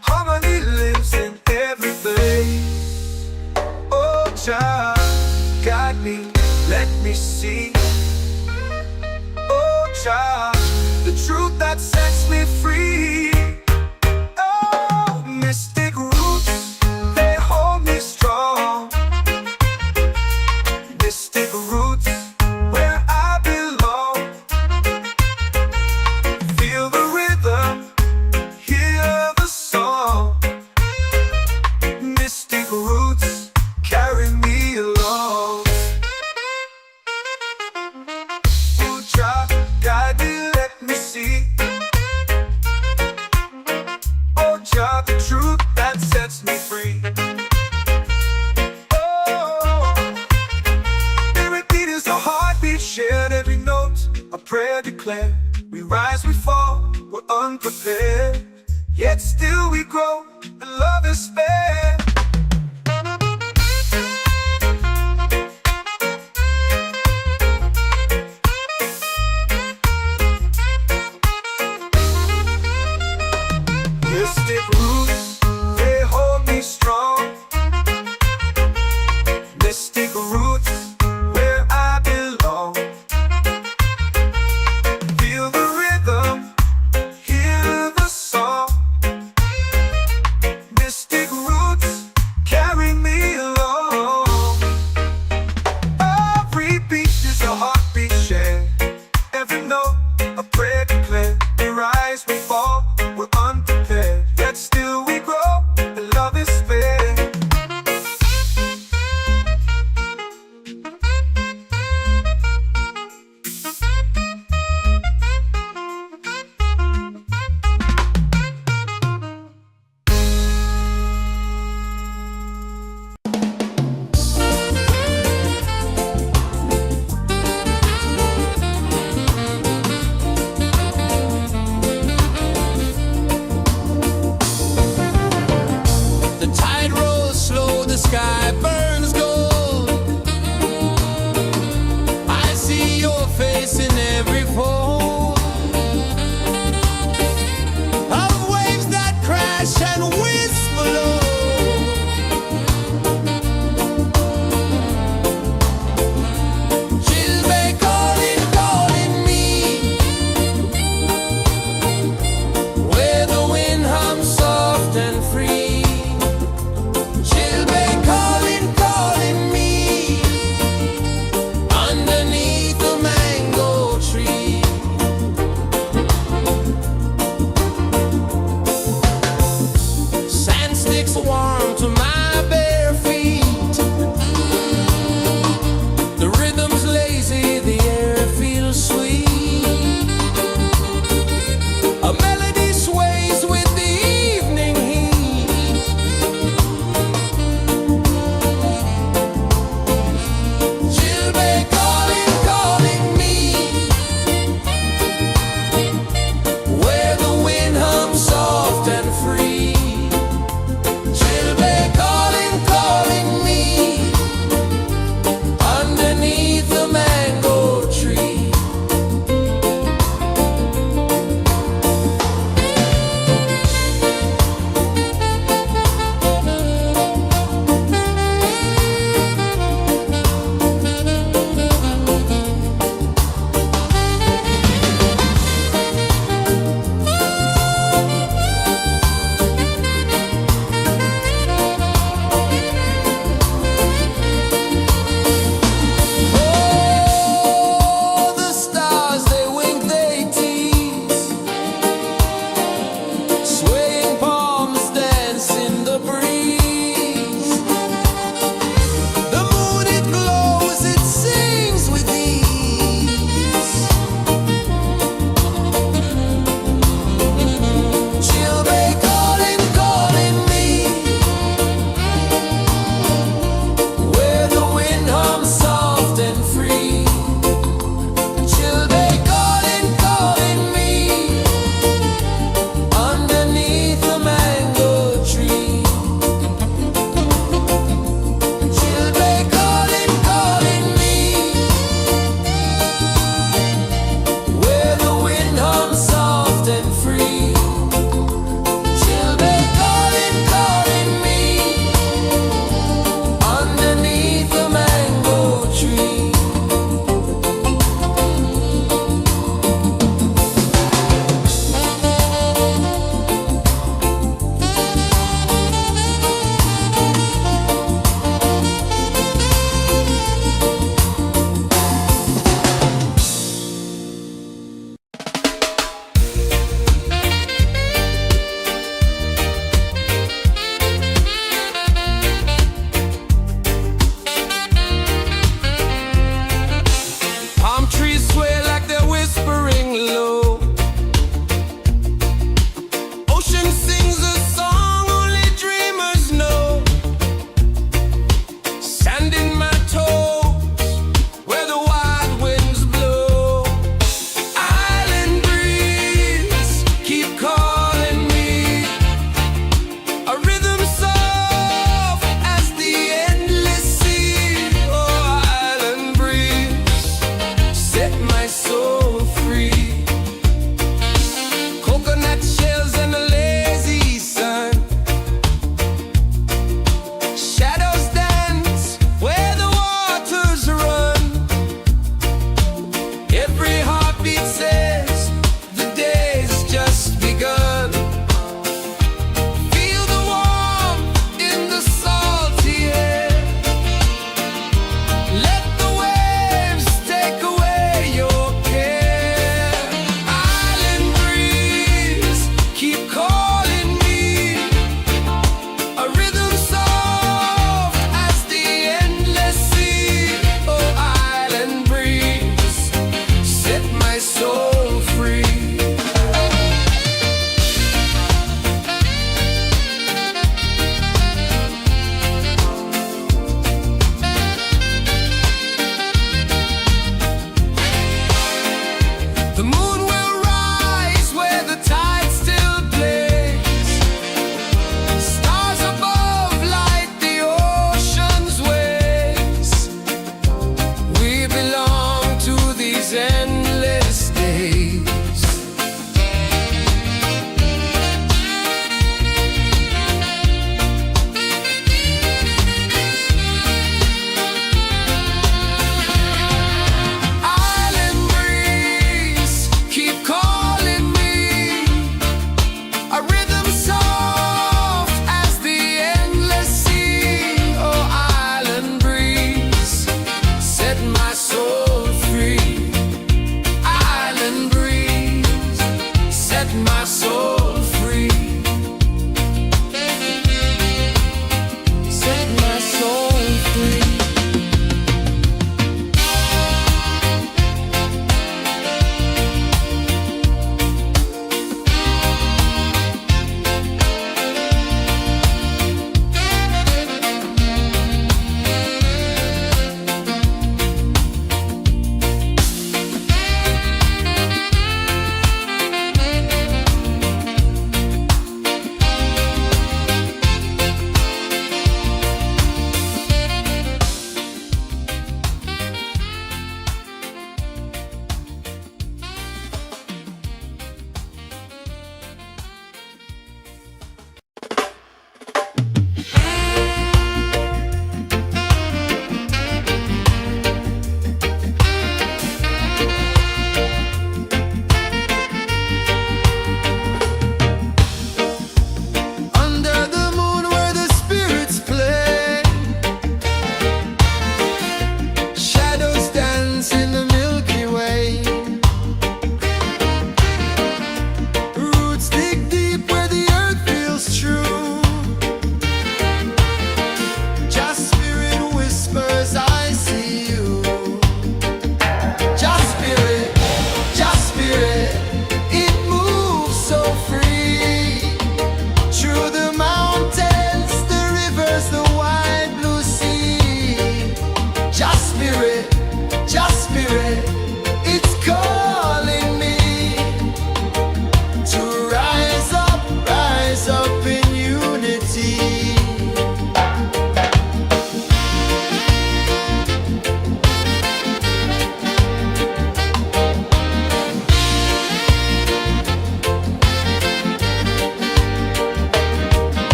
Harmony lives in every place. Oh, child, guide me, let me see. Oh, child, the truth that sets me free. Oh, mystic roots, they hold me strong. Mystic roots, where I belong. Feel the rhythm, hear the song. Mystic roots, carry me along. Oh, child, guide me, let me see. Oh, child, the truth that sets me free. Oh, every beat is a heartbeat shared, every note a prayer declared. We rise, we fall, we're unprepared, yet still we grow, and love is spared. Mystic roots, they hold me strong. Mystic roots, where I belong. Feel the rhythm, hear the song.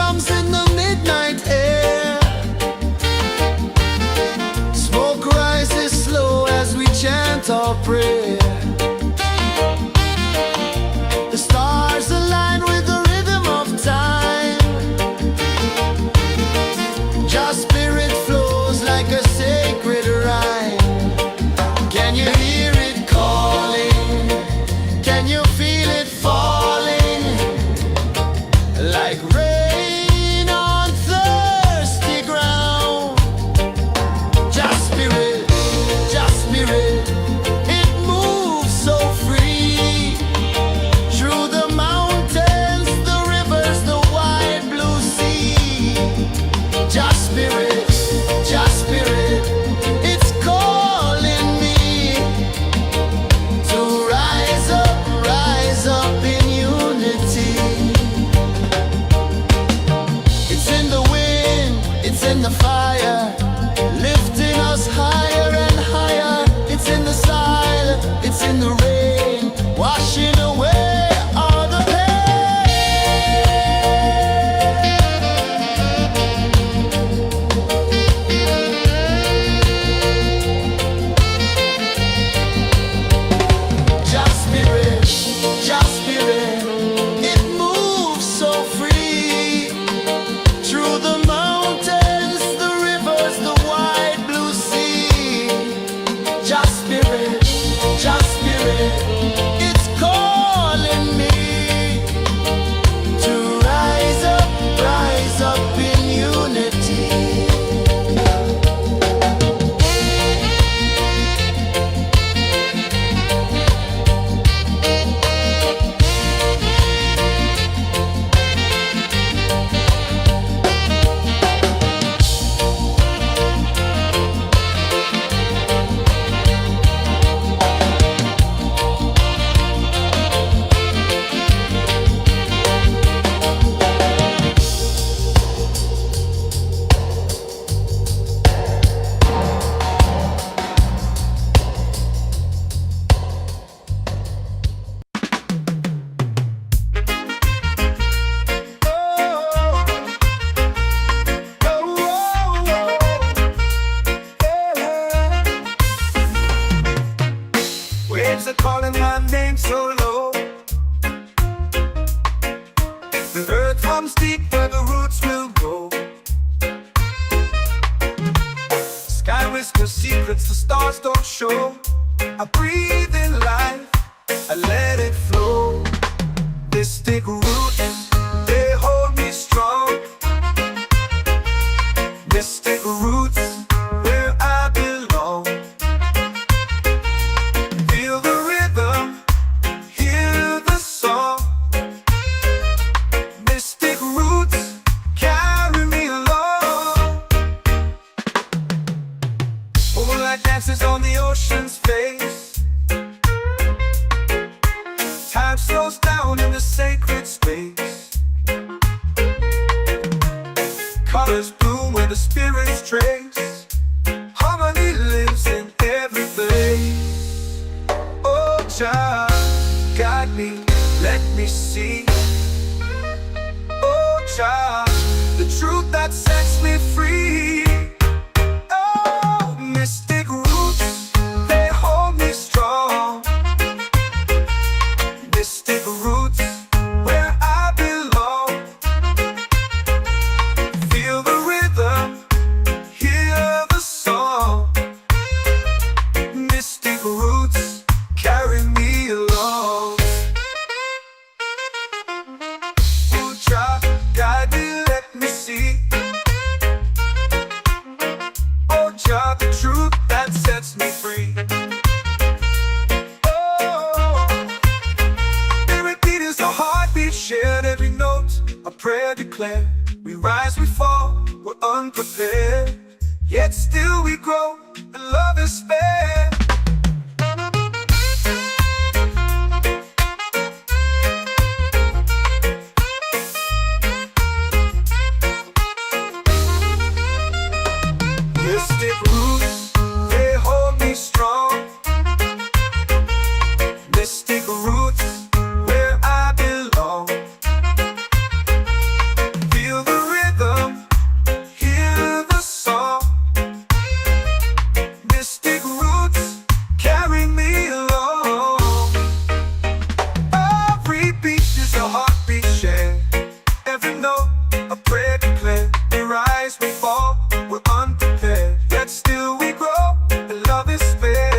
drums in the midnight air. Smoke rises slow as we chant our prayer. The stars align with the rhythm of time. Just spirit flows like a sacred rhyme. Can you hear it calling? Can you feel it falling? Like rain on thirsty ground. Just spirit, it moves so free. Through the mountains, the rivers, the wide blue sea. Just spirit, it's calling me to rise up in unity. It's in the wind, it's in the fire, lifting us higher and higher. It's in the silence, it's in the rain, washing away all the Just spirit, it moves so free. Through the mountains, the rivers, the wide blue sea. Just spirit, it's calling me to rise up in unity. Waves are calling my name so low. The earth hums deep where the roots will go. Sky whispers secrets the stars don't show. I breathe in life, I let it flow. Mystic roots, they hold me strong. Mystic roots, where I belong. Feel the rhythm, hear the song. Mystic roots, carry me along. Moonlight dances on the ocean's face. Time slows down in the sacred space. Colors bloom where the spirits trace. Harmony lives in every place. Oh, child, guide me, let me see. Oh, child, the truth that sets me free. Oh, mystic roots, they hold me strong. Mystic roots, where I belong. Feel the rhythm, hear the song. Mystic roots, carry me along. Oh, child, guide me, let me see. Oh, child, the truth that sets me free. Oh, spirit beat is a heartbeat, shared every note. A prayer declared. We rise, we fall, we're unprepared. Yet still we grow, and love is spared. Mystic roots, they hold me strong. Mystic roots, where I belong. Feel the a prayer declare. We rise, we fall, we're unprepared. Yet still we grow, and love is spared.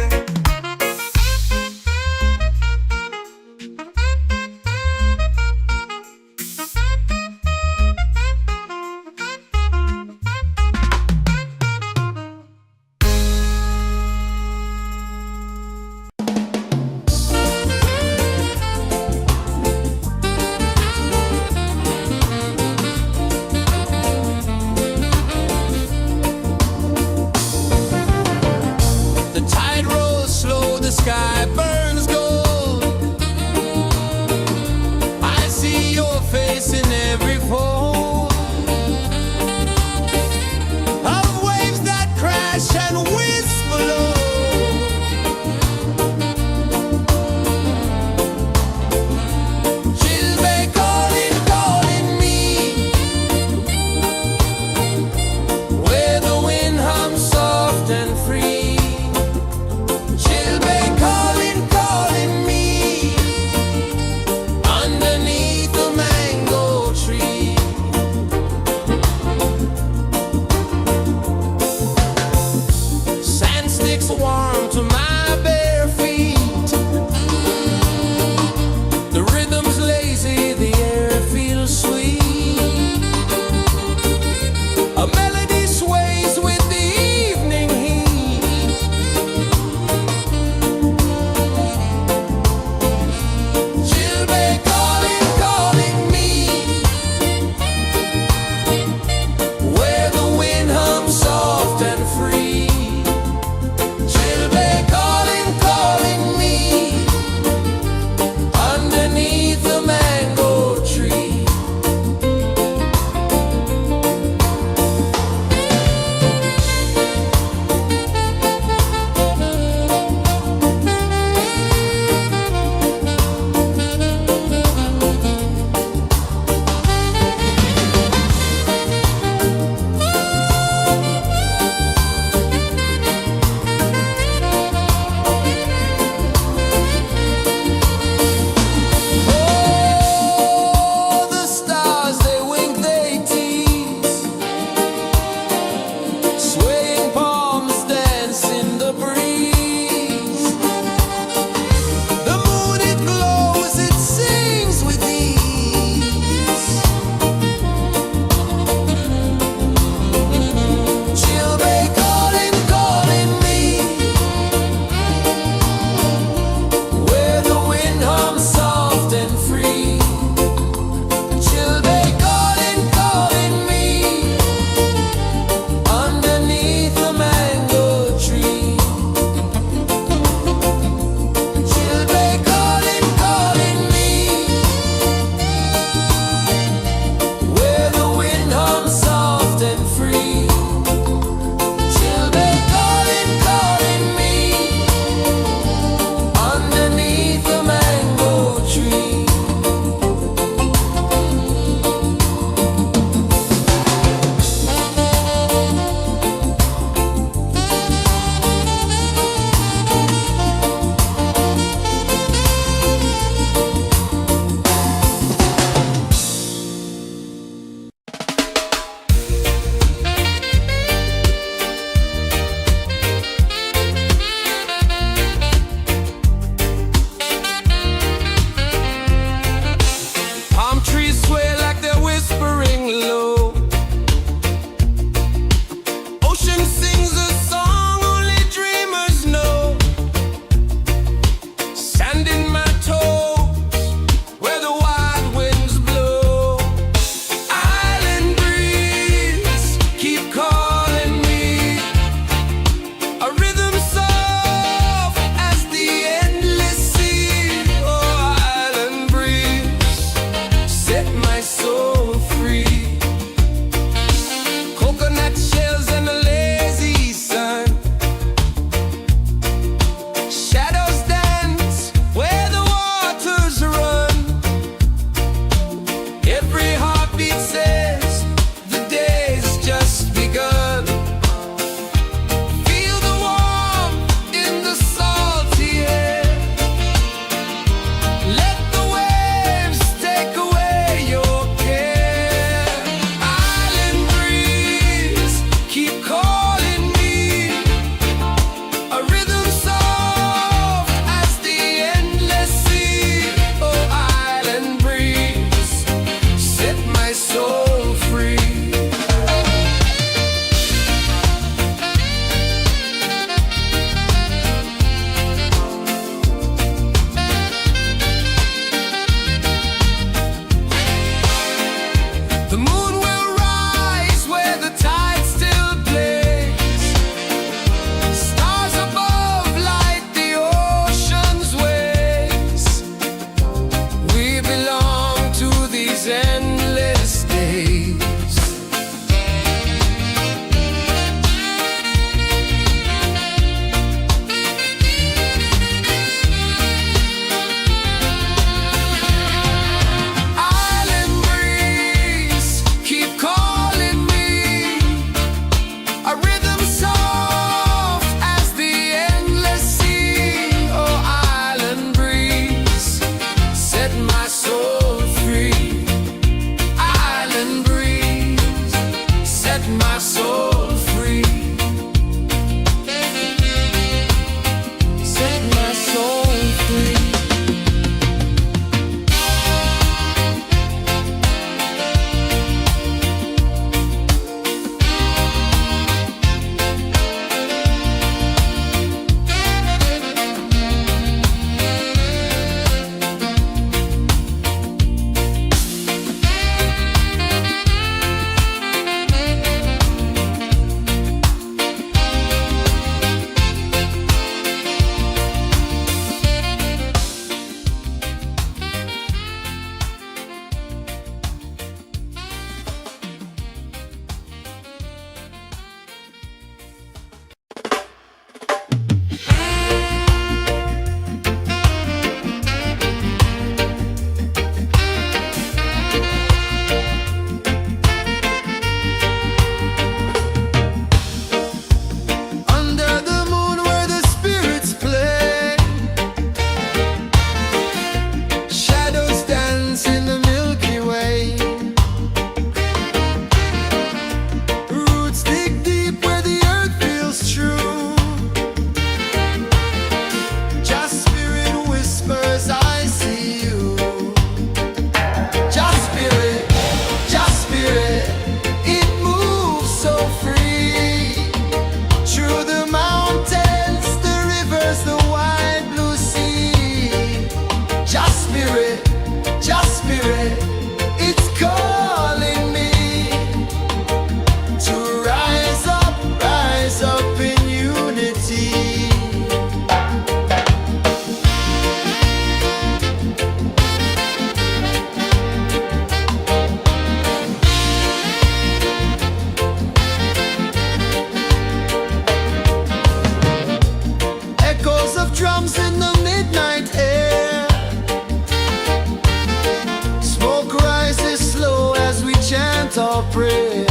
your prayer.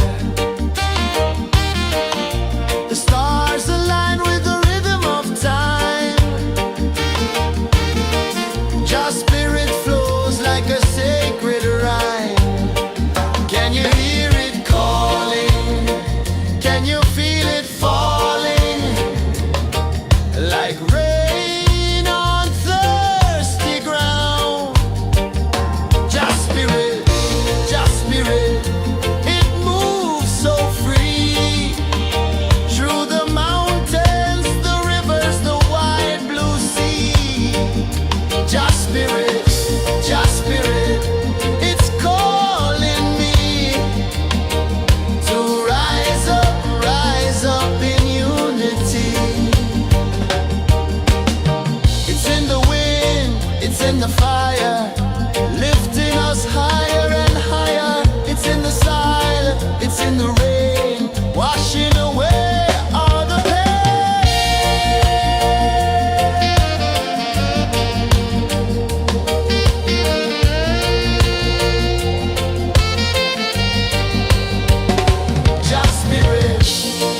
The stars align with the rhythm of time. Your spirit flows like a sacred rhyme. Can you hear it calling? Can you feel it falling? Like rain on thirsty ground. Just spirit, it moves so free. Through the mountains, the rivers, the wide blue sea. Just spirit, it's calling me to rise up in unity. It's in the wind, it's in the fire, lifting us higher and higher. It's in the silence, it's in the rain, washing away all the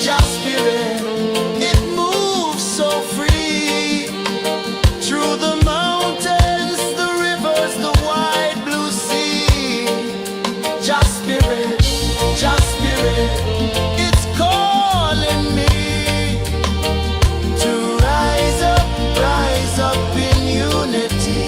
Just spirit, it moves so free. Through the mountains, the rivers, the wide blue sea. Just spirit, it's calling me to rise up in unity.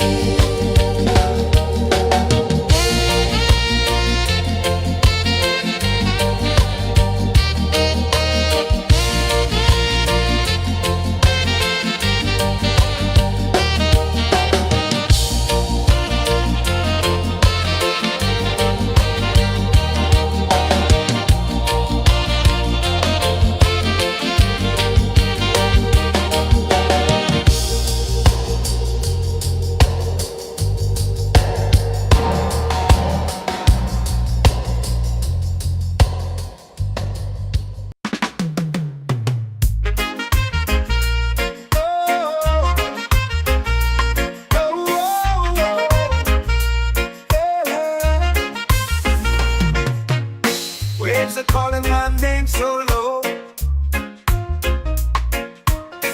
Waves are calling my name so low.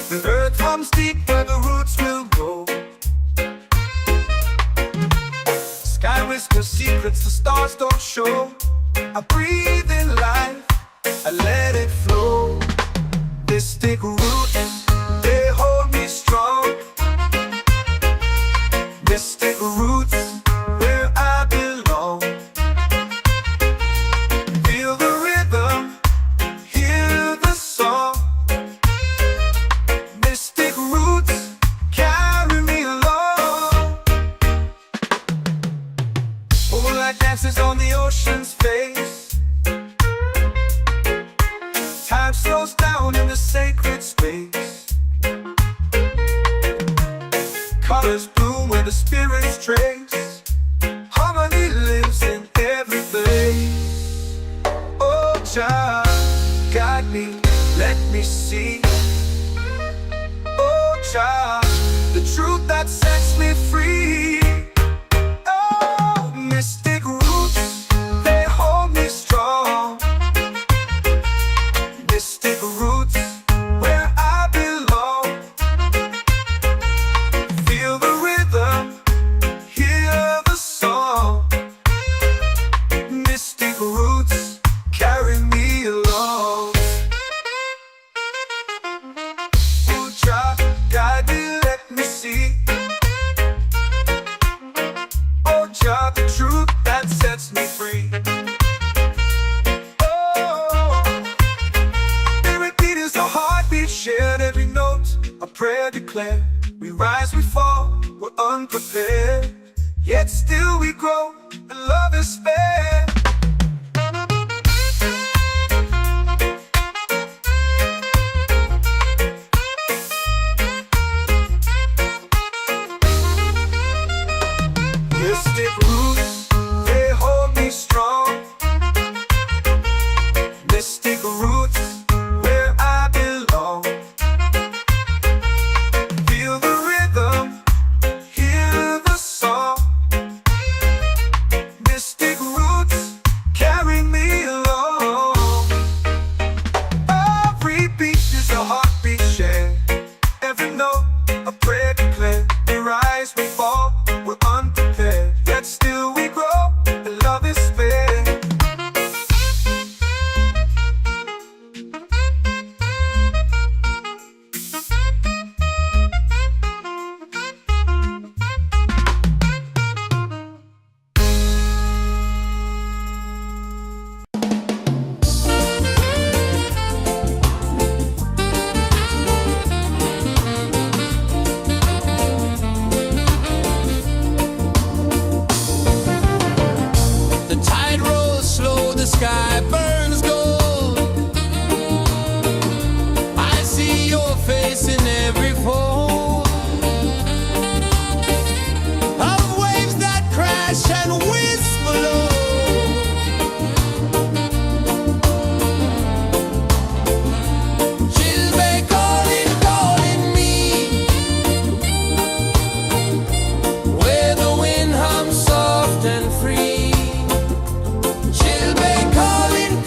The earth hums deep where the roots will go. Sky whispers secrets the stars don't show. I breathe in life, I let it flow. Mystic roots, they hold me strong. Mystic roots, where I belong. Feel the rhythm, hear the song. Mystic roots, carry me along. Moonlight dances on the ocean's face. Time slows down in the sacred space. Colors bloom where the spirits trace. Harmony lives in every place. Oh, child, guide me, let me see. Oh, child, the truth that sets me free. Oh, mystic roots, they hold me strong. Mystic roots, where I belong. Feel the rhythm, hear the song. Mystic roots, carry me along. Oh, child, guide me, let me see. Oh, child, the truth that sets me free. Shared every note, a prayer declared. We rise, we fall, we're unprepared. Yet still we grow, and love is spared. Mystic roots, they hold me strong. Mystic roots, where I belong. Feel the rhythm, hear the song. Mystic roots. the sky burns gold. I see your face in every fold of waves that crash and whisper low. Where the wind hums soft and free, she'll be calling,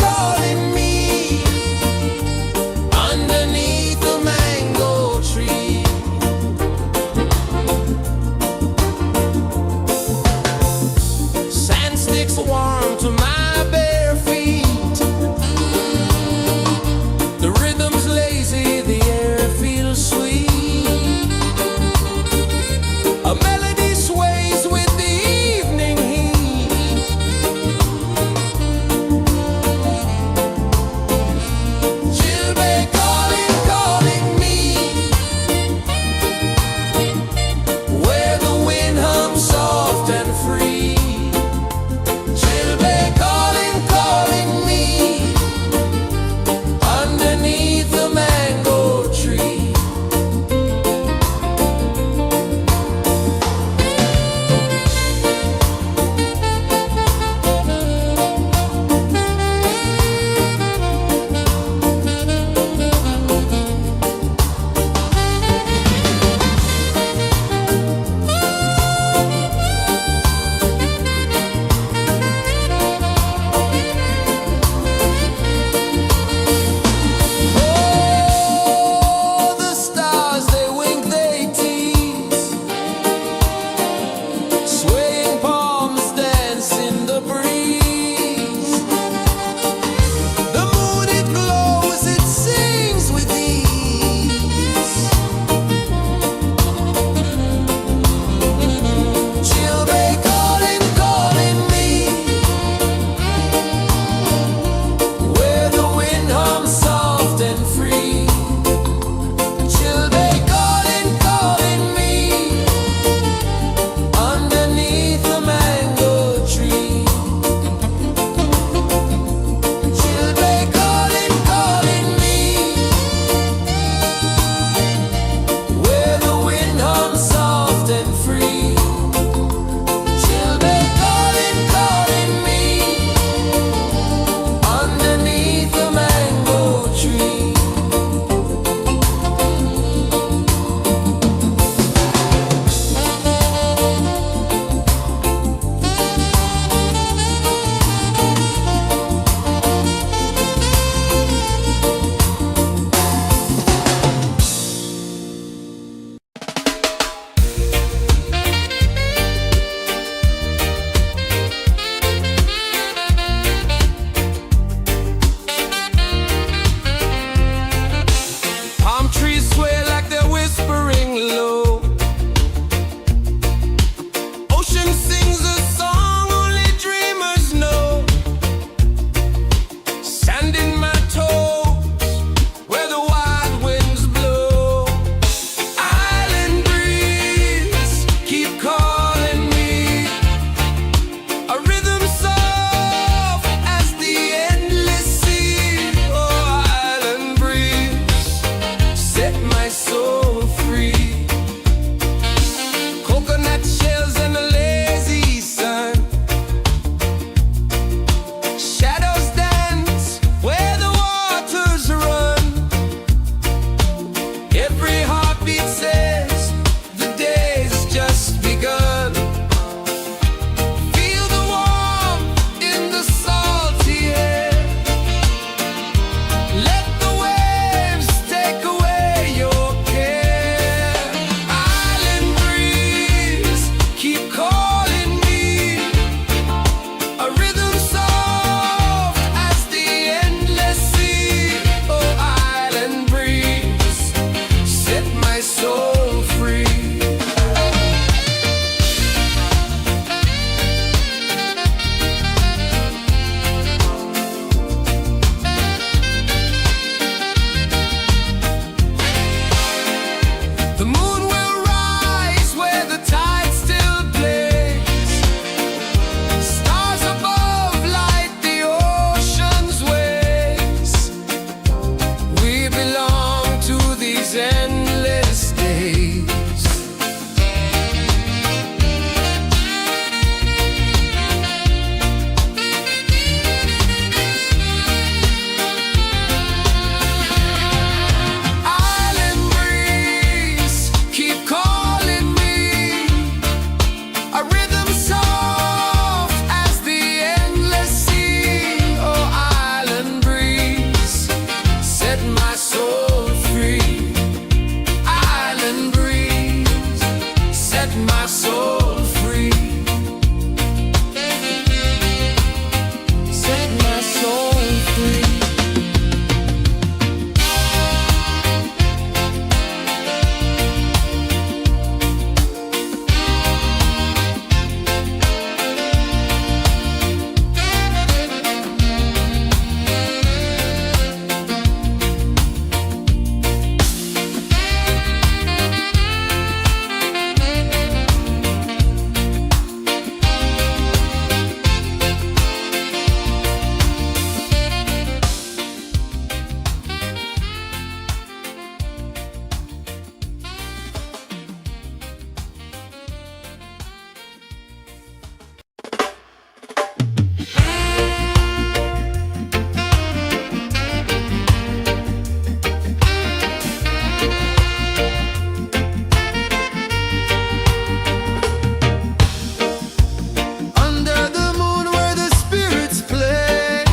Under the moon where the spirits play,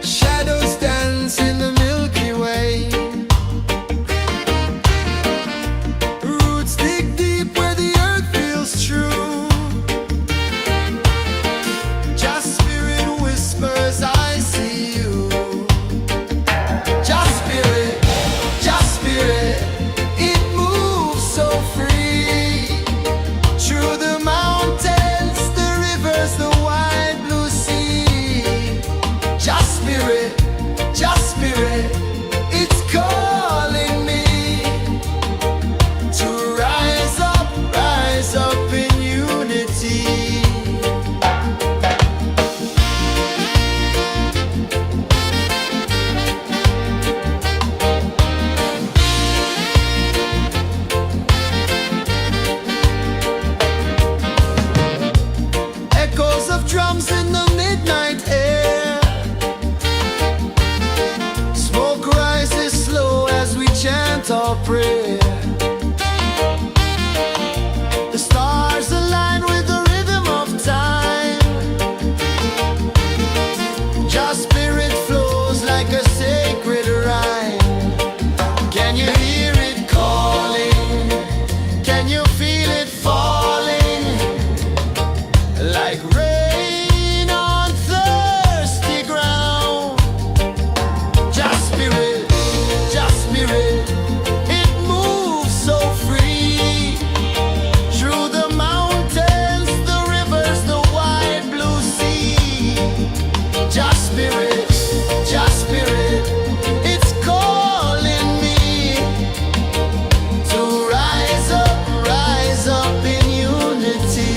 shadows dance in the Milky Way. Roots dig deep where the earth feels true. Just spirit whispers, I see you. Just spirit, it moves so free. Through the mountains, the rivers, the wide blue sea. Just spirit, it's calling me to rise up in unity. Echoes of drums in the midnight air. Smoke rises slow as we chant our prayer. The stars align with the rhythm of time. Just spirit flows like a sacred rhyme. Can you hear it calling? Can you feel it falling? Like rain on thirsty ground. Just spirit, it moves so free. Through the mountains, the rivers, the wide blue sea. Just spirit, it's calling me to rise up in unity.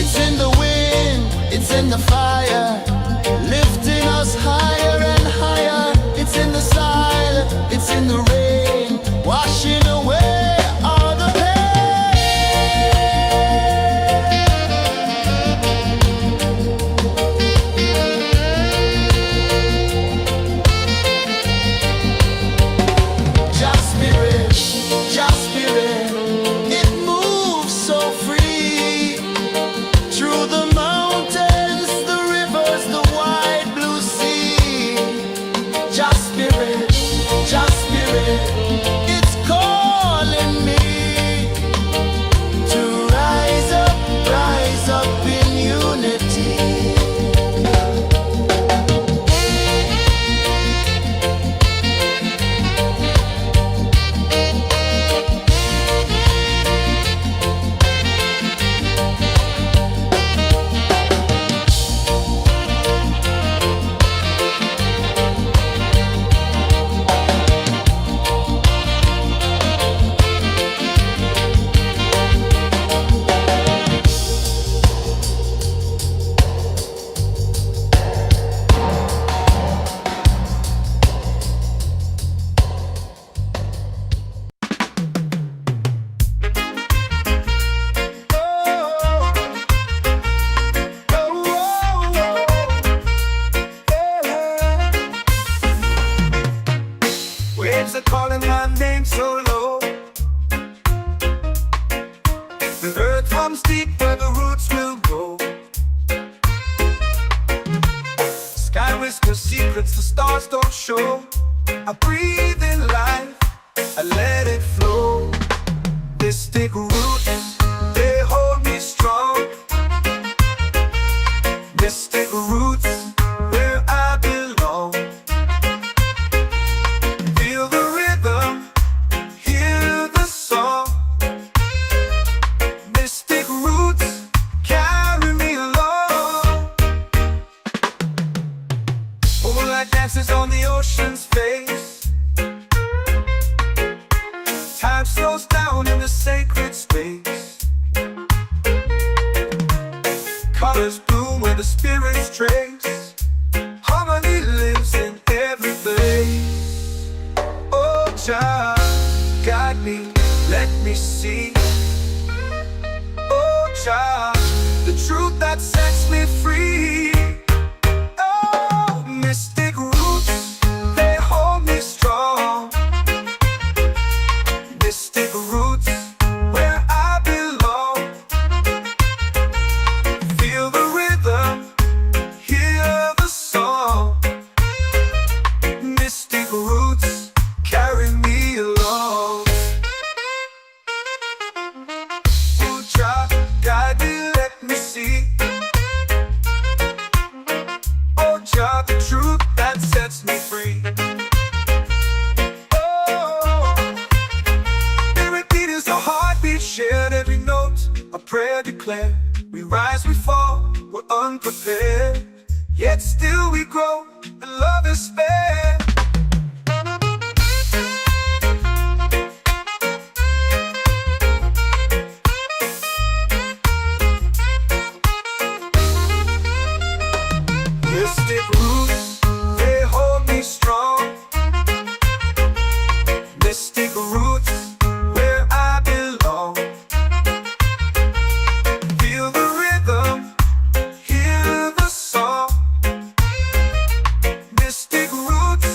It's in the wind, it's in the fire, lifting us higher and higher. It's in the silence, it's in the rain, washing away all the pain. Just spirit, it moves so free. Through the mountains, the rivers, the wide blue sea. Just spirit, it's calling me to rise up in unity. Waves are calling my name so low. The earth hums deep where the roots will grow. Sky whispers secrets the stars don't show. I breathe in life, I let it flow. They stick roots, they hold me strong. Mystic roots, where I belong. Feel the rhythm, hear the song. Mystic roots, carry me along. Moonlight dances on the ocean's face. Time slows down in the sacred space. Colors bloom where the spirits trace. Harmony lives in every place. Oh, child, guide me, let me see. Oh, child, the truth that sets me free. Oh, mystic roots, they hold me strong. Mystic roots, where I belong. Feel the rhythm, hear the song. Mystic roots, carry me along. Oh, child, guide me, let me see. Oh, child, the truth that sets me free. Oh, every beat is a heartbeat shared, every note a prayer declared. We rise, we fall, we're unprepared, yet still we grow, and love is spared. Mystic roots, they hold me strong. Mystic roots, where I belong. Feel the rhythm, hear the song. Mystic roots,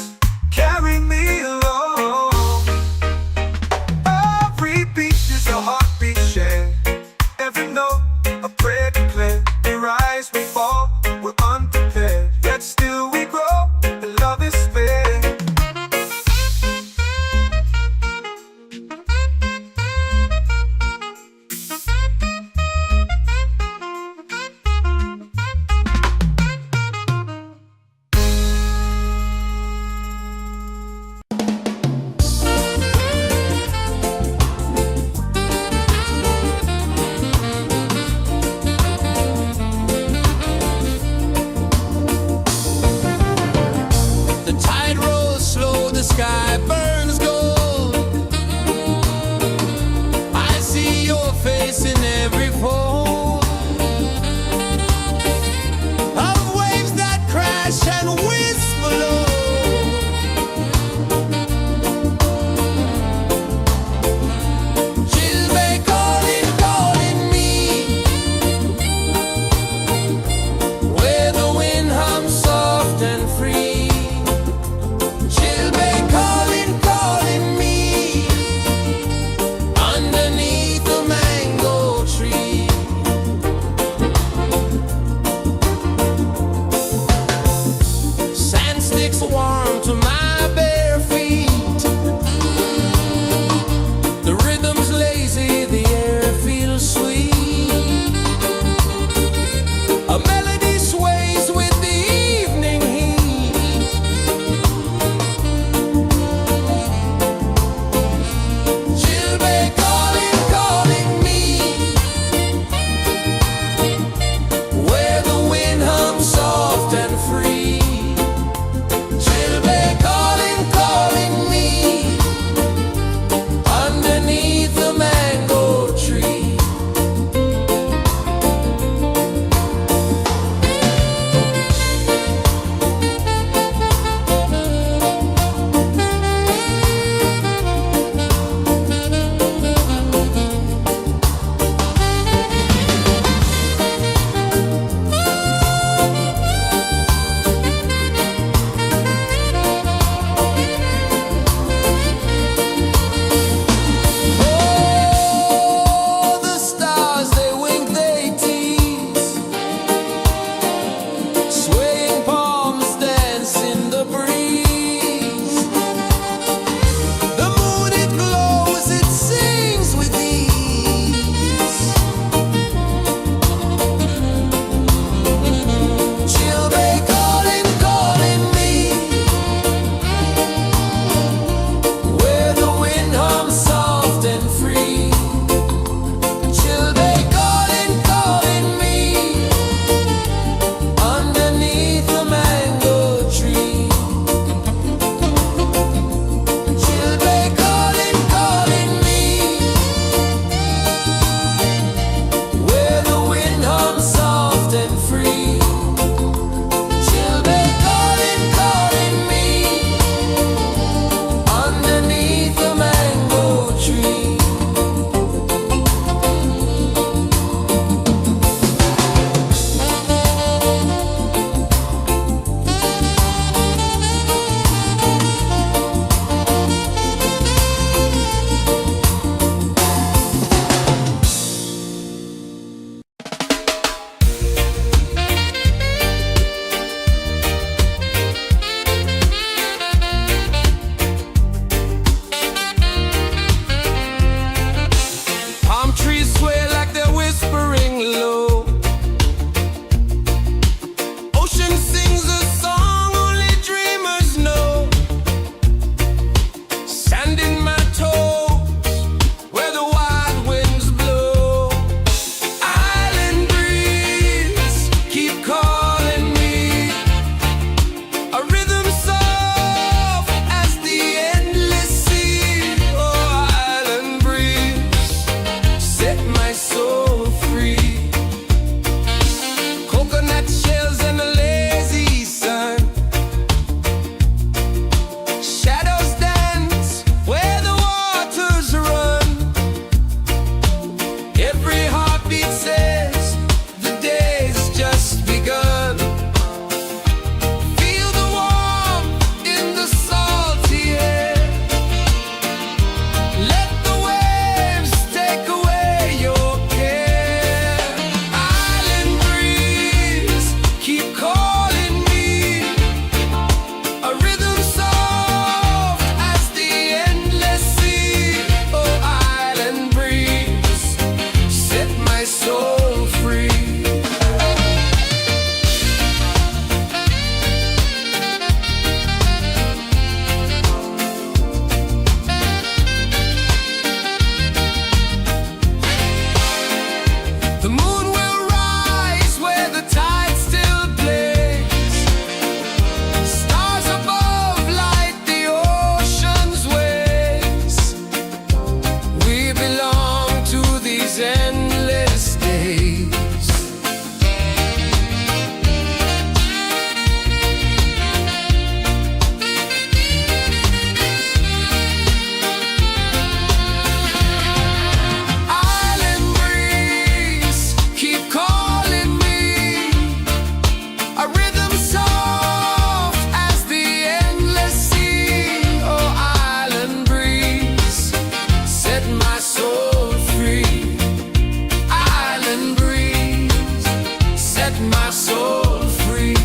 set my soul free.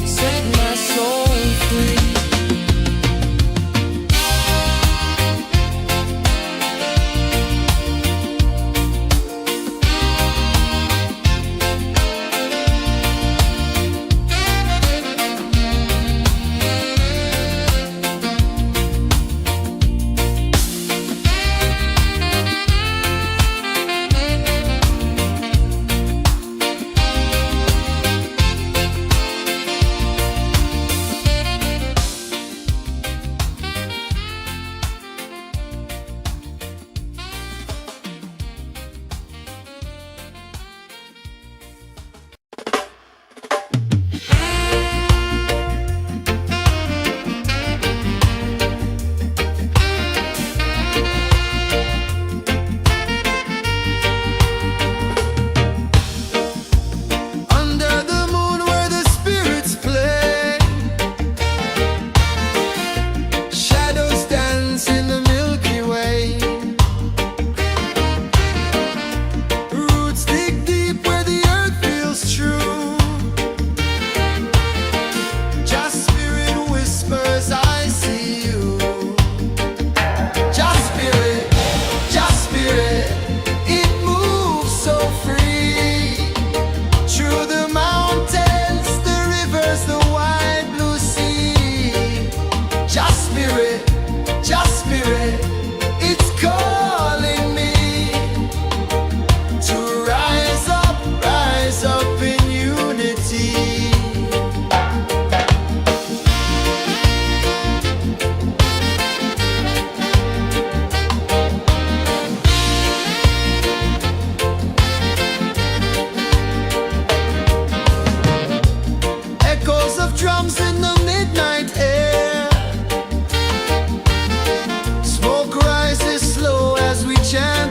Set my soul free.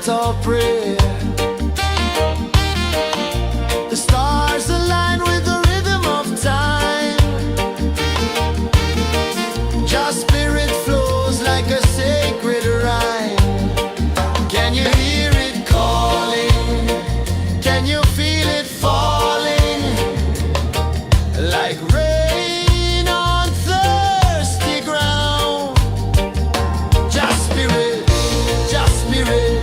Our prayer. The stars align with the rhythm of time. Your spirit flows like a sacred rhyme. Can you hear it calling? Can you feel it falling? Like rain on thirsty ground. Just spirit, just spirit.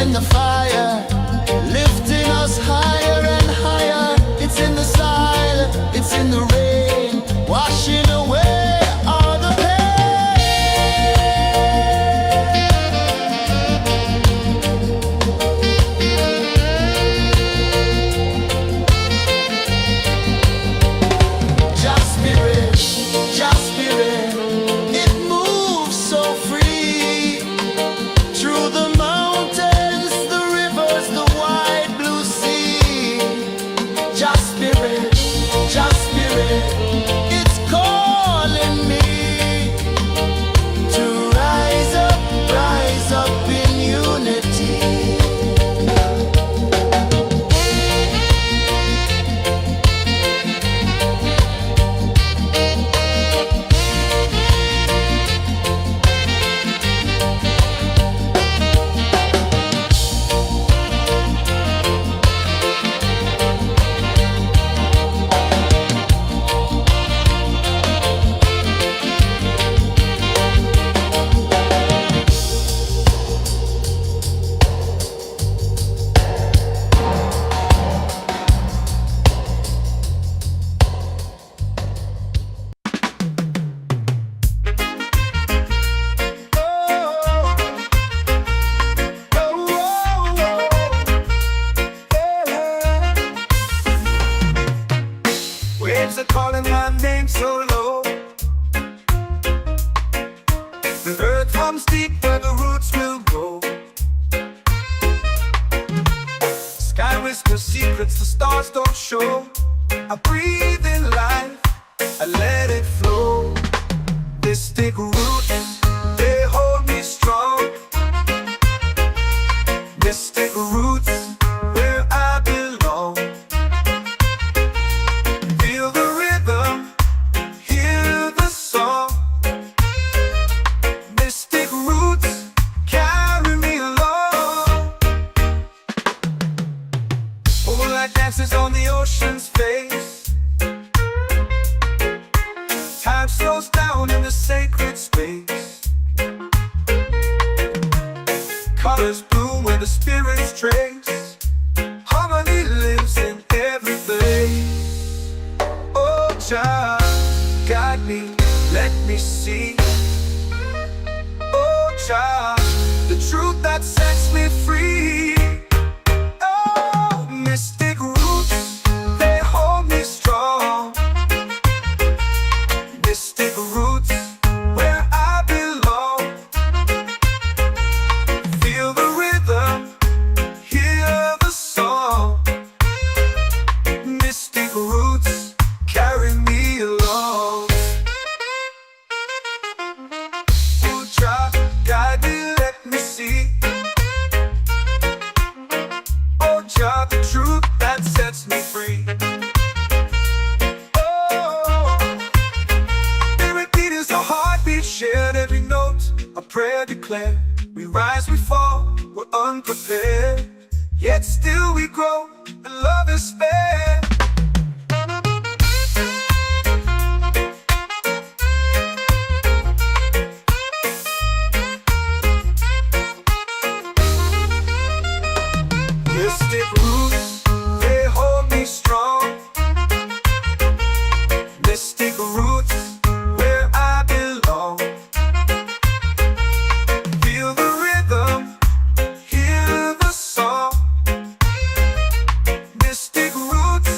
The fire lifting us higher and higher. It's in the silence, it's in the rain, washing away all the pain. Just spirit, just spirit. It moves so free through the mountains. It's calling me to rise up in unity. Waves are calling my name so low. The earth hums deep where the roots will go. Sky whispers secrets the stars don't show. I breathe in life I let it flow. Mystic roots, they hold me strong. Mystic roots, where I belong. Feel the rhythm, hear the song. Mystic roots, carry me along. Moonlight dances on the ocean's face. Time slows down in the sacred space. Colors bloom where the spirits trace. Harmony lives in every place. Oh, child, guide me, let me see. Oh, child, the truth that sets me free. Oh, mystic roots, they hold me strong. Mystic roots, where I belong. Feel the rhythm, hear the song. Mystic roots, carry me along. Oh, child, guide me, let me see. Oh, child, the truth that sets me free. Oh, every beat is a heartbeat shared, every note a prayer declared. We rise, we fall, we're unprepared, yet still we grow, and love is spared. Mystic roots, they hold me strong. Mystic roots, where I belong. Feel the rhythm, hear the song. Mystic roots,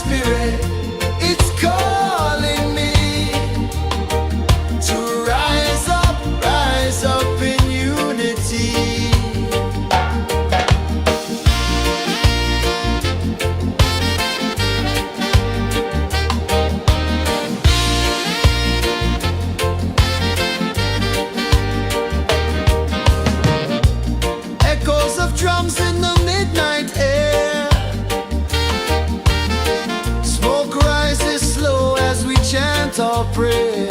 spirit, it's calling me to rise up in unity. Echoes of drums in the midnight air. Smoke rises slow as we chant our prayer.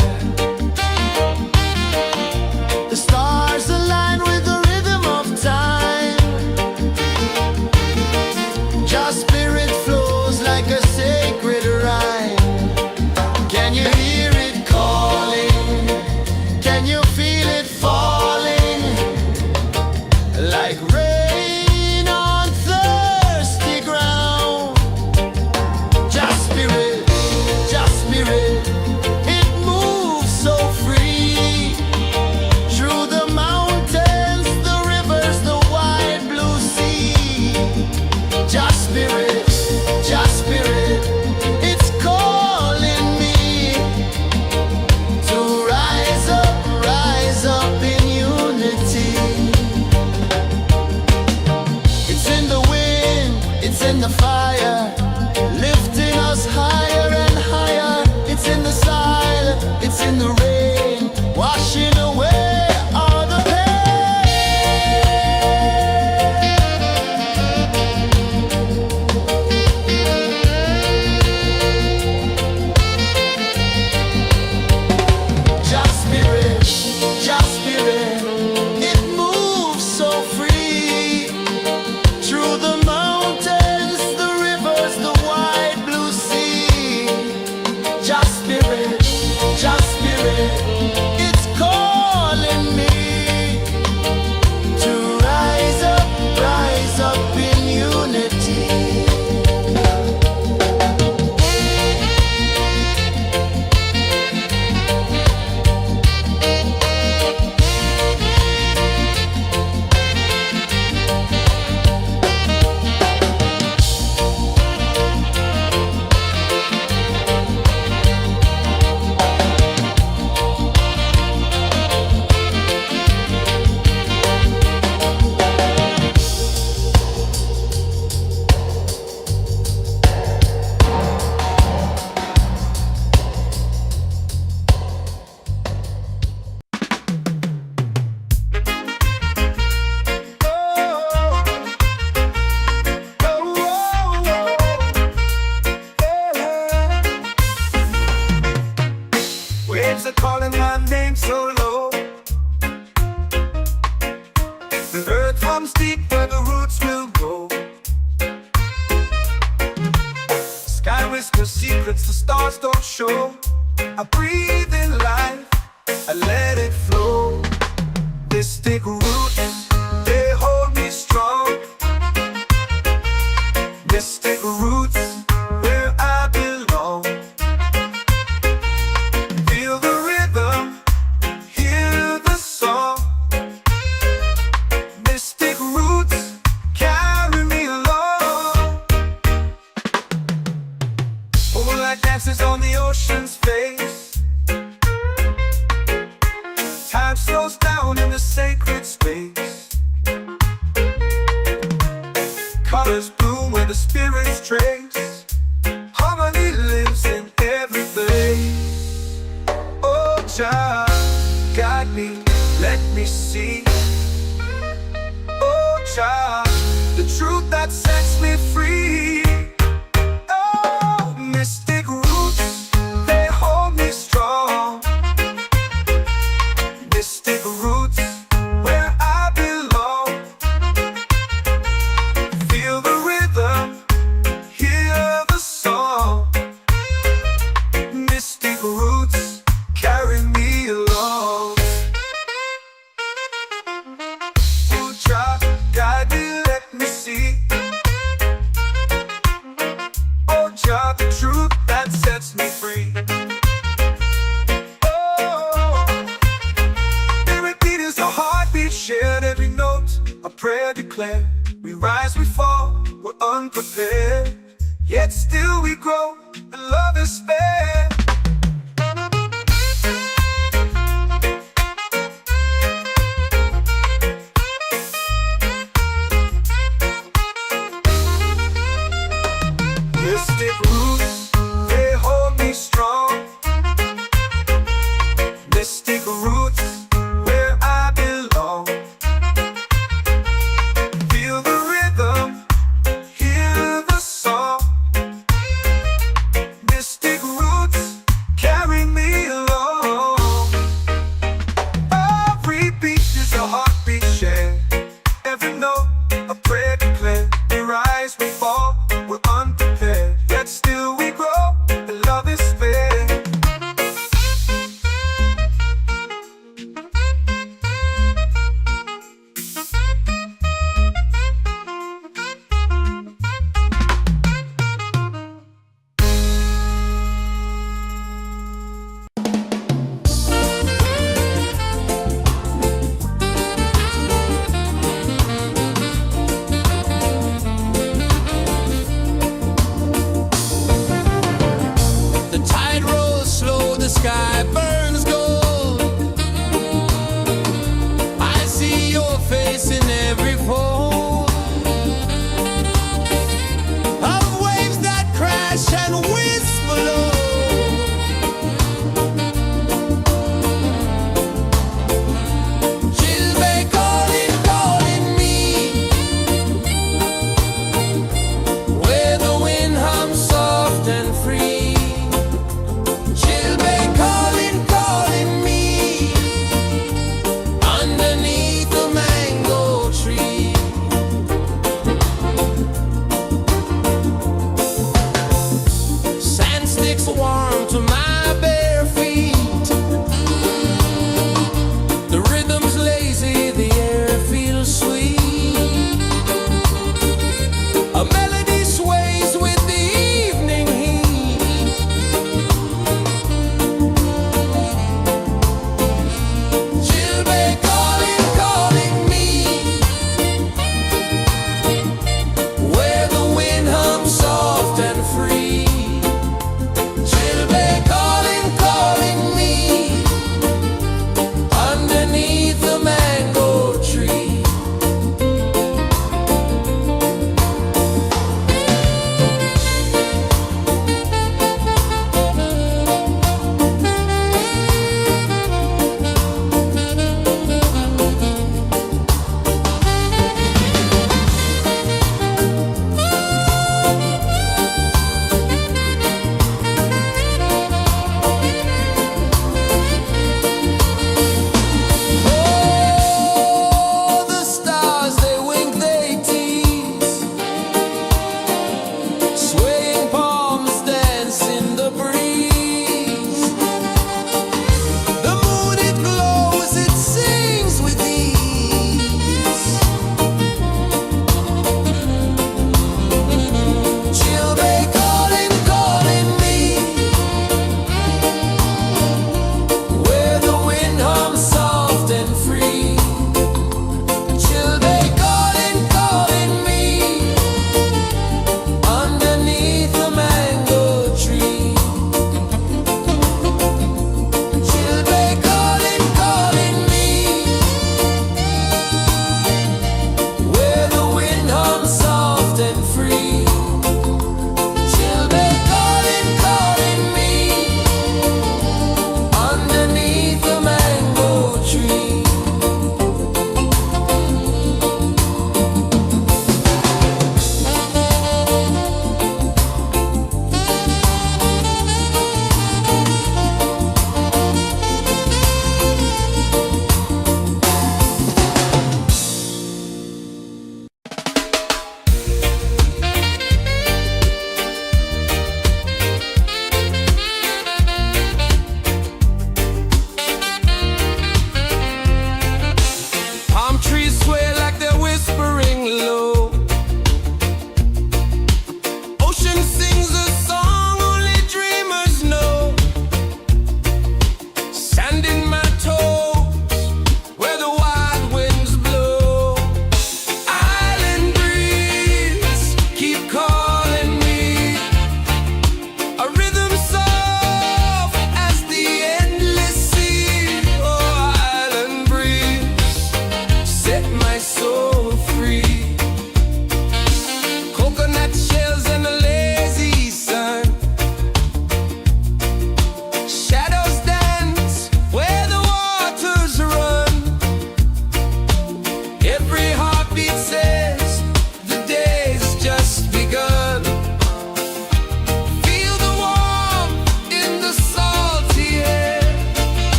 The stars align with the rhythm of time. Just spirit flows like a sacred rhyme. Can you hear it calling? Can you feel it falling? Like rain on thirsty ground. Just spirit, it moves so free. Through the mountains, the rivers, the wide blue sea. Just spirit, it's calling me to rise up in unity. It's in the wind, it's in the fire, lifting us higher and higher. It's in the silence, it's in the rain, washing away all the Just spirit, it moves so free. Through the mountains, the rivers, the wide blue sea. Just spirit, it's calling me to rise up in unity. Waves are calling my name so low. The earth hums deep where the roots will go. Sky whispers secrets the stars don't show. I breathe in life, I let it flow. Mystic roots, they hold me strong. Mystic roots, where I belong. Feel the rhythm, hear the song. Mystic roots, carry me along. Moonlight dances on the ocean's face. Time slows down in the sacred space. Colors bloom where the spirits trace. Harmony lives in every place. Oh, Jah, guide me, let me see. Oh, Jah, the truth that sets me free. Oh, mystic roots, they hold me strong. Mystic roots, where I belong. Feel the rhythm, hear the song. Mystic roots, carry me along. yet still we grow, and love is spare. Mystic roots, they hold me strong. Mystic roots, where I belong. Feel the rhythm, hear the song. Mystic roots, carry me along. Every beat is a heartbeat shared. Every note, a prayer declared. We rise, we fall, we're unprepared, yet still we grow, and love is spared. The tide rolls slow, the sky burns gold. I see your face in every fold of waves that crash and whisper low. She'll be calling, calling me, where the wind hums soft and free. She'll be calling,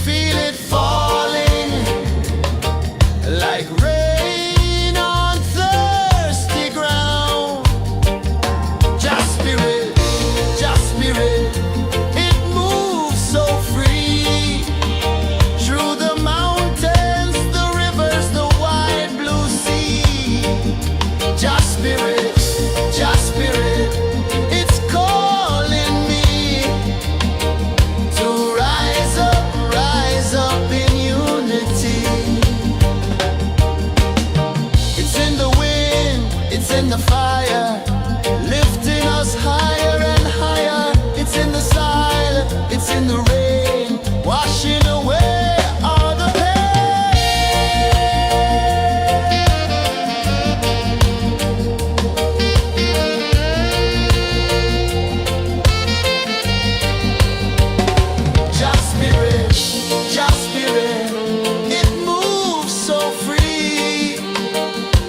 feel it falling like rain on thirsty ground. Just spirit, it moves so free through the mountains, the rivers, the wide blue sea. Just spirit, it's calling me to rise up in unity. It's in the wind, it's in the fire, lifting us higher and higher. It's in the silence, it's in the rain, washing away all the Just spirit, it moves so free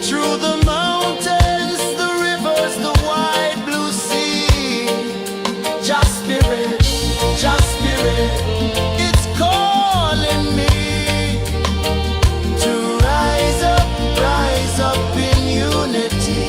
through the mountains, the rivers, the wide blue sea. Just spirit, it's calling me to rise up in unity.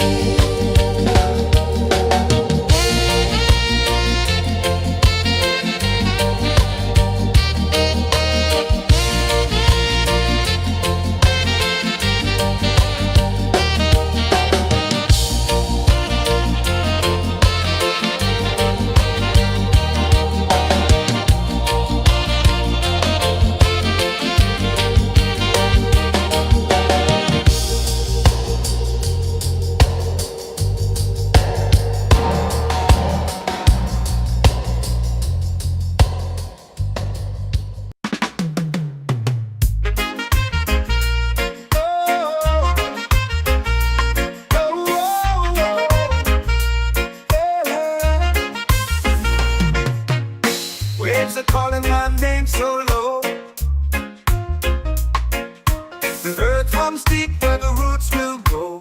Waves are calling my name so low. The earth hums deep where the roots will grow.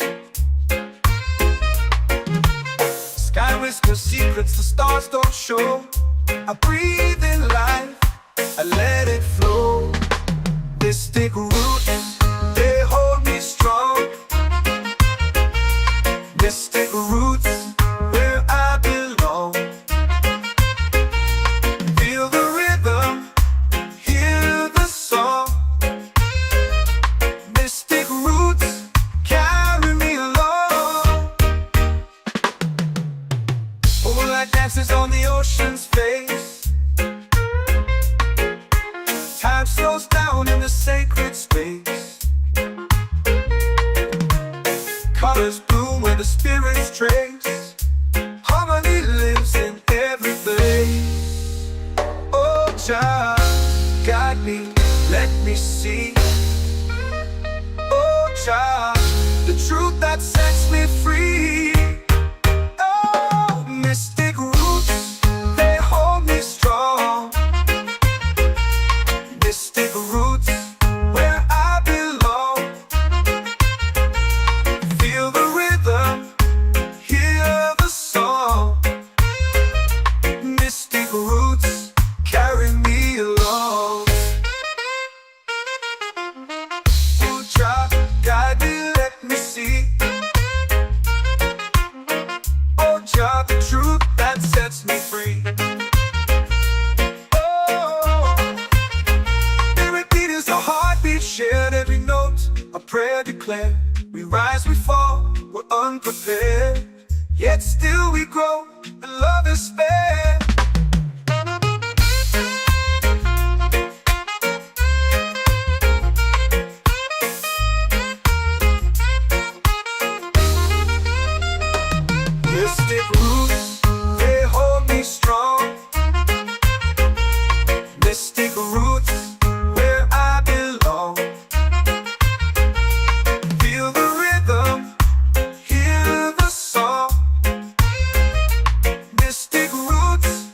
Sky whispers secrets the stars don't show. I breathe in life, I let it flow. Mystic roots, they hold me strong. Mystic roots, where I belong. Feel the rhythm, hear the song. Mystic roots, carry me along. Moonlight dances on the ocean's face. Time slows down in the sacred space. Colors bloom where the spirits trace. Harmony lives in every place. Oh, child, guide me, let me see. Oh, child, the truth that sets me free. Oh, mystic roots, they hold me strong. Mystic roots, where I belong. Feel the rhythm, hear the song. Mystic roots, carry me along. Oh, child, guide me, let me see. Oh, child, the truth that sets me free. Oh, spirit beat is a heartbeat shared, every note a prayer declared. We rise, we fall, we're unprepared, yet still we grow, and love is spared. Mystic roots, they hold me strong. Mystic roots, where I belong. Feel the rhythm, hear the song. Mystic roots,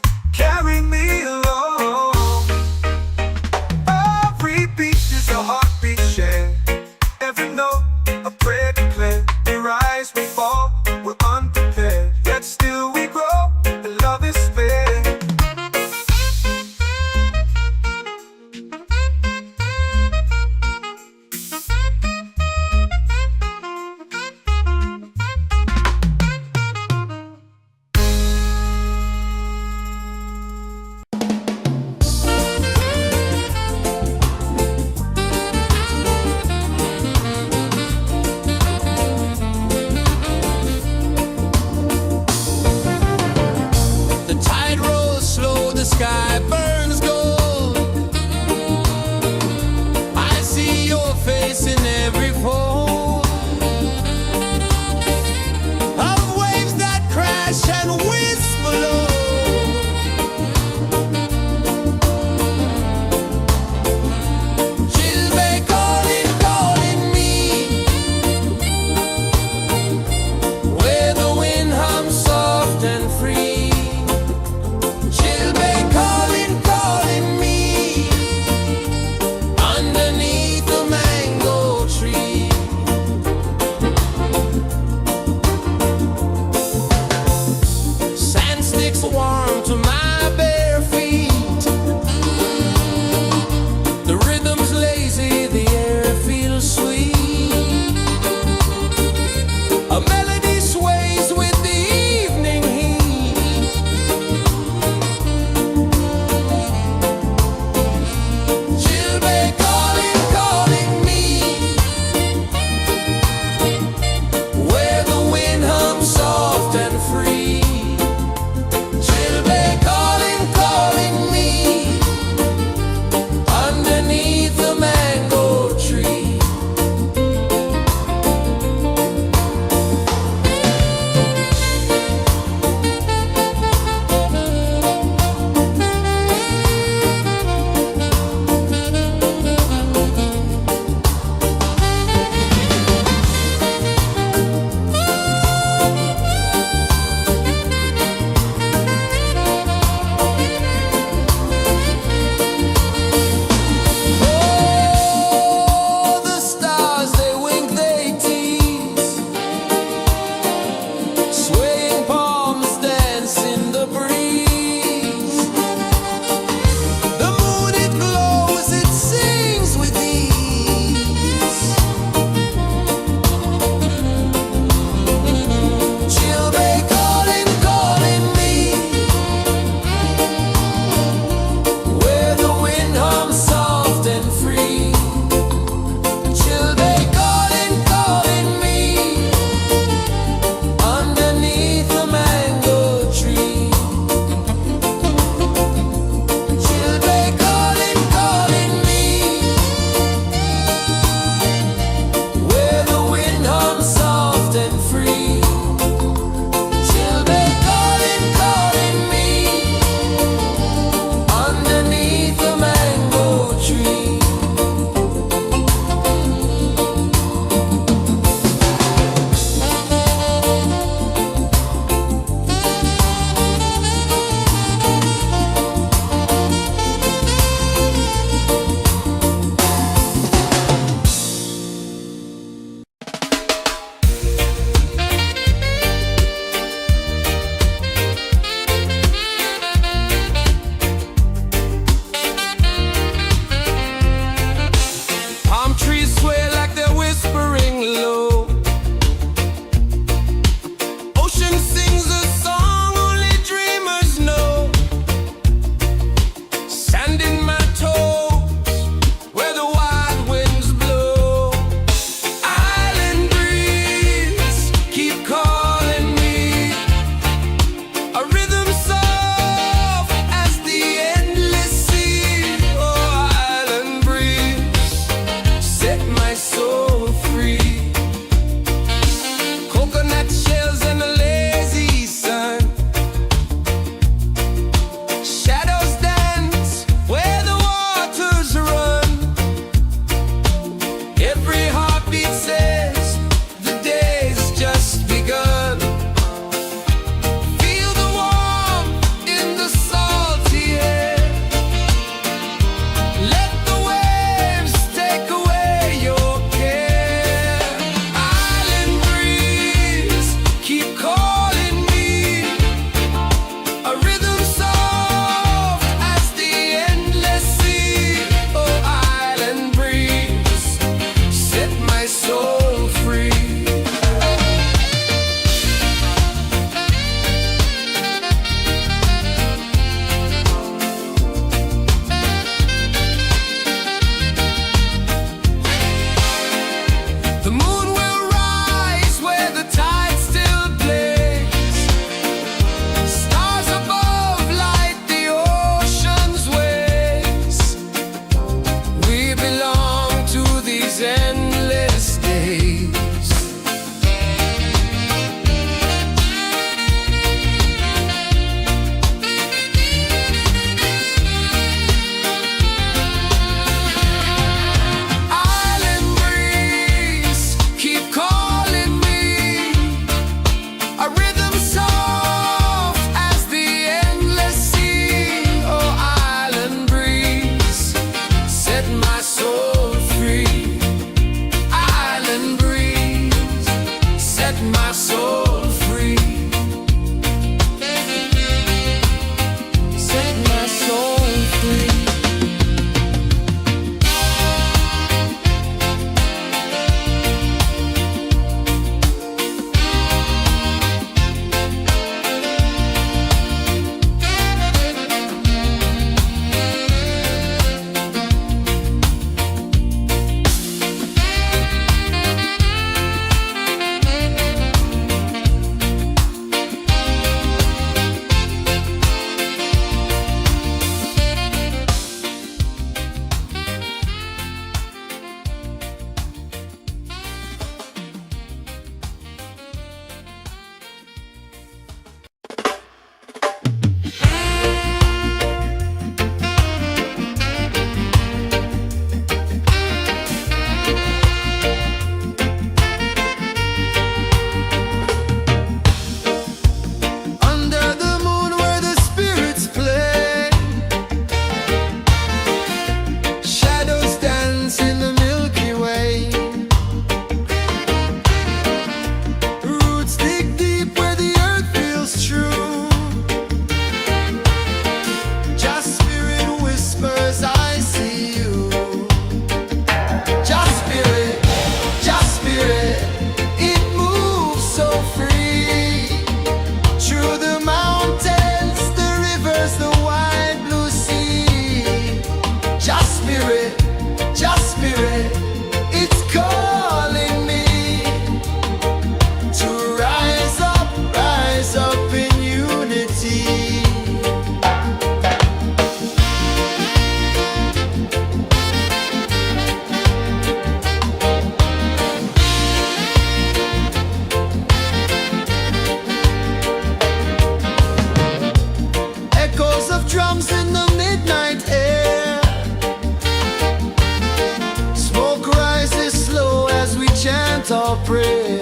for prayer.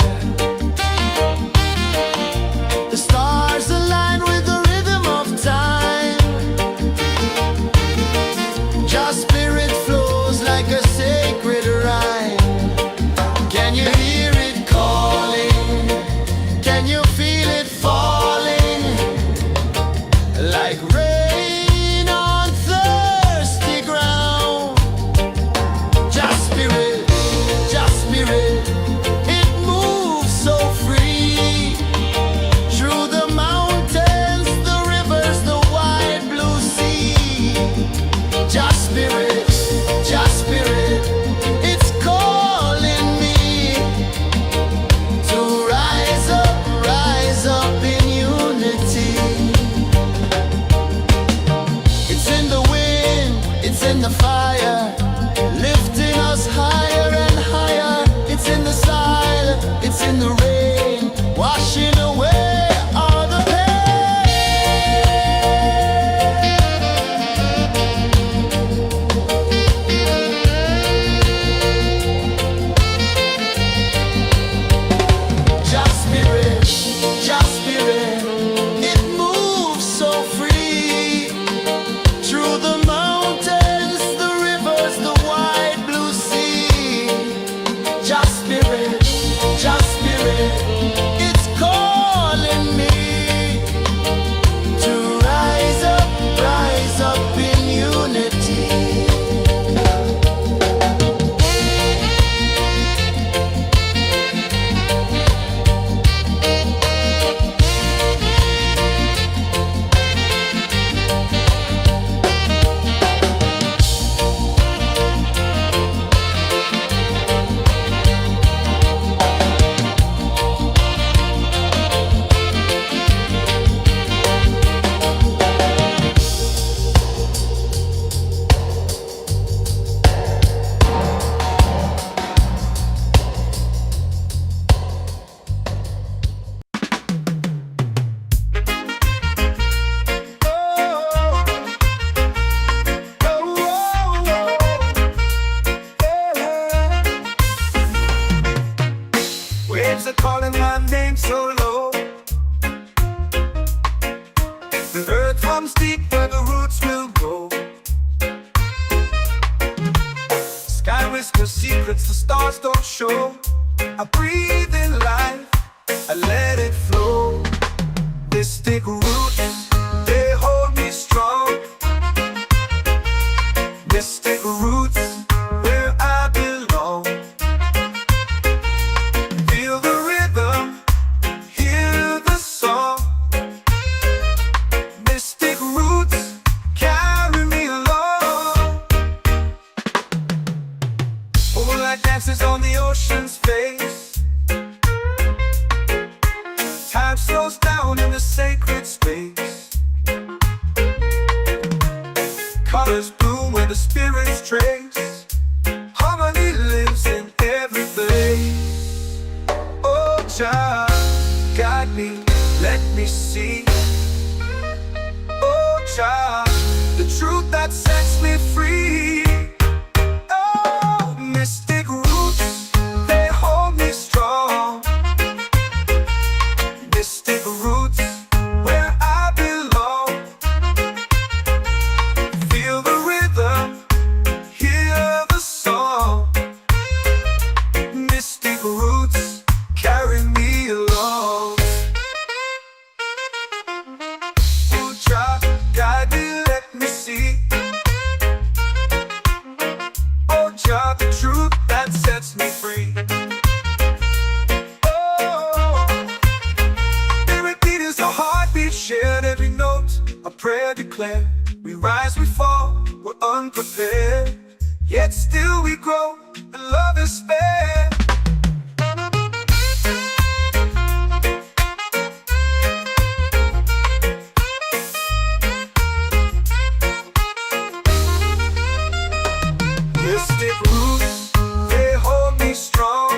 The stars align with the rhythm of time. Your spirit flows like a sacred rhyme. Can you hear it calling? Can you feel it falling? Like rain on thirsty ground. Just spirit, it moves so free. Through the mountains, the rivers, the wide blue sea. Just spirit, it's calling me to rise up in unity. It's in the wind, it's in the fire, lifting us higher and higher. It's in the silence, it's in the rain, washing away all the Just spirit, it moves so free. Through the mountains, the rivers, the wide blue sea. Just spirit, it's calling me to rise up in unity. Waves are calling my name so low. The earth hums deep where the roots will grow. Sky whispers secrets the stars don't show. I breathe in life, I let it flow. Mystic roots, they hold me strong. Mystic roots, where I belong. Feel the rhythm, hear the song. Mystic roots, carry me along. Moonlight dances on the ocean's face. Time slows down in the sacred space. Colors bloom where the spirits trace. Harmony lives in every place. Oh, Jah, guide me, let me see. Oh, Jah, the truth that sets me free. Oh, mystic roots, they hold me strong. Mystic roots, where I belong. Feel the rhythm, hear the song. Mystic roots, carry me along. Oh, Jah, guide me, let me see. Oh, Jah, the truth that sets me free. Oh, spirit beat is a heartbeat, shared every note. A prayer declared. We rise, we fall, we're unprepared. Yet still we grow, and love is spared. Mystic roots, they hold me strong.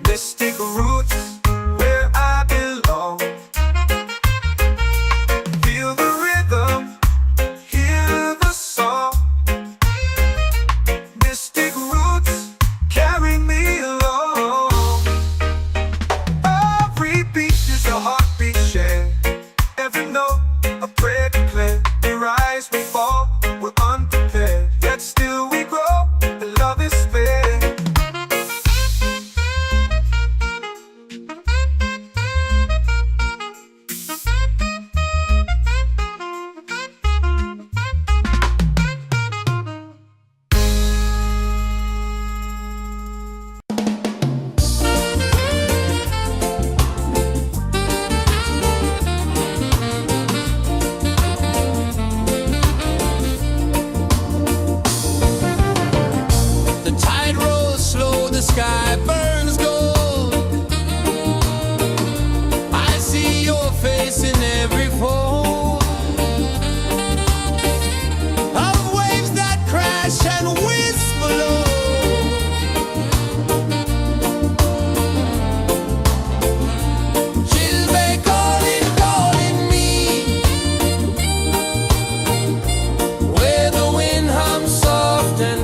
Mystic roots, where I belong. Feel the rhythm, hear the song. Mystic roots, carry me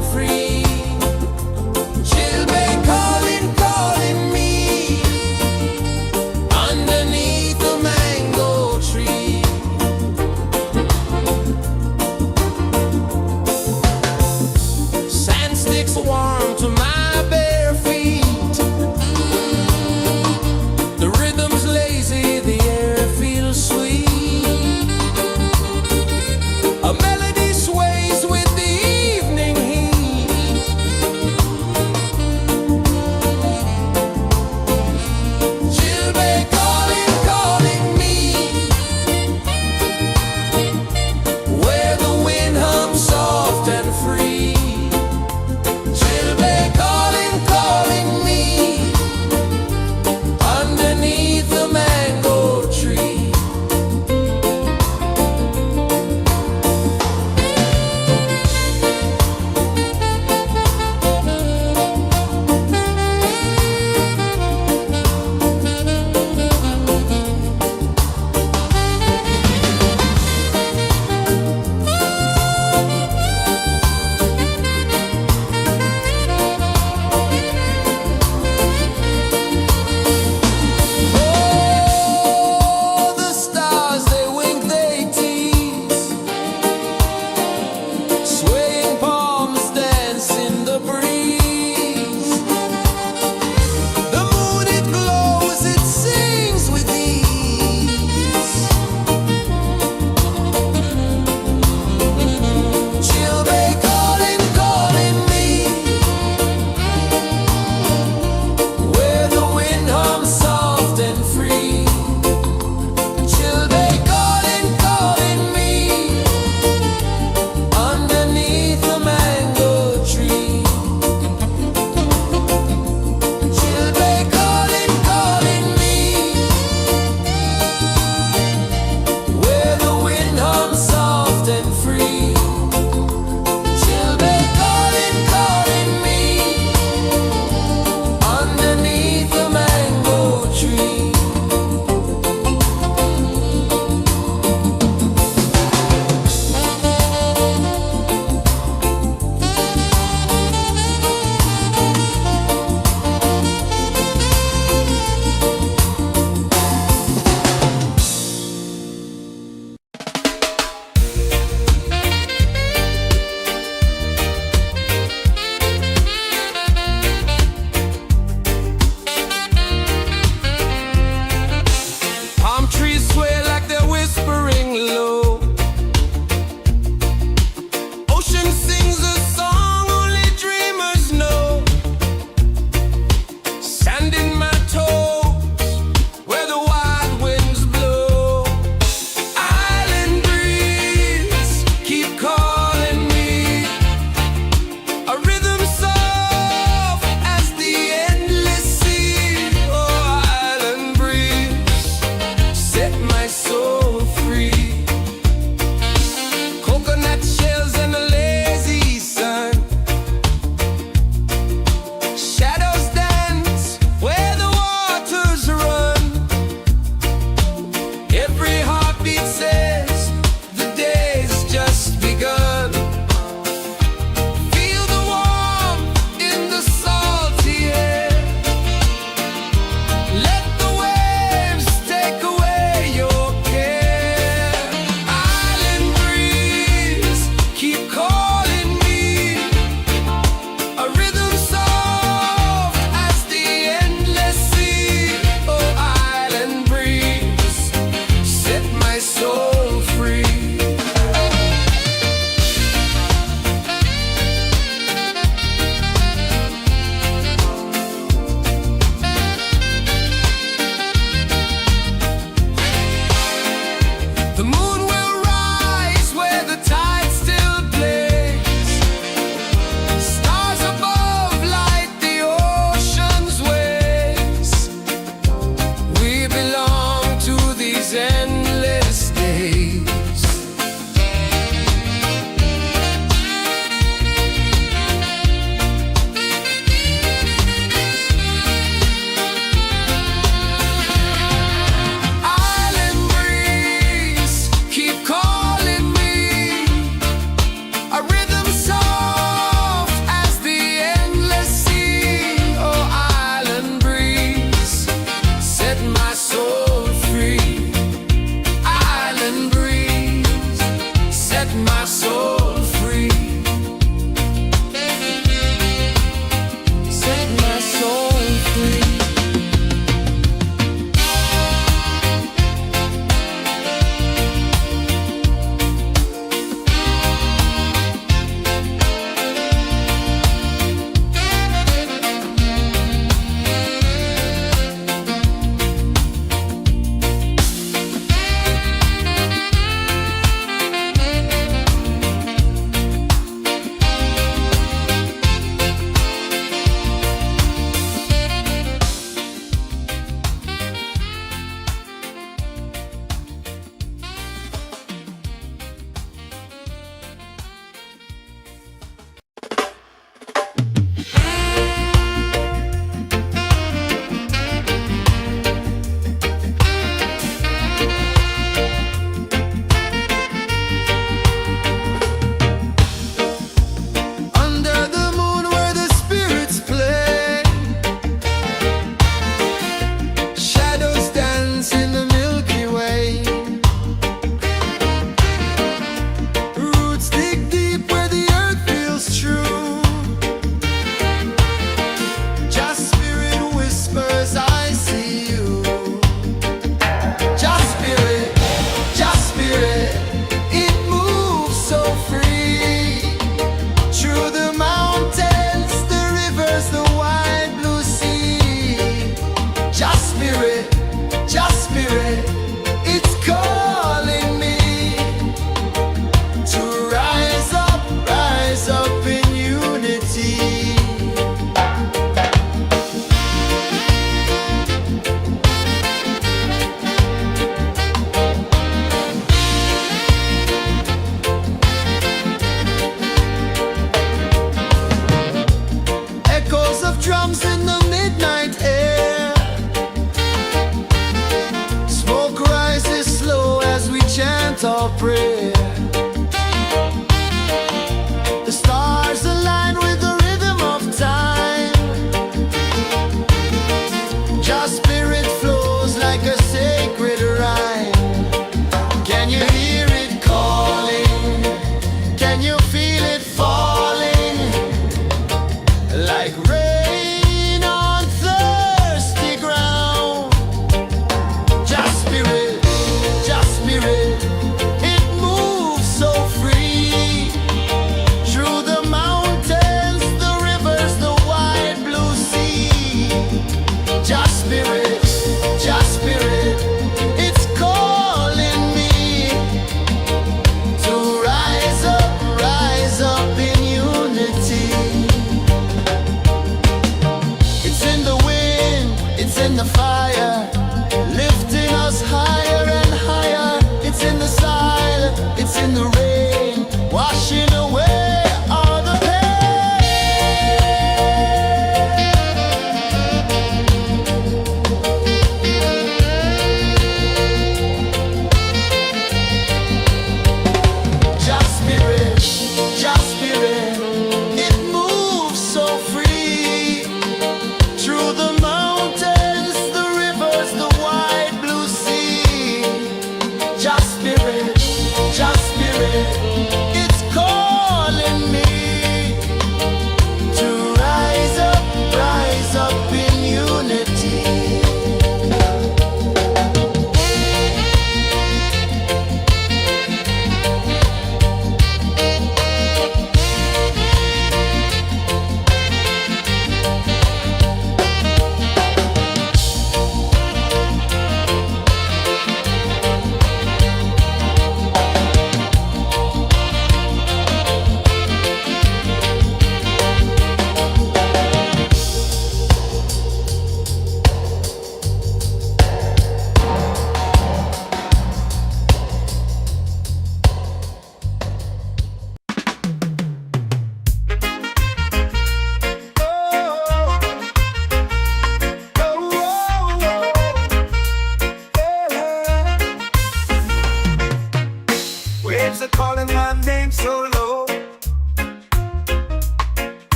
and free. Children calling, calling me underneath the mango tree. Sand sticks warm to my bare feet. The rhythm's lazy, the air feels sweet. A melody sways with the evening heat. Children calling, calling me where the wind hums soft and free. Children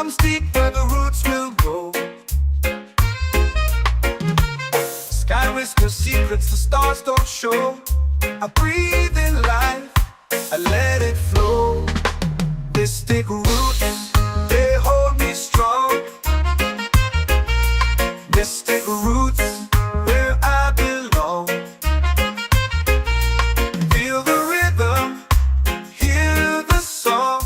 runs deep where the roots will grow. Sky whispers secrets the stars don't show. I breathe in life, I let it flow. Mystic roots, they hold me strong. Mystic roots, where I belong. Feel the rhythm, hear the song.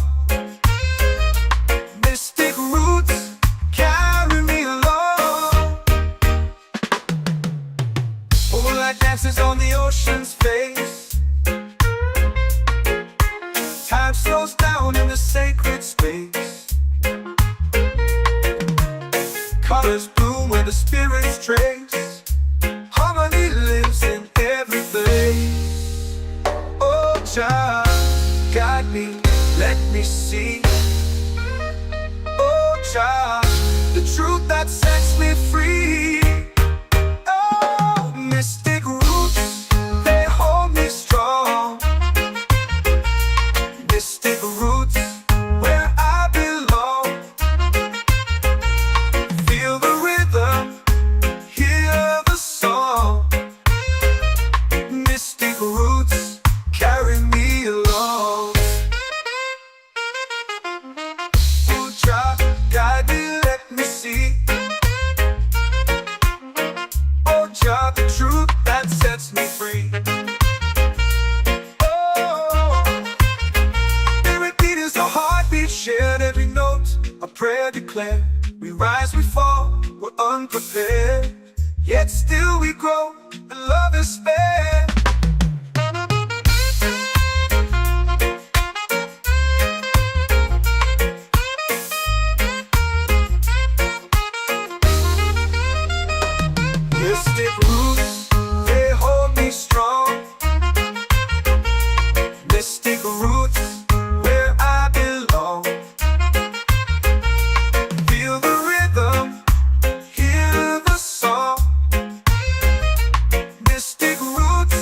Mystic roots, carry me along. Moonlight dances on the ocean's face. Time slows down in the sacred space. Colors bloom where the spirits trace. Harmony lives in every place. Oh, child, guide me, let me see. Oh, child, the truth that sets me free. Oh, mystic roots, they hold me strong. Mystic roots, where I belong. Feel the rhythm, hear the song. Mystic roots, carry me along. Oh, child, guide me, let me see. Oh, child, the truth that sets me free. Oh, spirit beat is a heartbeat, shared every note. A prayer declared. We rise, we fall, we're unprepared. Yet still we grow, and love is spared. Mystic roots, they hold me strong. Mystic roots, where I belong. Feel the rhythm, hear the song. Mystic roots,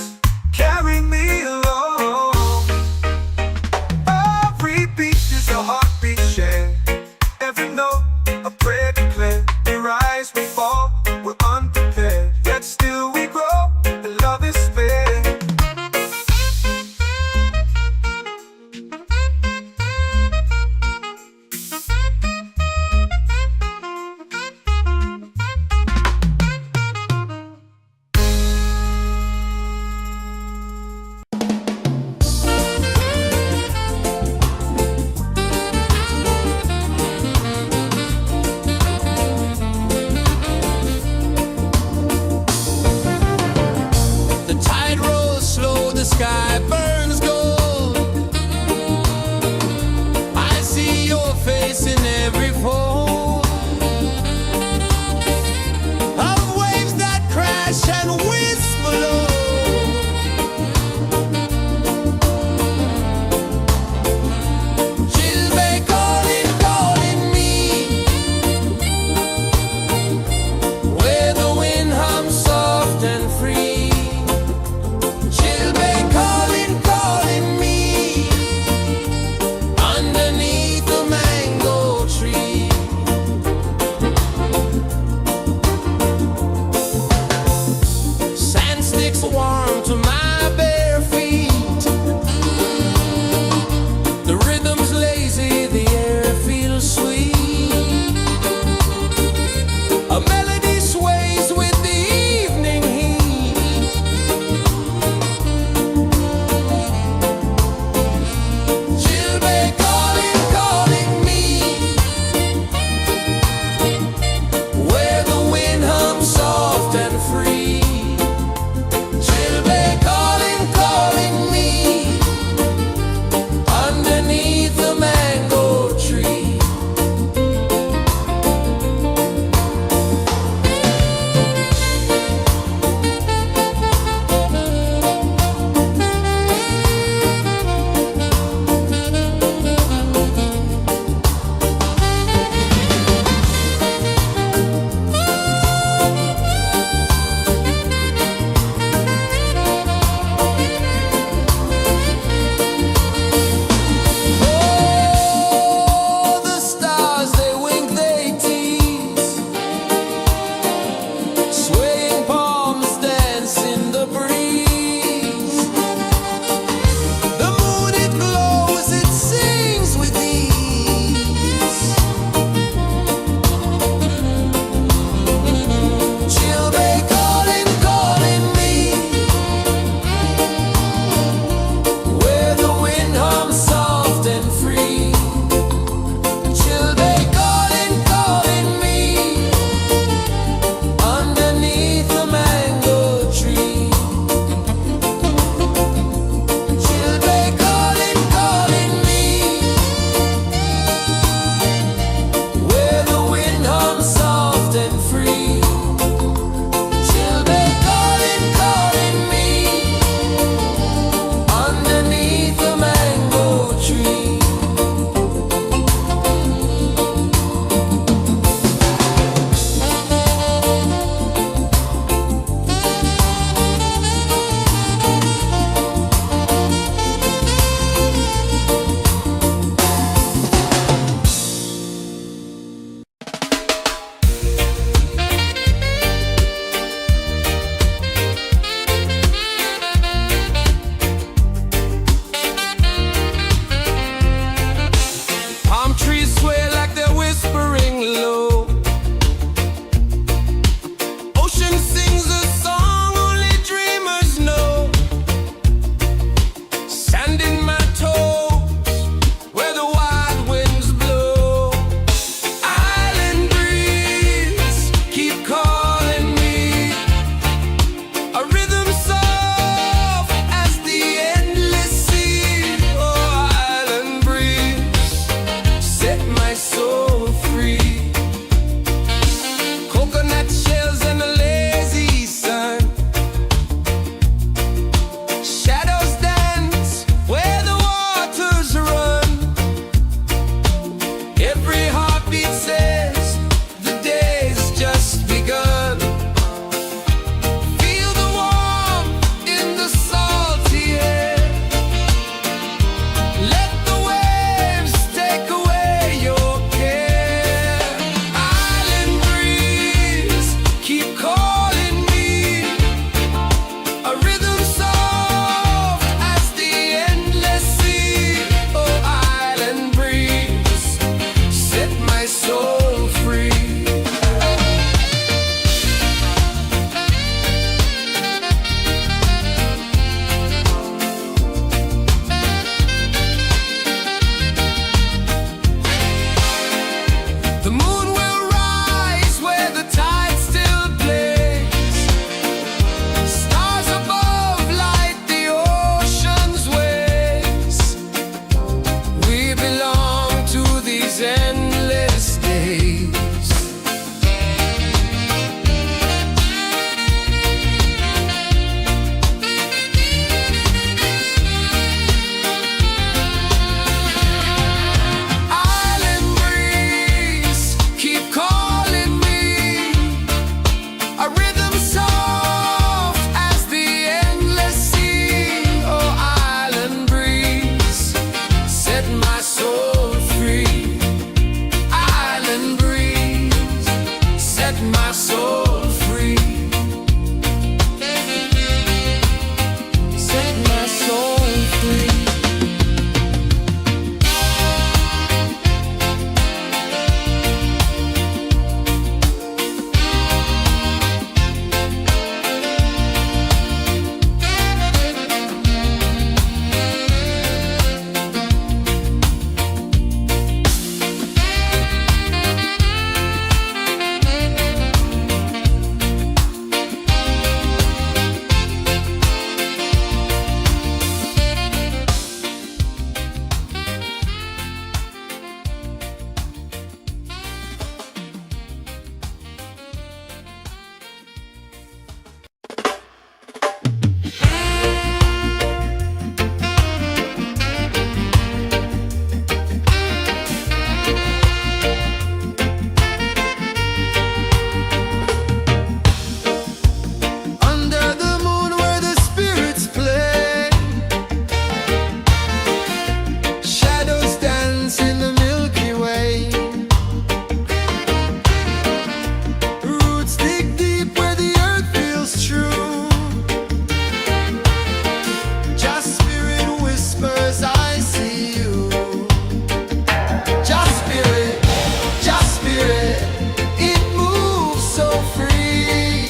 soul free. Coconut shells and a lazy sun. Shadows dance where the waters run. Every heartbeat says the day's just begun. Feel the warmth in the salty air. Let the waves take away your care. Island breeze, keep calling me. A rhythm soft as the endless sea. Oh, island breeze, set my soul free. The moon will rise where the tide still plays. Stars above light the ocean's waves. We belong to these endless days. Island breeze, keep calling me. A rhythm soft as the endless sea. Oh, island breeze, set my soul free. Island breeze, set my soul free. Set my soul free. Under the moon where the spirits play. Shadows dance in the Milky Way. Roots dig deep where the earth feels true. Just spirit whispers, I see you. Just spirit, it moves so free.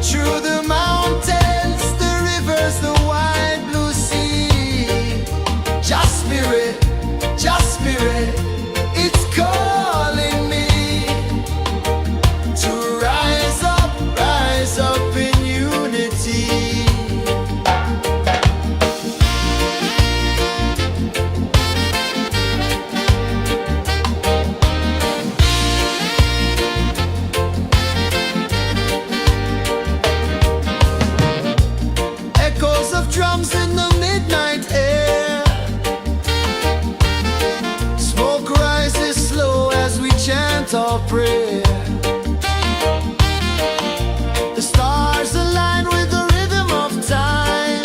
Through the mountains, the rivers, the wide blue sea. Just spirit, it's calling me to rise up in unity. Echoes of drums in the midnight air. Smoke rises slow as we chant our prayer. The stars align with the rhythm of time.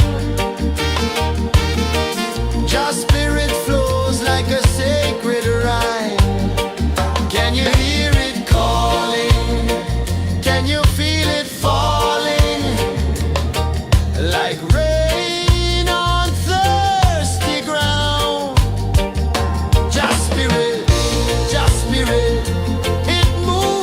Just spirit flows like a sacred rhyme. Can you hear it calling? Can you feel it falling? Like rain on thirsty ground. Just spirit, it moves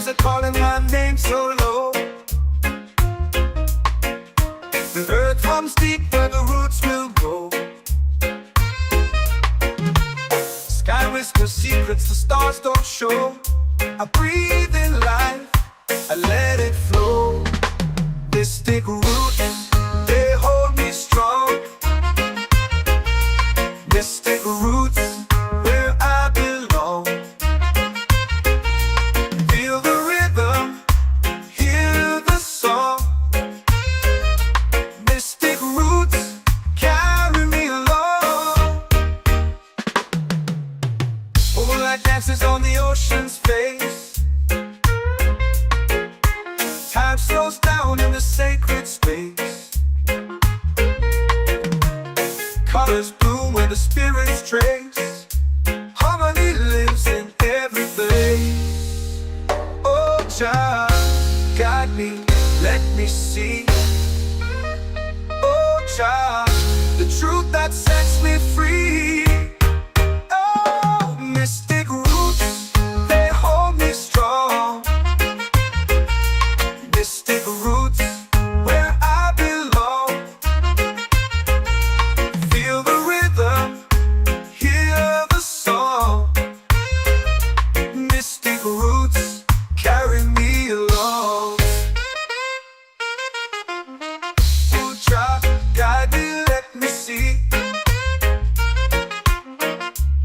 are calling my name so low. The earth hums deep where the roots will grow. Sky whispers secrets the stars don't show. I breathe in life, I let it flow. Mystic roots, they hold me strong. Mystic roots, where I belong. Feel the rhythm, hear the song. Mystic roots, carry me along. Moonlight dances on the ocean's face. Time slows down in the sacred space. Colors bloom where the spirits trace. Harmony lives in every face. Oh, Jah, guide me, let me see. Oh, Jah, the truth that sets me free. Oh, mystic roots, they hold me strong. Mystic roots, where I belong. Feel the rhythm, hear the song. Mystic roots, carry me along. Oh, Jah, guide me, let me see.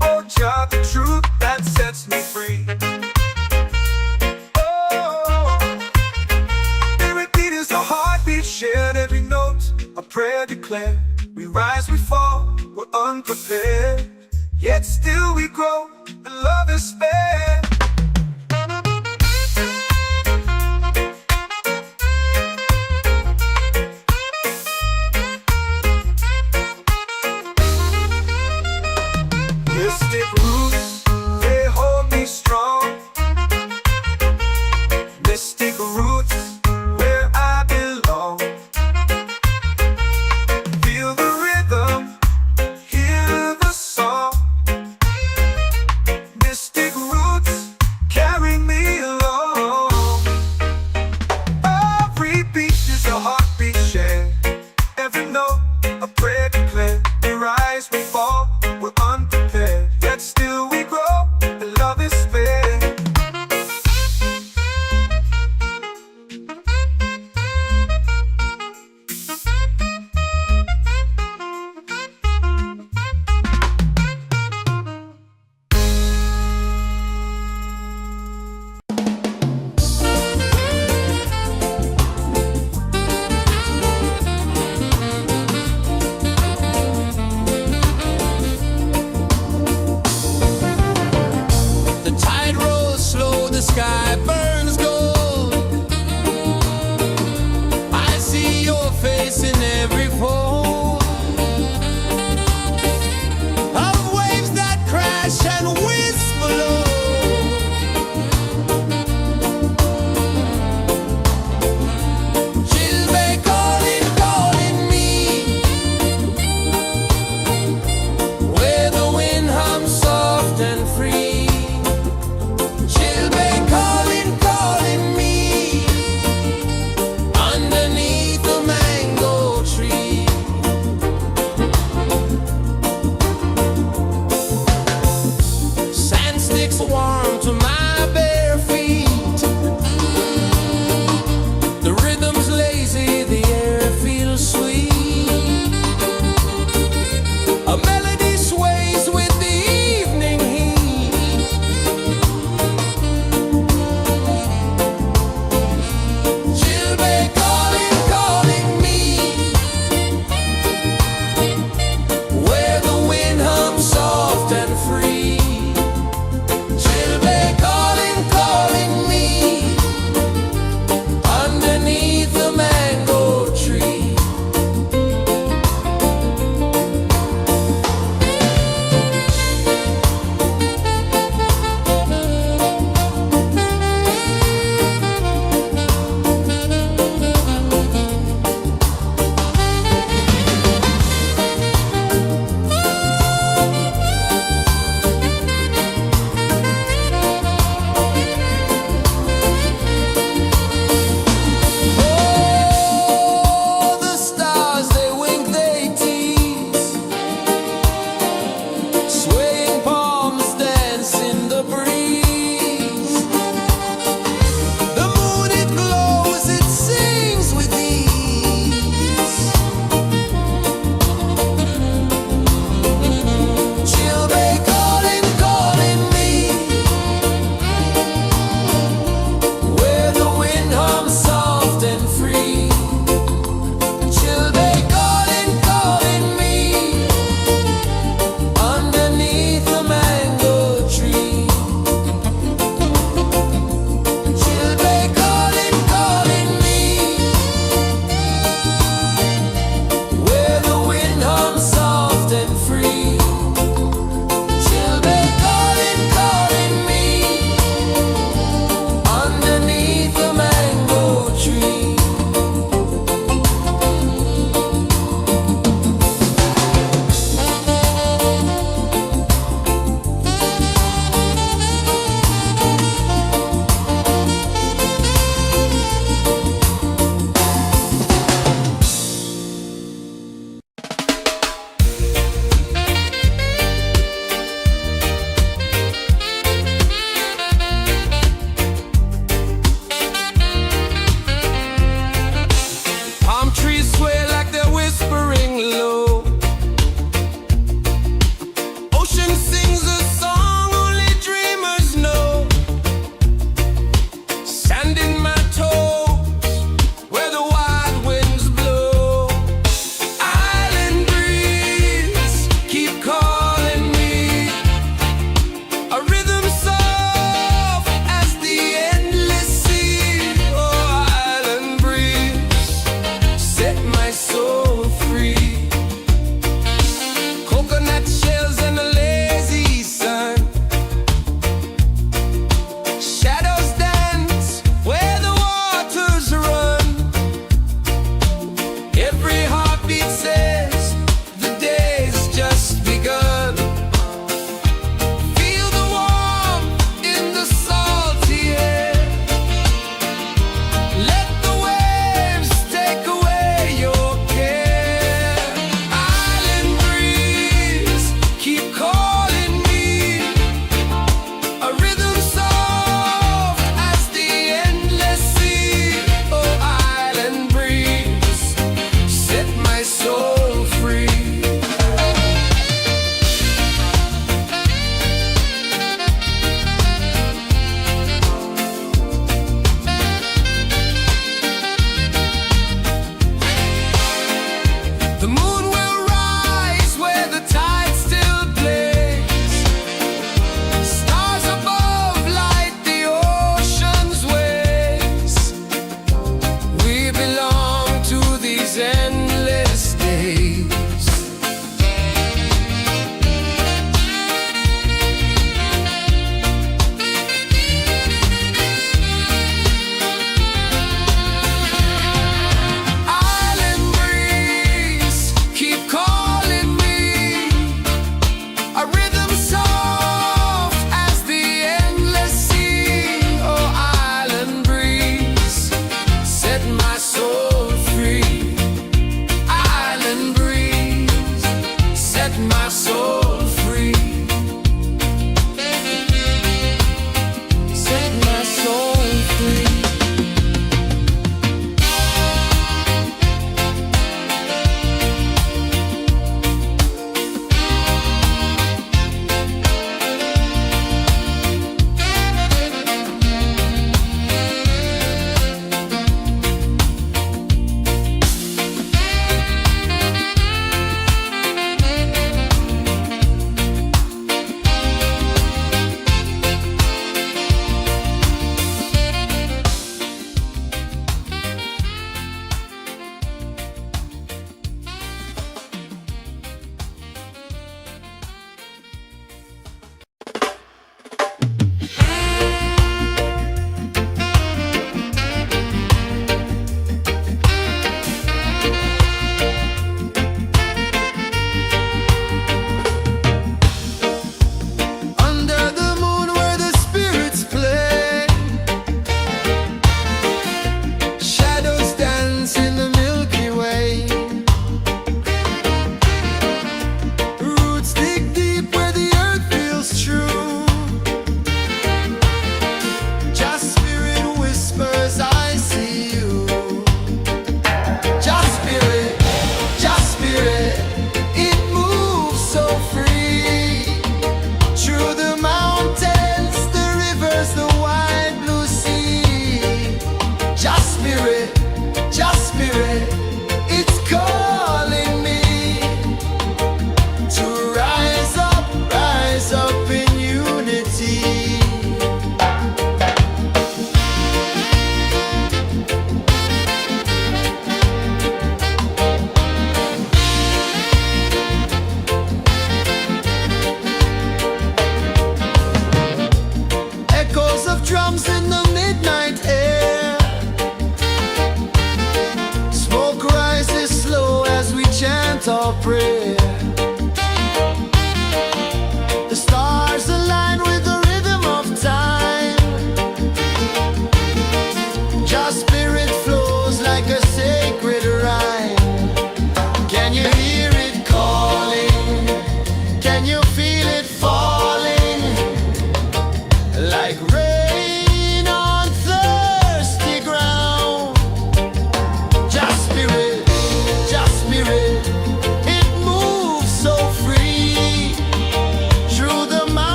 Oh, Jah, the truth that sets me free. Oh, every beat is a heartbeat shared, every note a prayer declared. We rise, we fall, we're unprepared, yet still we grow, and love is spared. Mystic roots, they hold me strong. Mystic roots, where I belong. Feel the rhythm, hear the song. Mystic roots, carry me along. Every beat is a heartbeat shared, every note a prayer declared. We rise, we fall, we're unprepared, yet still we grow, and love is spared. The tide rolls slow, the sky burns gold. I see your face in every fold of waves that crash and whisper low. She'll be calling, calling me, where the wind hums soft and free. She'll be calling, calling me, underneath the mango tree. Sand sticks warm to my bare feet. The rhythm's lazy, the air feels sweet. A melody sways with the evening heat. She'll be calling, calling me, where the wind hums soft and free. She'll be calling.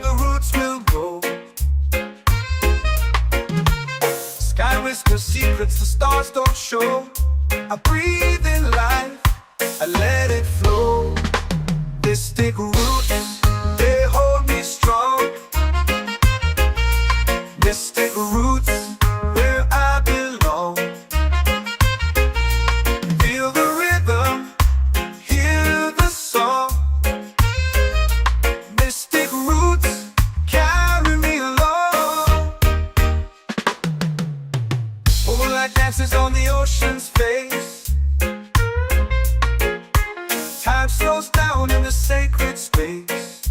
the roots will grow. Sky whispers secrets the stars don't show. I breathe in life, I let it flow. Mystic roots, they hold me strong. Mystic roots, where I belong. Feel the rhythm, hear the song. Mystic roots, carry me along. Moonlight dances on the ocean's face. Time slows down in the sacred space.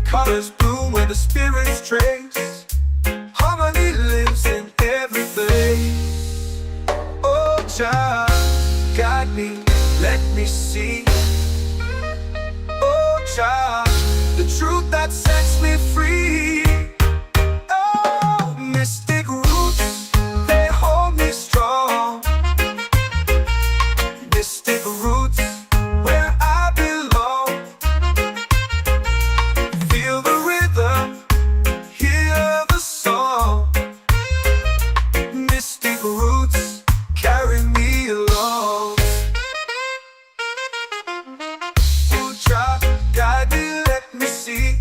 Colors bloom where the spirits trace. Harmony lives in every place. Oh, child, guide me, let me see. Oh, child, the truth that sets me free. Oh, mystic roots, they hold me strong. Mystic roots, where I belong. Feel the rhythm, hear the song. Mystic roots, carry me along. Oh, child, guide me, let me see.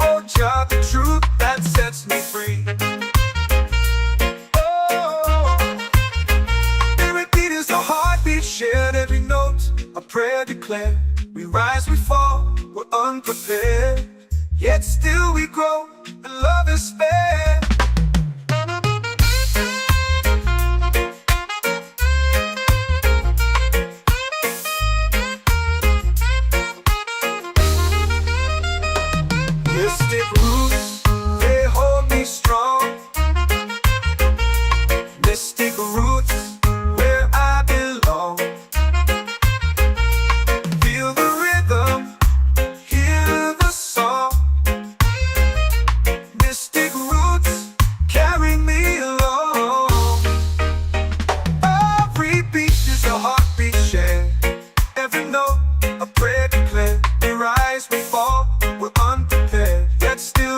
Oh, child, the truth that sets me free. Shared every note, a prayer declared. We rise, we fall, we're unprepared. Yet still we grow, and love is spared. Mystic roots, they hold me strong. Mystic roots, where I belong. Feel the rhythm, hear the song. Mystic roots, carry me along. Every beat is a heartbeat shared. Every note, a prayer declared. We rise, we fall, we're unprepared. Yet still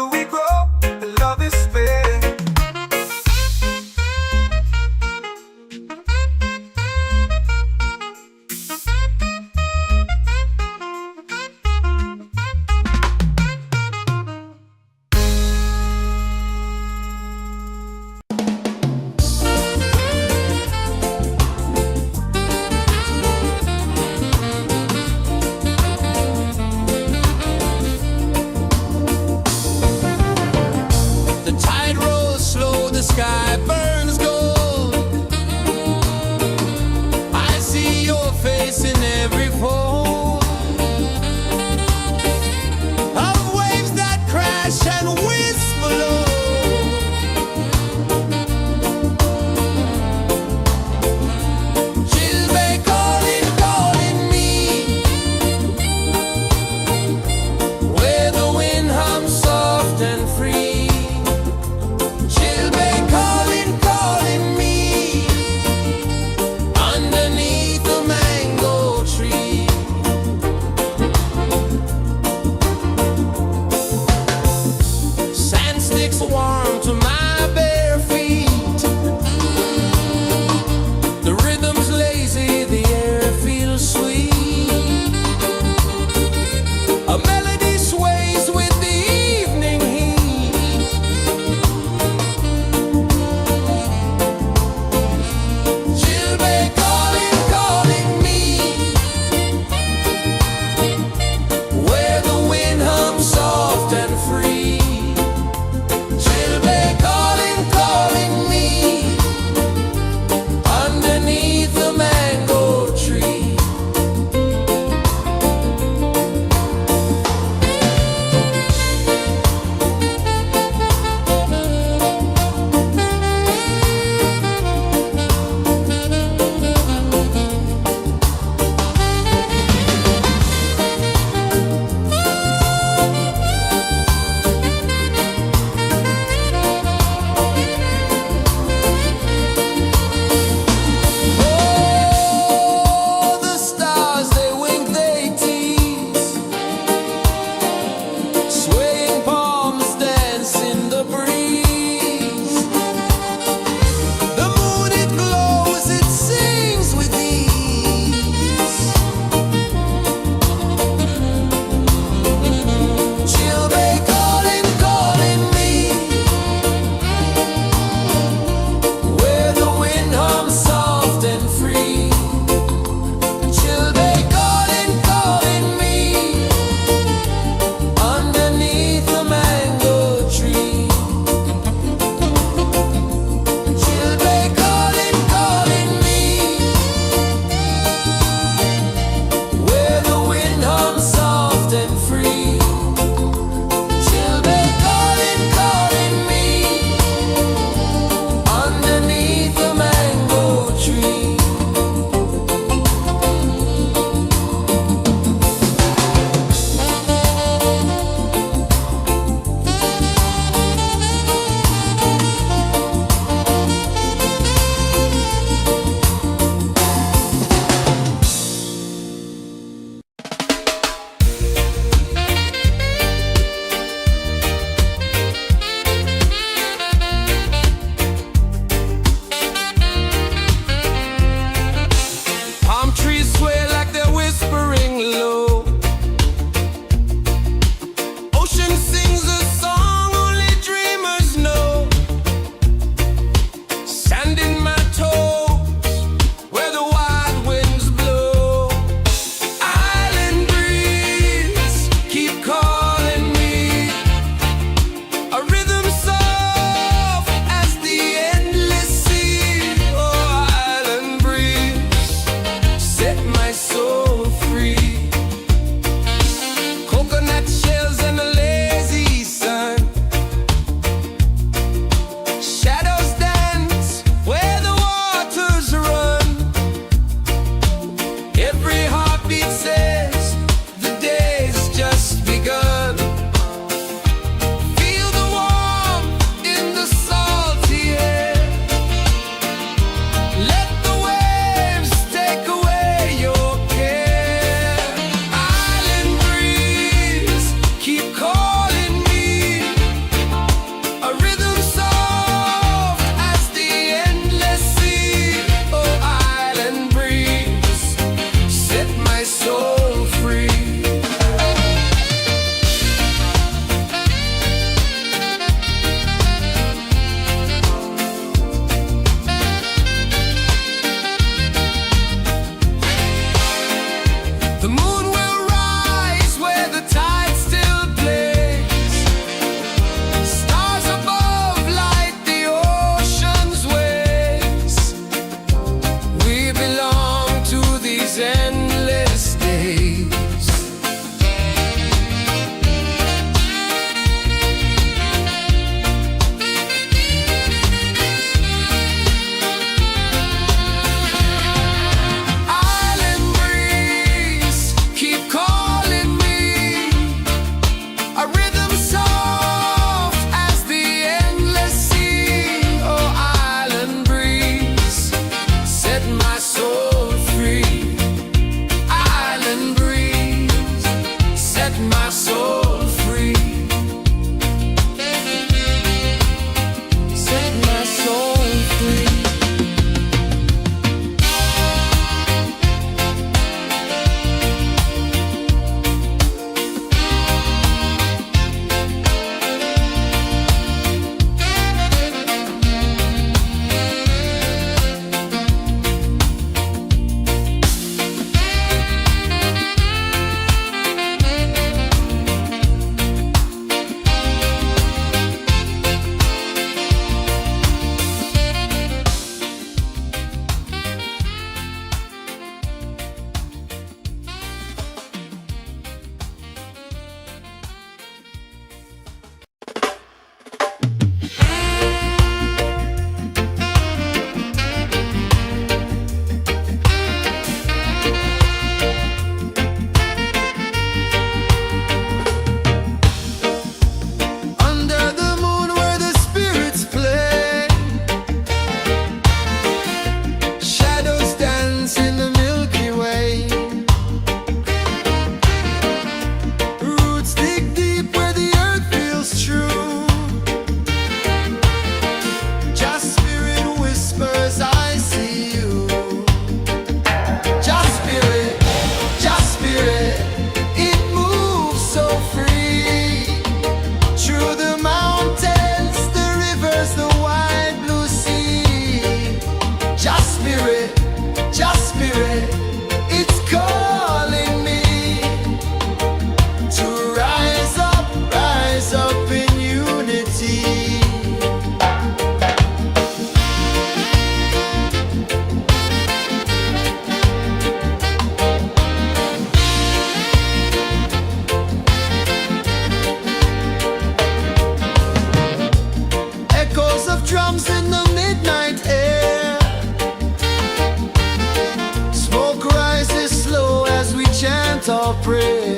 pray.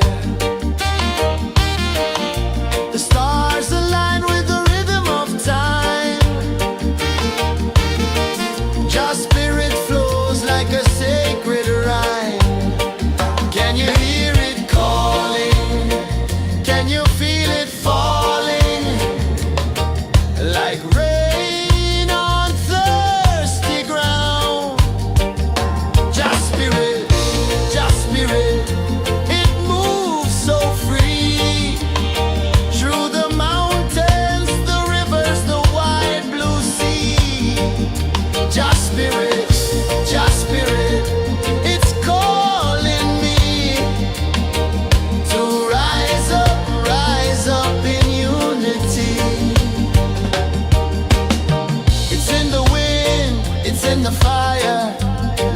The stars align with the rhythm of time. Just spirit flows like a sacred rhyme. Can you hear it calling? Can you feel it falling? Like rain on thirsty ground. Just spirit, it moves so free. Through the mountains, the rivers, the wide blue sea. Just spirit, it's calling me to rise up in unity. It's in the wind, it's in the fire,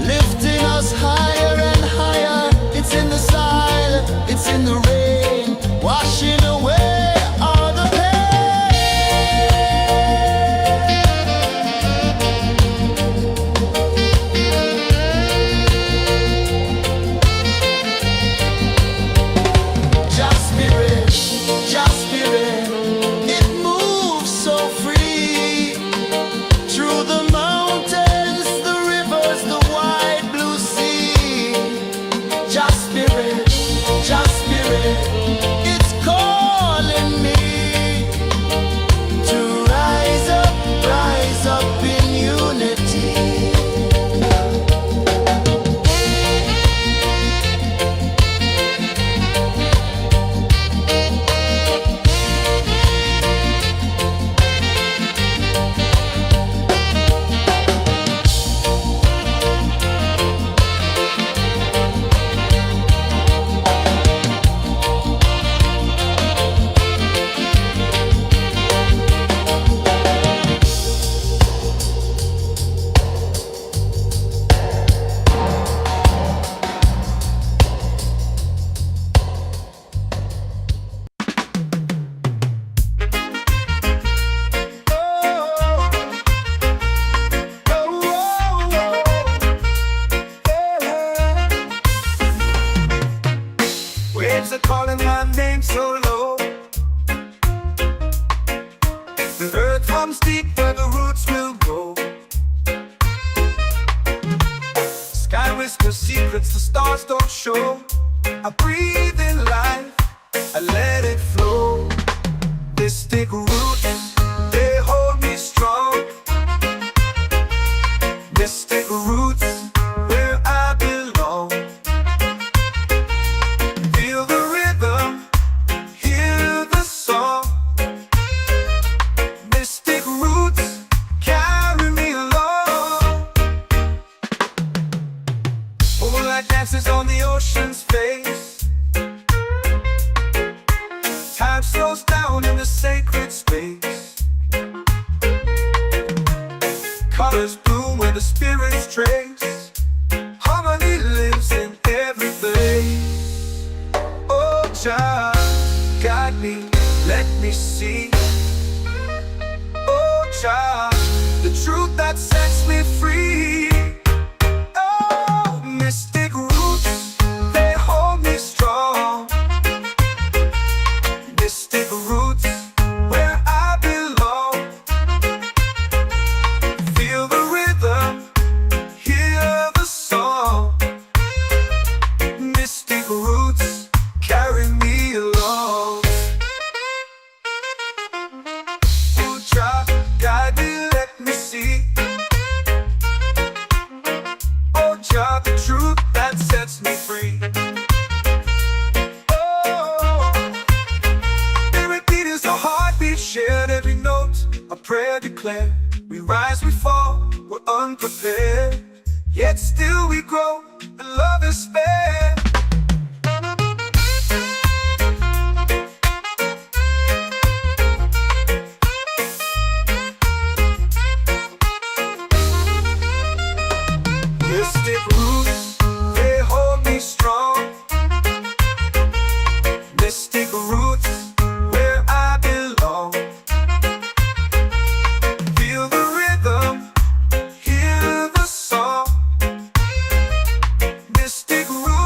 lifting us higher and higher. It's in the silence, it's in the rain, washing away all the pain. Just spirit, it moves so free. Through the mountains, the rivers, the wide blue sea. Just spirit, it's calling me to rise up in unity. Waves are calling my name so low. The earth hums deep where the roots will grow. Sky whispers secrets the stars don't show. I breathe in life, I let it flow. Mystic roots, they hold me strong. Mystic roots, where I belong. Feel the rhythm, hear the song. Mystic roots, carry me along. Moonlight dances on the ocean's face. Time slows down in the sacred space. Colors bloom where the spirits trace. Harmony lives in every place. Oh, child, guide me, let me see. Oh, child, the truth that sets me free. Oh, mystic roots, they hold me strong. Mystic roots, where I belong. Feel the rhythm, hear the song. Mystic roots, carry me along. Oh, child, guide me, let me see. Oh, child, the truth that sets me free. Oh, spirit beat is a heartbeat, shared every note. A prayer declared. We rise, we fall, we're unprepared. Yet still we grow, and love is spared. Mystic roots, they hold me strong. Mystic roots, where I belong. Feel the rhythm, hear the song. Mystic roots.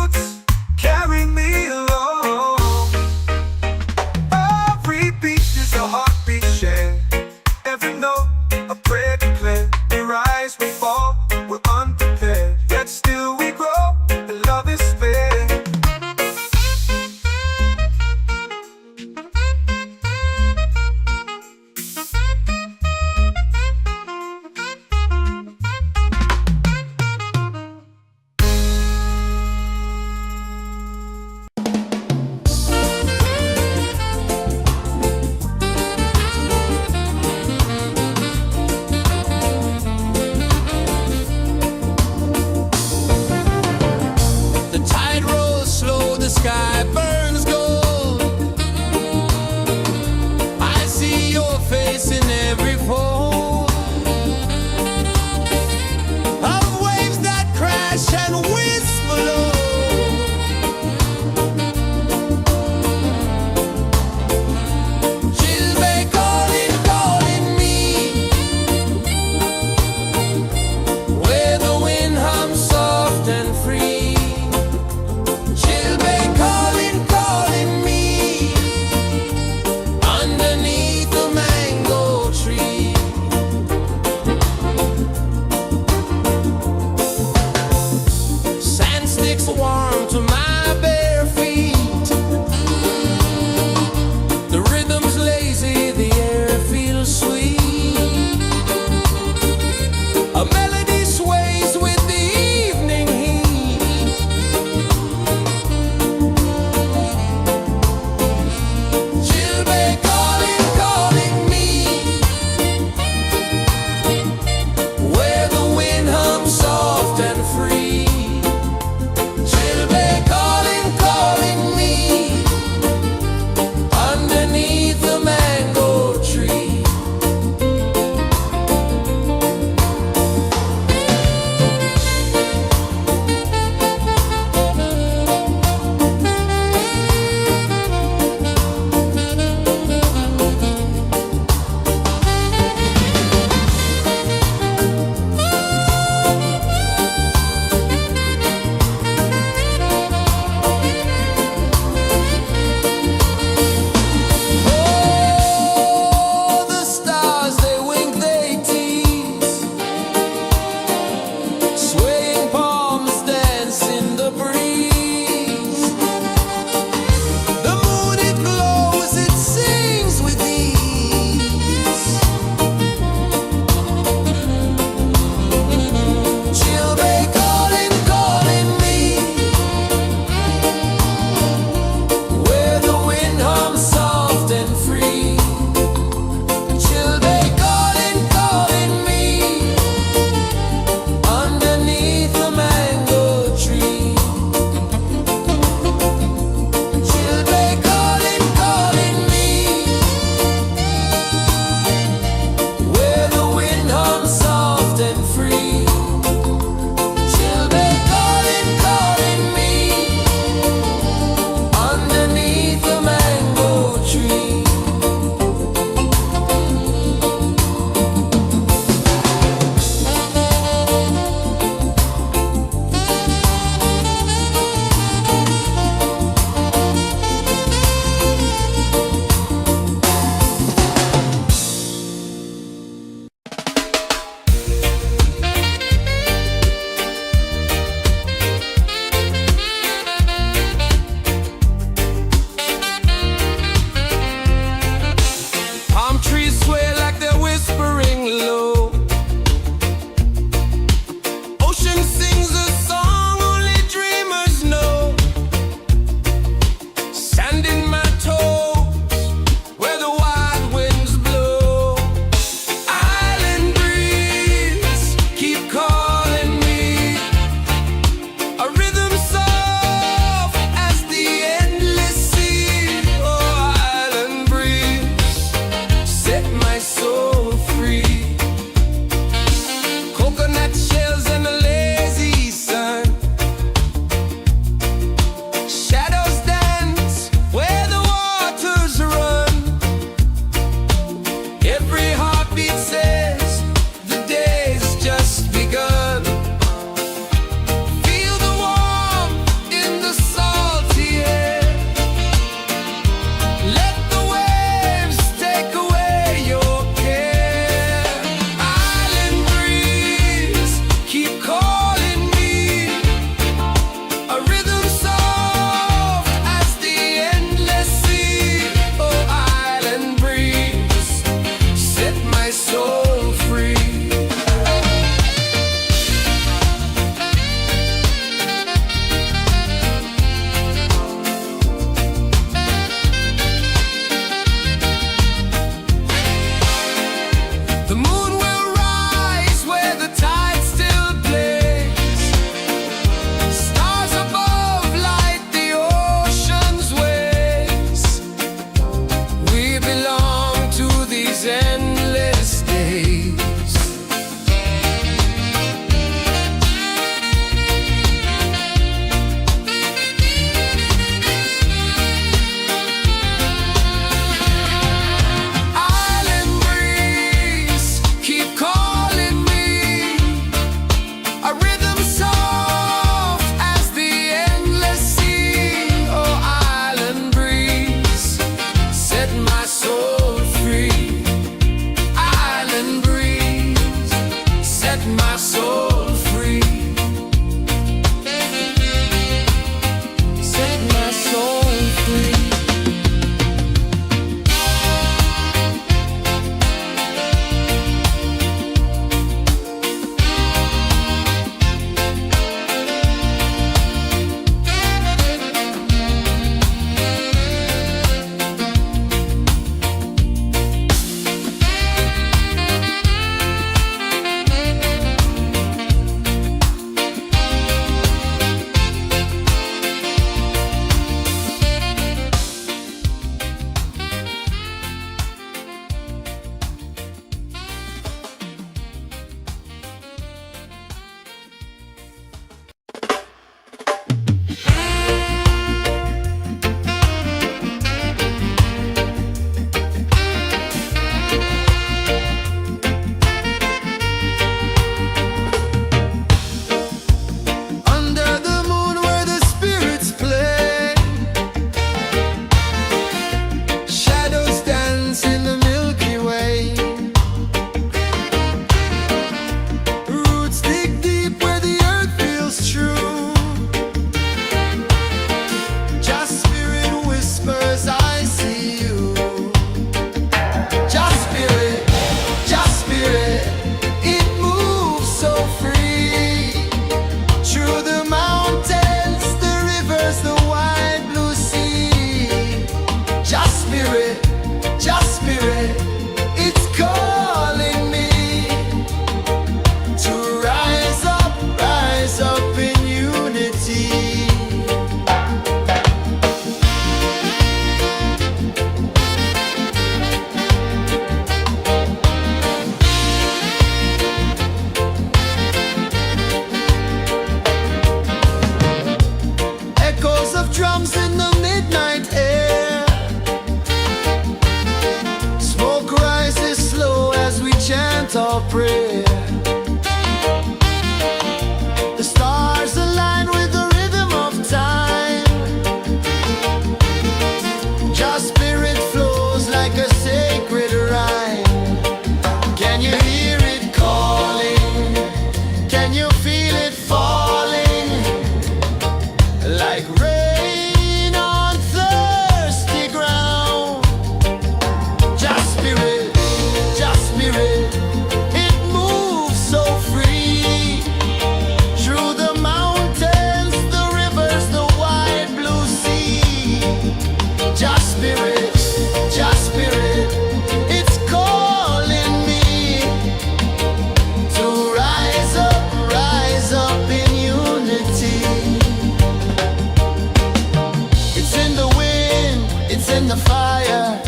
in the fire,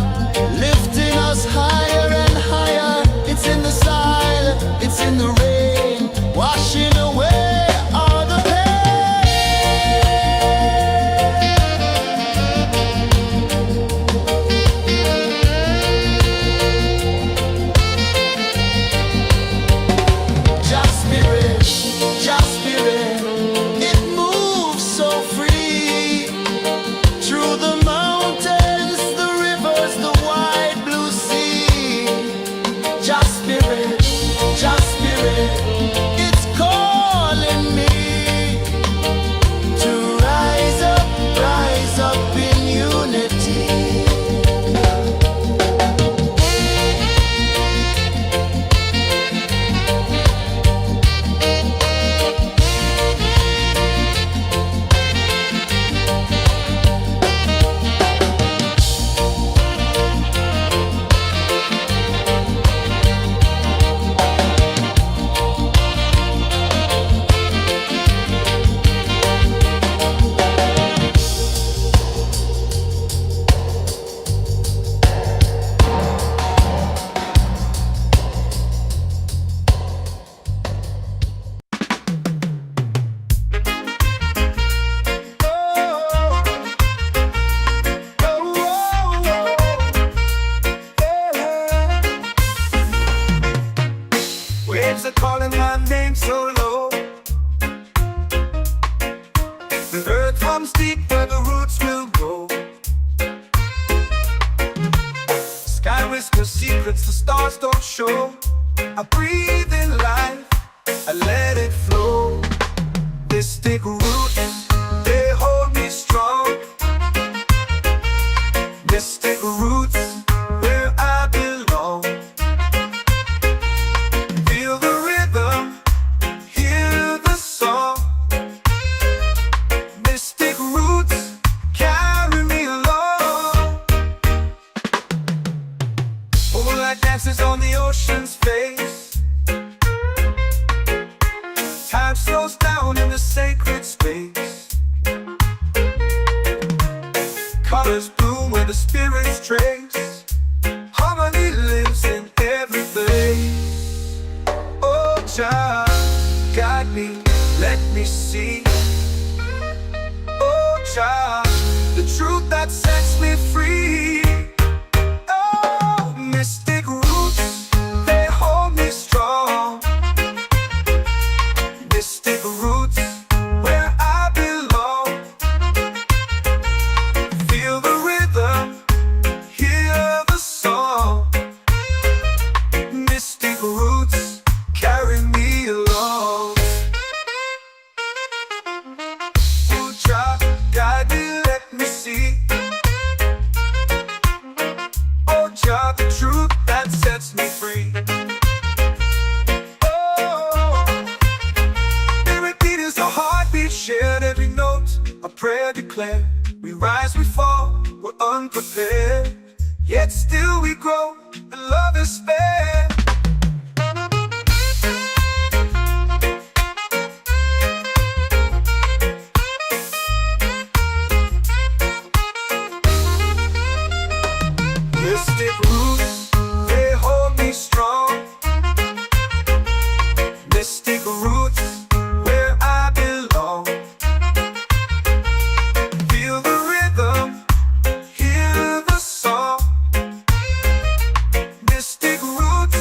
lifting us higher and higher. It's in the style, it's in the rain, washing away all the Just spirit, just spirit, it moves so free through the mountains, the rivers, the wide blue sea. Just spirit, it's calling me to rise up in unity. Waves are calling my name so low. The earth comes deep where the roots will grow. Sky whispers secrets the stars don't show. I breathe in life, I let it flow. Mystic roots, they hold me strong. Mystic roots, where I belong. Feel the rhythm, hear the song. Mystic roots, carry me along. Moonlight dances on the ocean's face. Time slows down in the sacred space. Colors bloom where the spirits trace. Harmony lives in every face. Oh, Jah, guide me, let me see. Oh, Jah, the truth that sets me free. Oh, mystic roots, they hold me strong. Mystic roots, where I belong. Feel the rhythm, hear the song. Mystic roots, carry me along. Oh, Jah, guide me, let me see. Oh, Jah, the truth that sets me free. Oh, spirit beat is a heartbeat, shared every note. A prayer declared. We rise, we fall, we're unprepared. Yet still we grow, and love is spared. Mystic roots, they hold me strong. Mystic roots, where I belong. Feel the rhythm, hear the song. Mystic roots,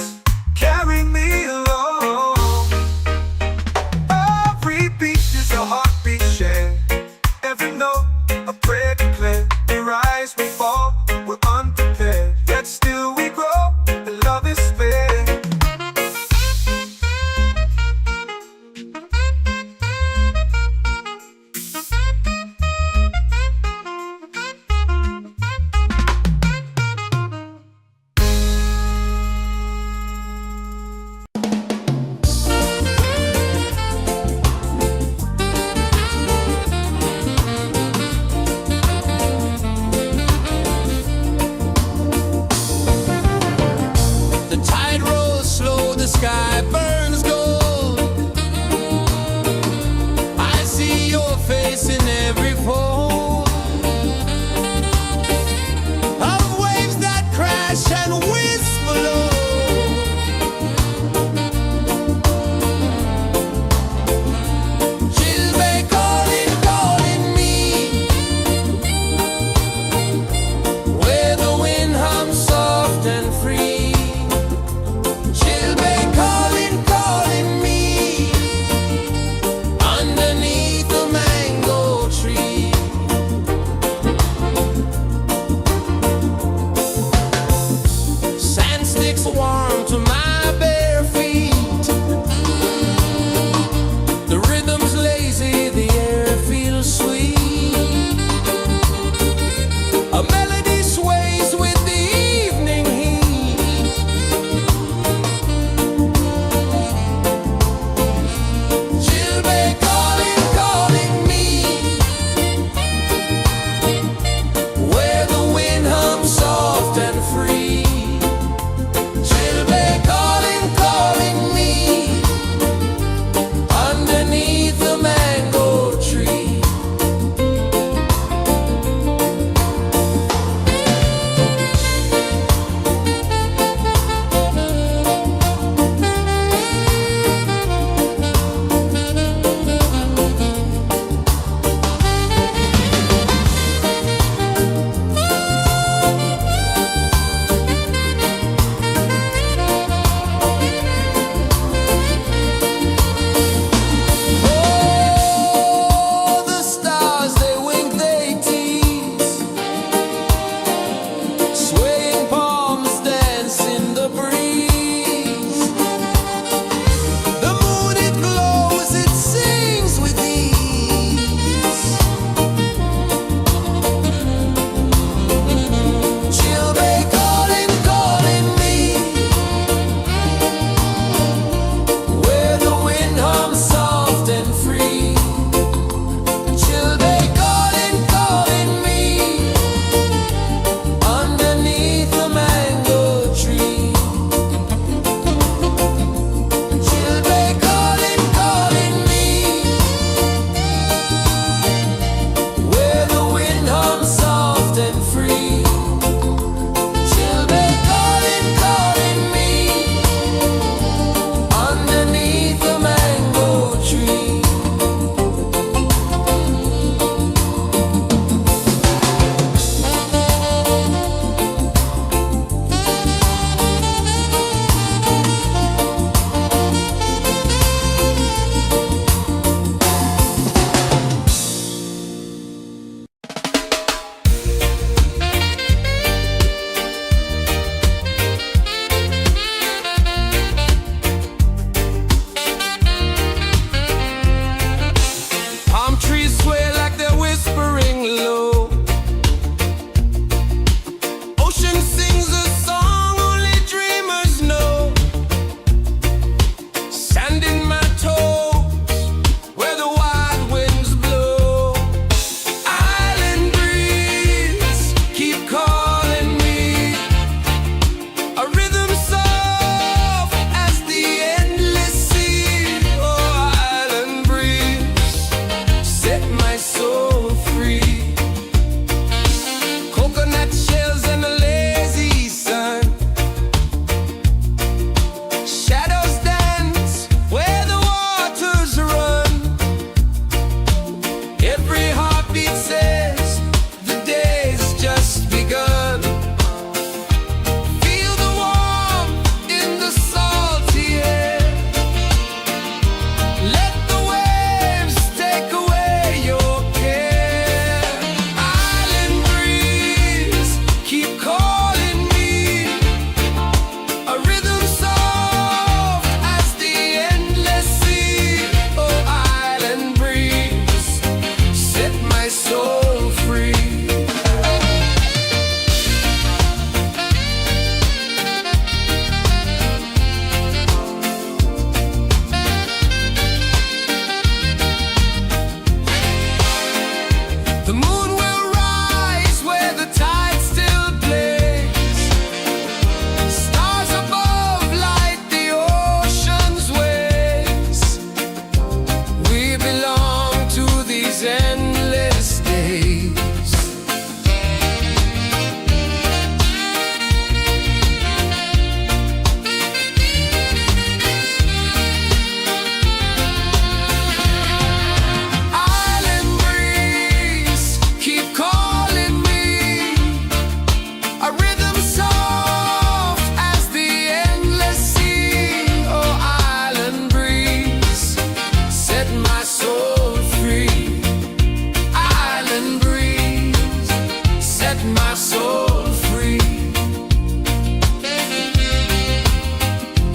soul free.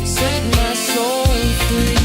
Set my soul free.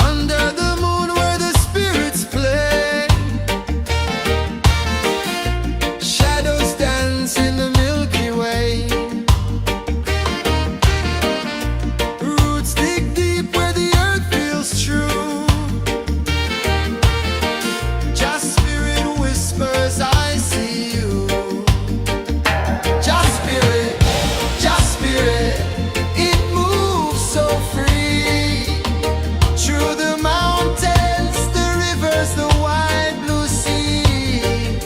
Under the moon where the spirits play, shadows dance in the Milky Way. Roots dig deep where the earth feels true. Just spirit whispers, I see you. Just spirit, it moves so free. Through the mountains, the rivers, the wide blue sea.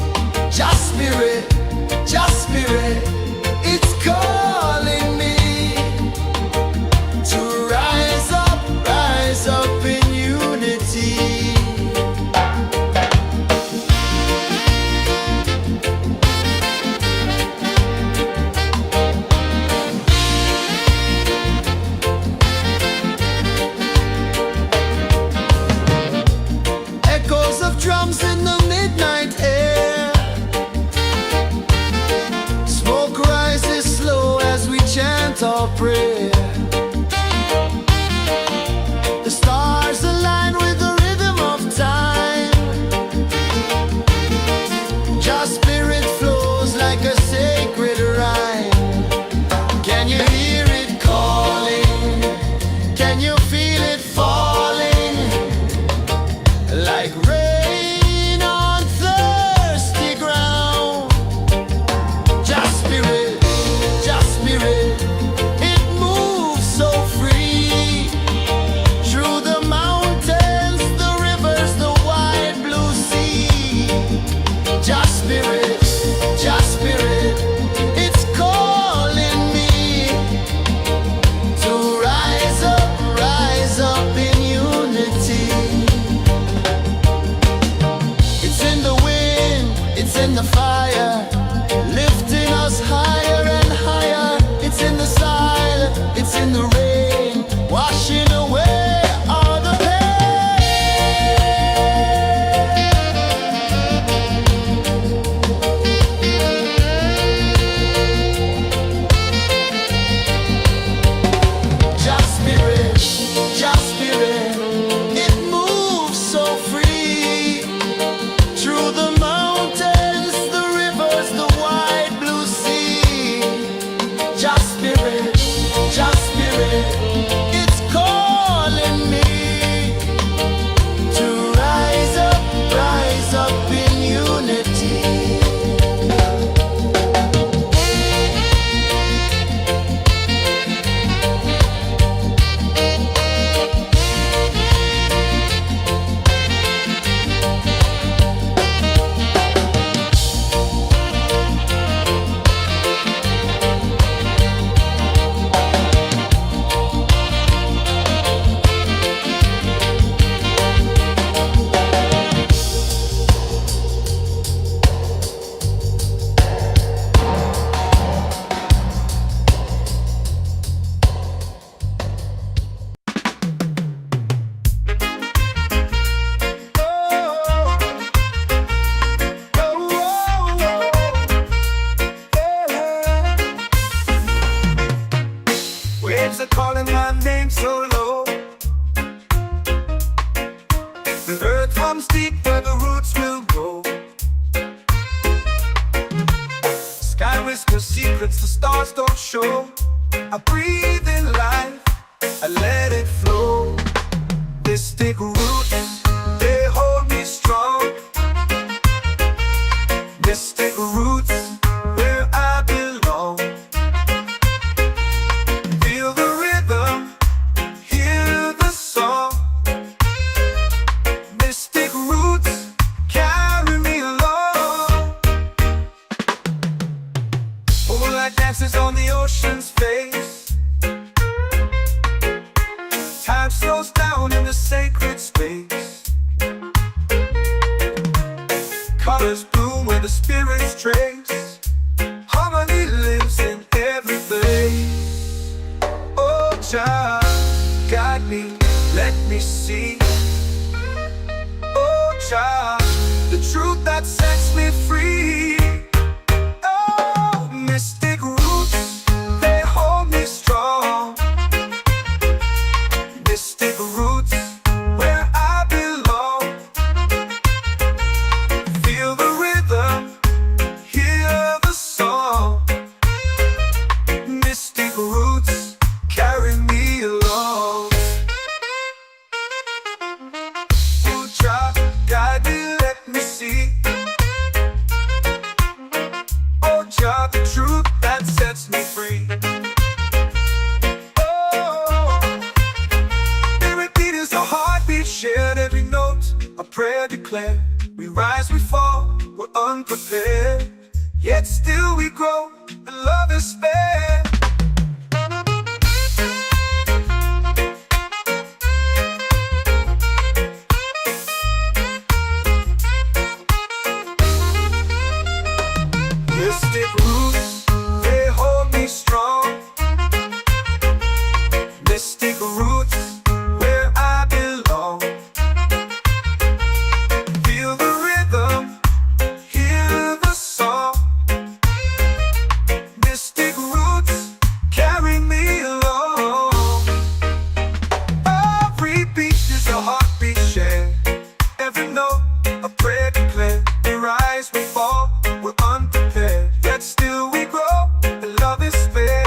Just spirit, it's calling me to rise up in unity. Echoes of drums in the midnight air. Smoke rises slow as we chant our prayer. The stars align with the rhythm of time. Just spirit flows like a sacred rhyme. Can you hear it calling? Can you feel it falling? Like rain on thirsty ground. Just spirit, it moves so free. Through the mountains, the rivers, the wide blue sea. Just spirit, it's calling me to rise up in unity. It's in the wind, it's in the fire, lifting us higher and higher. It's in the silence, it's in the rain, washing away all the pain. Just spirit, it moves so free. Through the mountains, the rivers, the wide blue sea. Just spirit, it's cold. Mystic roots, they hold me strong. Mystic roots, where I belong. Feel the rhythm, hear the song. Mystic roots, carry me along. Moonlight dances on the ocean's face. Time slows down in the sacred space. Colors bloom where the spirits trace. Harmony lives in every place. Oh, child, guide me, let me see. Oh, child, the truth that sets me free. Oh, mystic roots, they hold me strong. Mystic roots, where I belong. Feel the rhythm, hear the song. Mystic roots, carry me along. Oh, child, guide me, let me see. Oh, child, the truth that sets me free. Shared every note, a prayer declared. We rise, we fall, we're unprepared. Yet still we grow, and love is spared. Mystic roots, they hold me strong. Mystic roots, where I belong. Feel the rhythm, hear the song. Mystic roots, carry me along. Every beat is a heartbeat shared. Every note, a prayer declared. We rise, we fall, we're unprepared. Yet still we grow, and love is fair.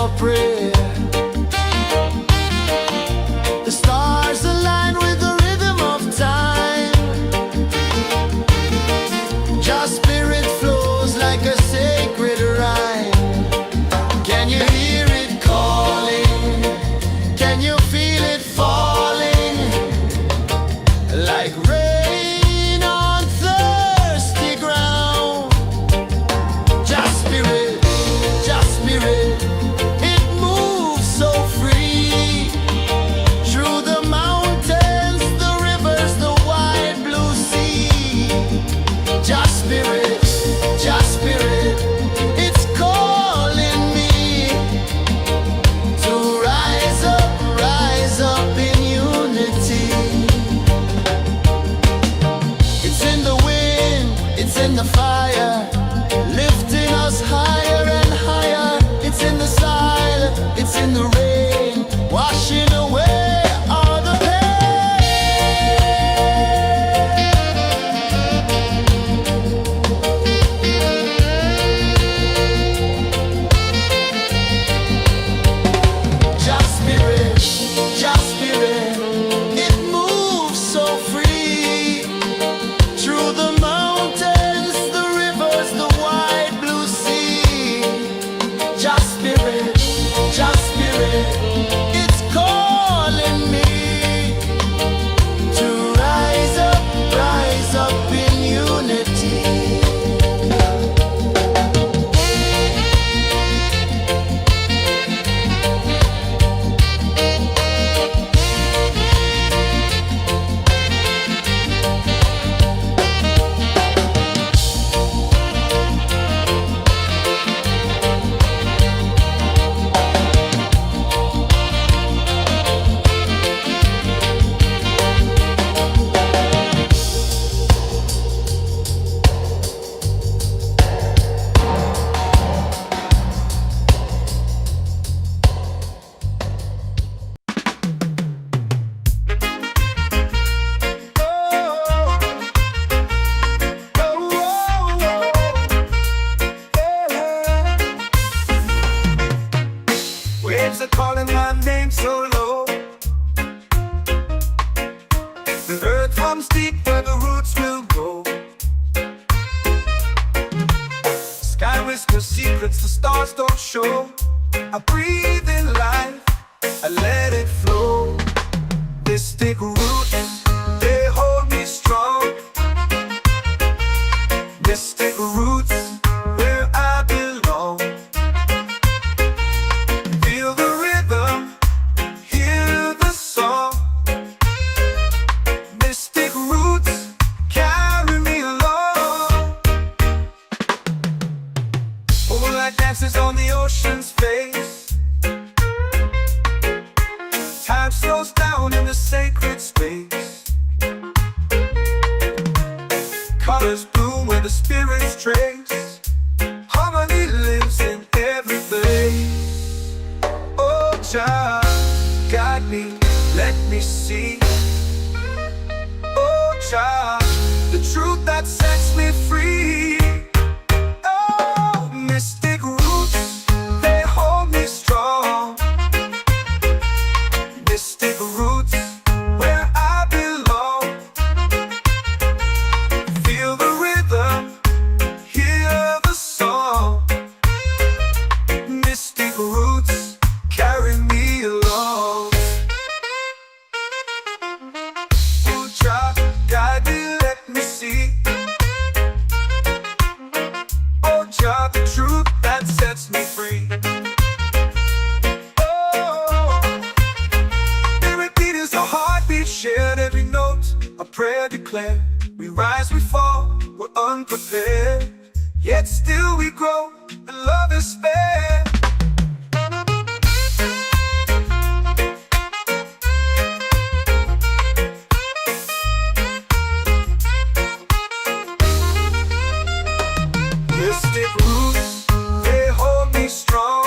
our prayer. The stars align with the rhythm of time. Just spirit flows like a sacred rhyme. Can you hear it calling? Can you feel it falling? Like rain on thirsty ground. Just spirit, it moves so free. Through the mountains, the rivers, the wide blue sea. Just spirit, it's calling me to rise up in unity. It's in the wind, it's in the fire, lifting us higher and higher. It's in the silence, it's in the rain, washing away all the Just spirit, it moves so free. Through the mountains, the rivers, the wide blue sea. Just spirit, it's calling me to rise up in unity. Waves are calling my name so low. The earth hums deep where the roots will go. Sky whispers secrets the stars don't show. I breathe in life, I let it flow. Mystic roots, they hold me strong. Mystic roots, where I belong. Feel the rhythm, hear the song. Mystic roots, carry me along. Moonlight dances on the ocean's face. Time slows down in the sacred space. Colors bloom where the spirits trace. Harmony lives in every place. Oh, Jah, guide me, let me see. Oh, Jah, the truth that sets me free. Oh, mystic roots, they hold me strong. Mystic roots, where I belong. Feel the rhythm, hear the song. Mystic roots, carry me along. Oh, Jah, guide me, let me see. Oh, Jah, the truth that sets me free. Oh, spirit beat is a heartbeat, shared every note. A prayer declared. We rise, we fall, we're unprepared. Yet still we grow, and love is fair. Mystic roots, they hold me strong.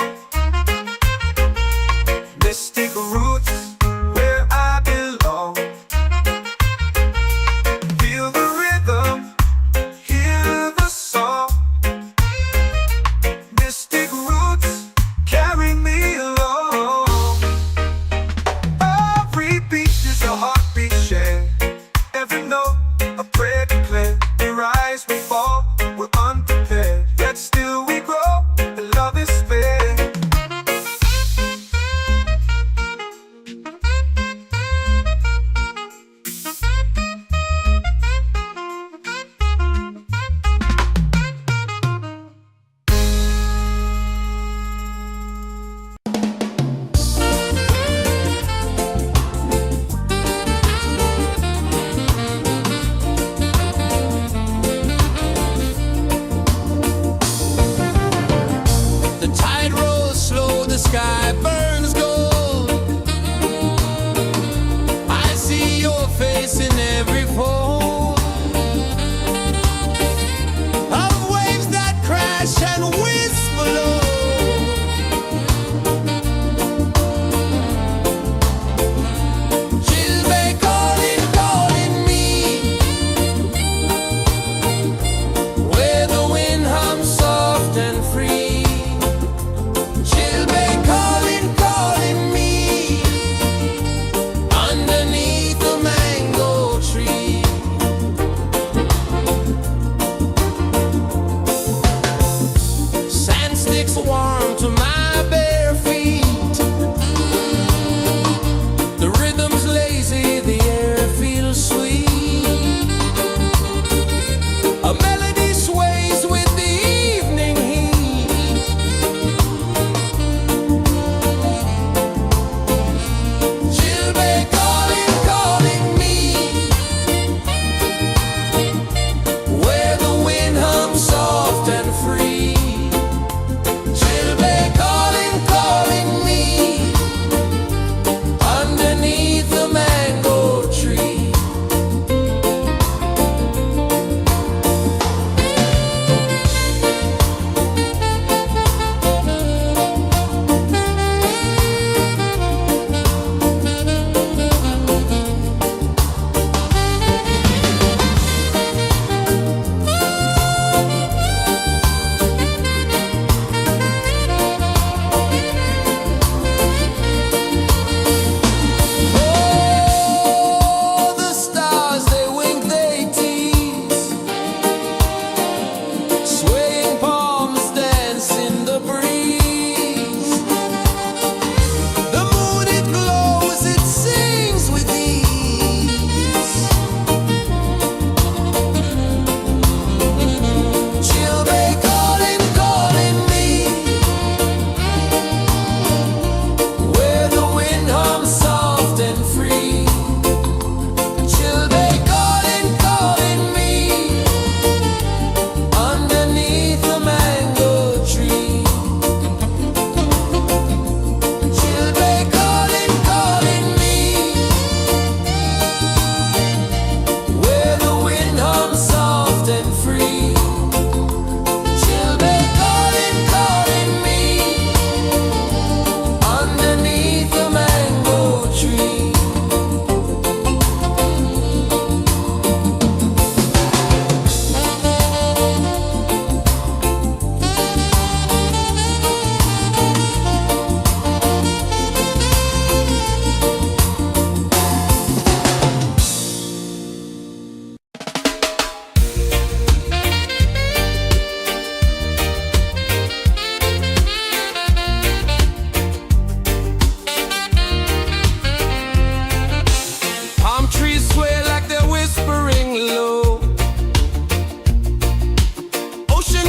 Mystic roots, where I belong. Feel the rhythm, hear the song. Mystic roots,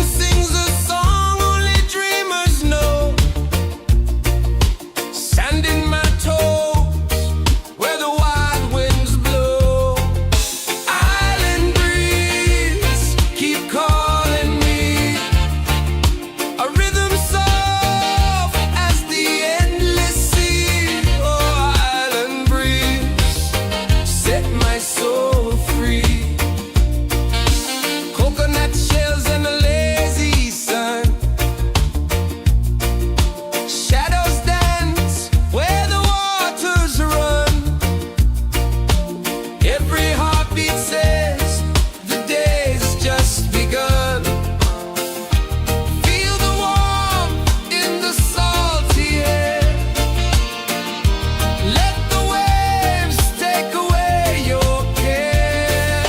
sings a song only dreamers know. Sand in my toes where the wild winds blow. Island breeze, keep calling me. A rhythm soft as the endless sea. Oh, island breeze, set my soul free. Coconut shells and a lazy sun. Shadows dance where the waters run. Every heartbeat says the day's just begun. Feel the warmth in the salty air. Let the waves take away your care.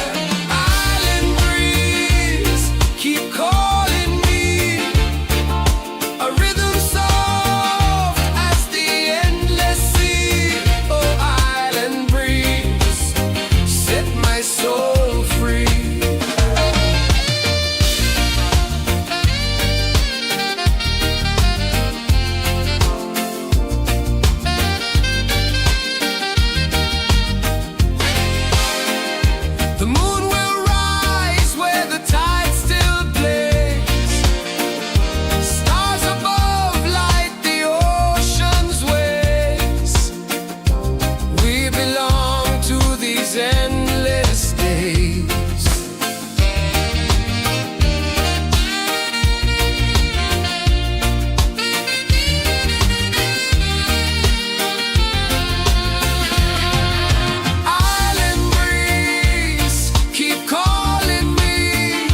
Island breeze, keep calling me. A rhythm soft as the endless sea. Oh, island breeze, set my soul free. The moon will rise where the tide still plays. Stars above light the ocean's waves. We belong to these endless days. Island breeze, keep calling me.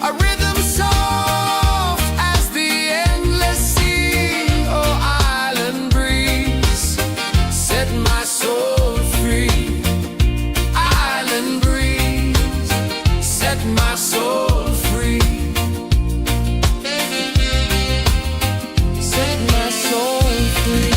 A rhythm soft as the endless sea. Oh, island breeze, set my soul free. Island breeze, set my soul free. Set my soul free.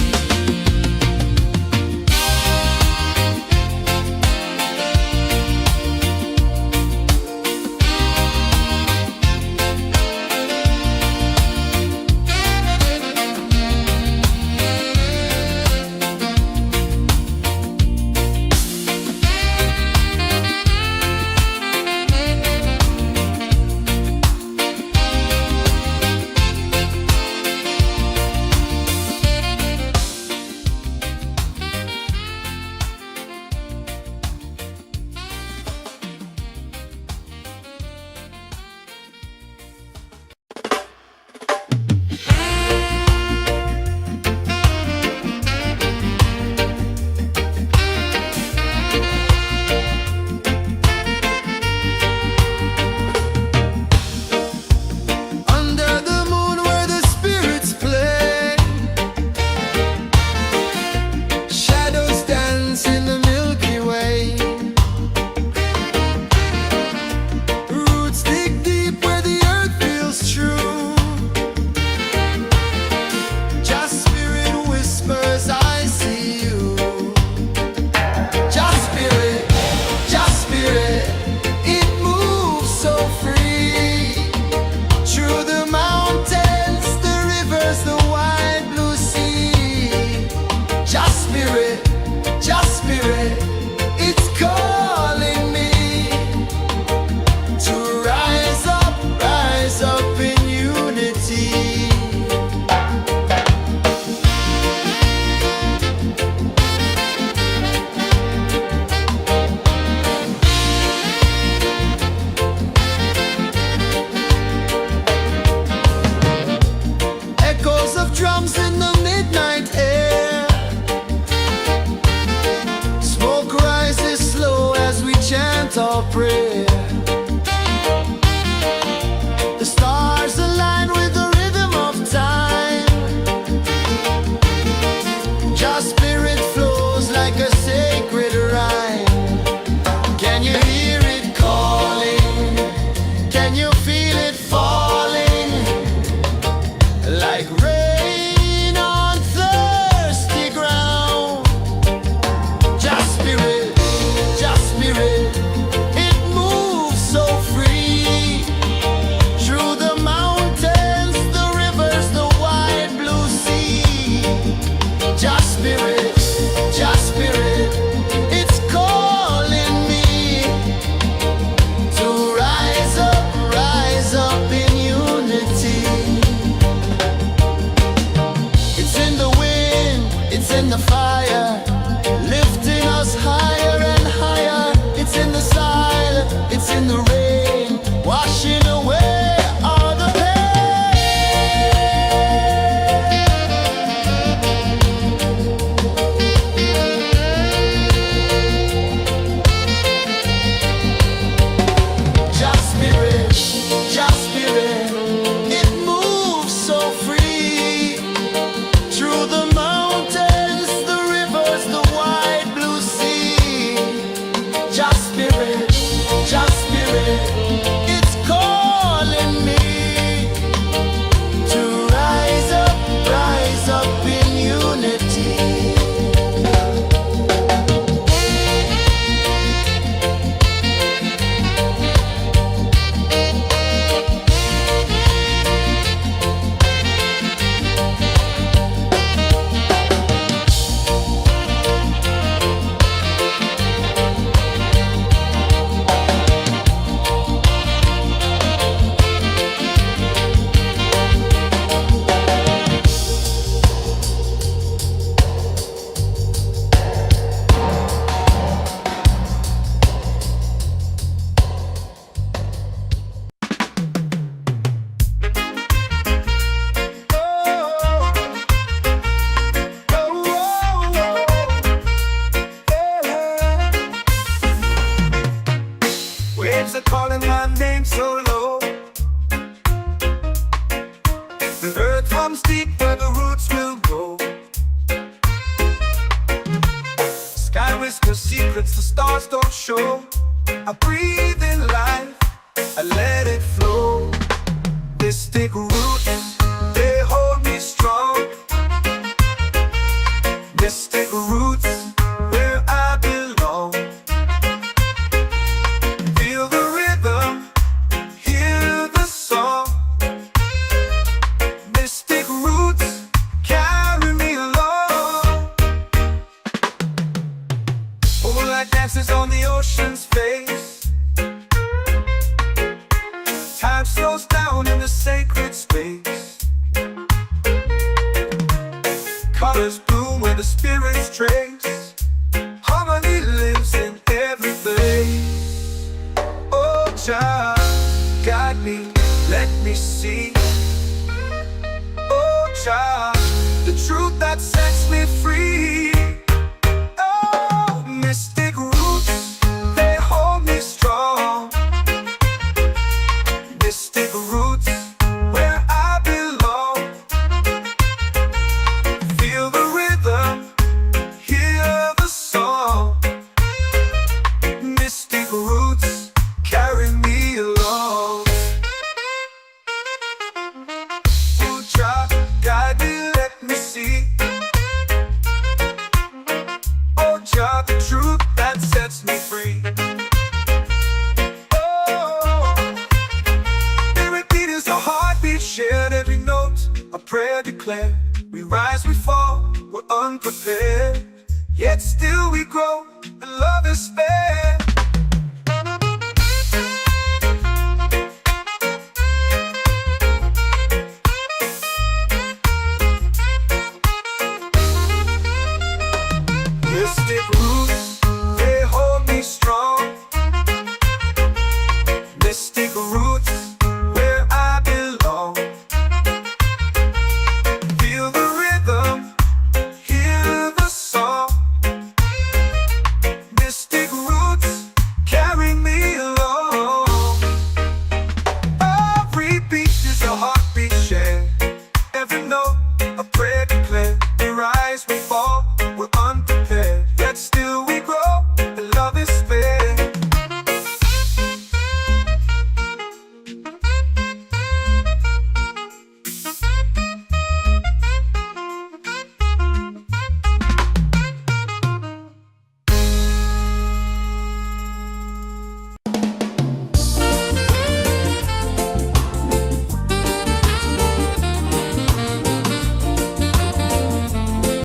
Under the moon where the spirits play. Shadows dance in the Milky Way. Roots dig deep where the earth feels true. Just spirit whispers, I see you. Just spirit, it moves so free. Through the mountains, the rivers, the wide blue sea. Just spirit, it's calling me to rise up in unity. Echoes of drums in the midnight air. Smoke rises slow as we chant our prayer. The stars align with the rhythm of time. Just spirit flows like a sacred rhyme. Can you hear it calling? Can you feel it falling? Like rain on thirsty ground. Just spirit, it moves so free. Through spirit, it moves so free. Through the mountains, the rivers, the wide blue sea. Just spirit, it's calling me to rise up in unity. Waves are calling my name so low. The earth hums deep where the roots will go. Sky whispers secrets the stars don't show. I breathe in life, I let it flow. Mystic roots, they hold me strong. Mystic roots, where I belong. Feel the rhythm, hear the song. Mystic roots, carry me along. Moonlight dances on the ocean's face. Time slows down in the sacred space. Colors bloom where the spirits trace. Harmony lives in every place. Oh, Jah, guide me, let me see. Oh, Jah, the truth that sets me free. Oh, mystic roots, they hold me strong. Mystic roots, where I belong. Feel the rhythm, hear the song. Mystic roots, carry me along. Oh, Jah, guide me, let me see. Oh, Jah, the truth that sets me free. Shared every note, a prayer declared. We rise, we fall, we're unprepared. Yet still we grow, and love is spared.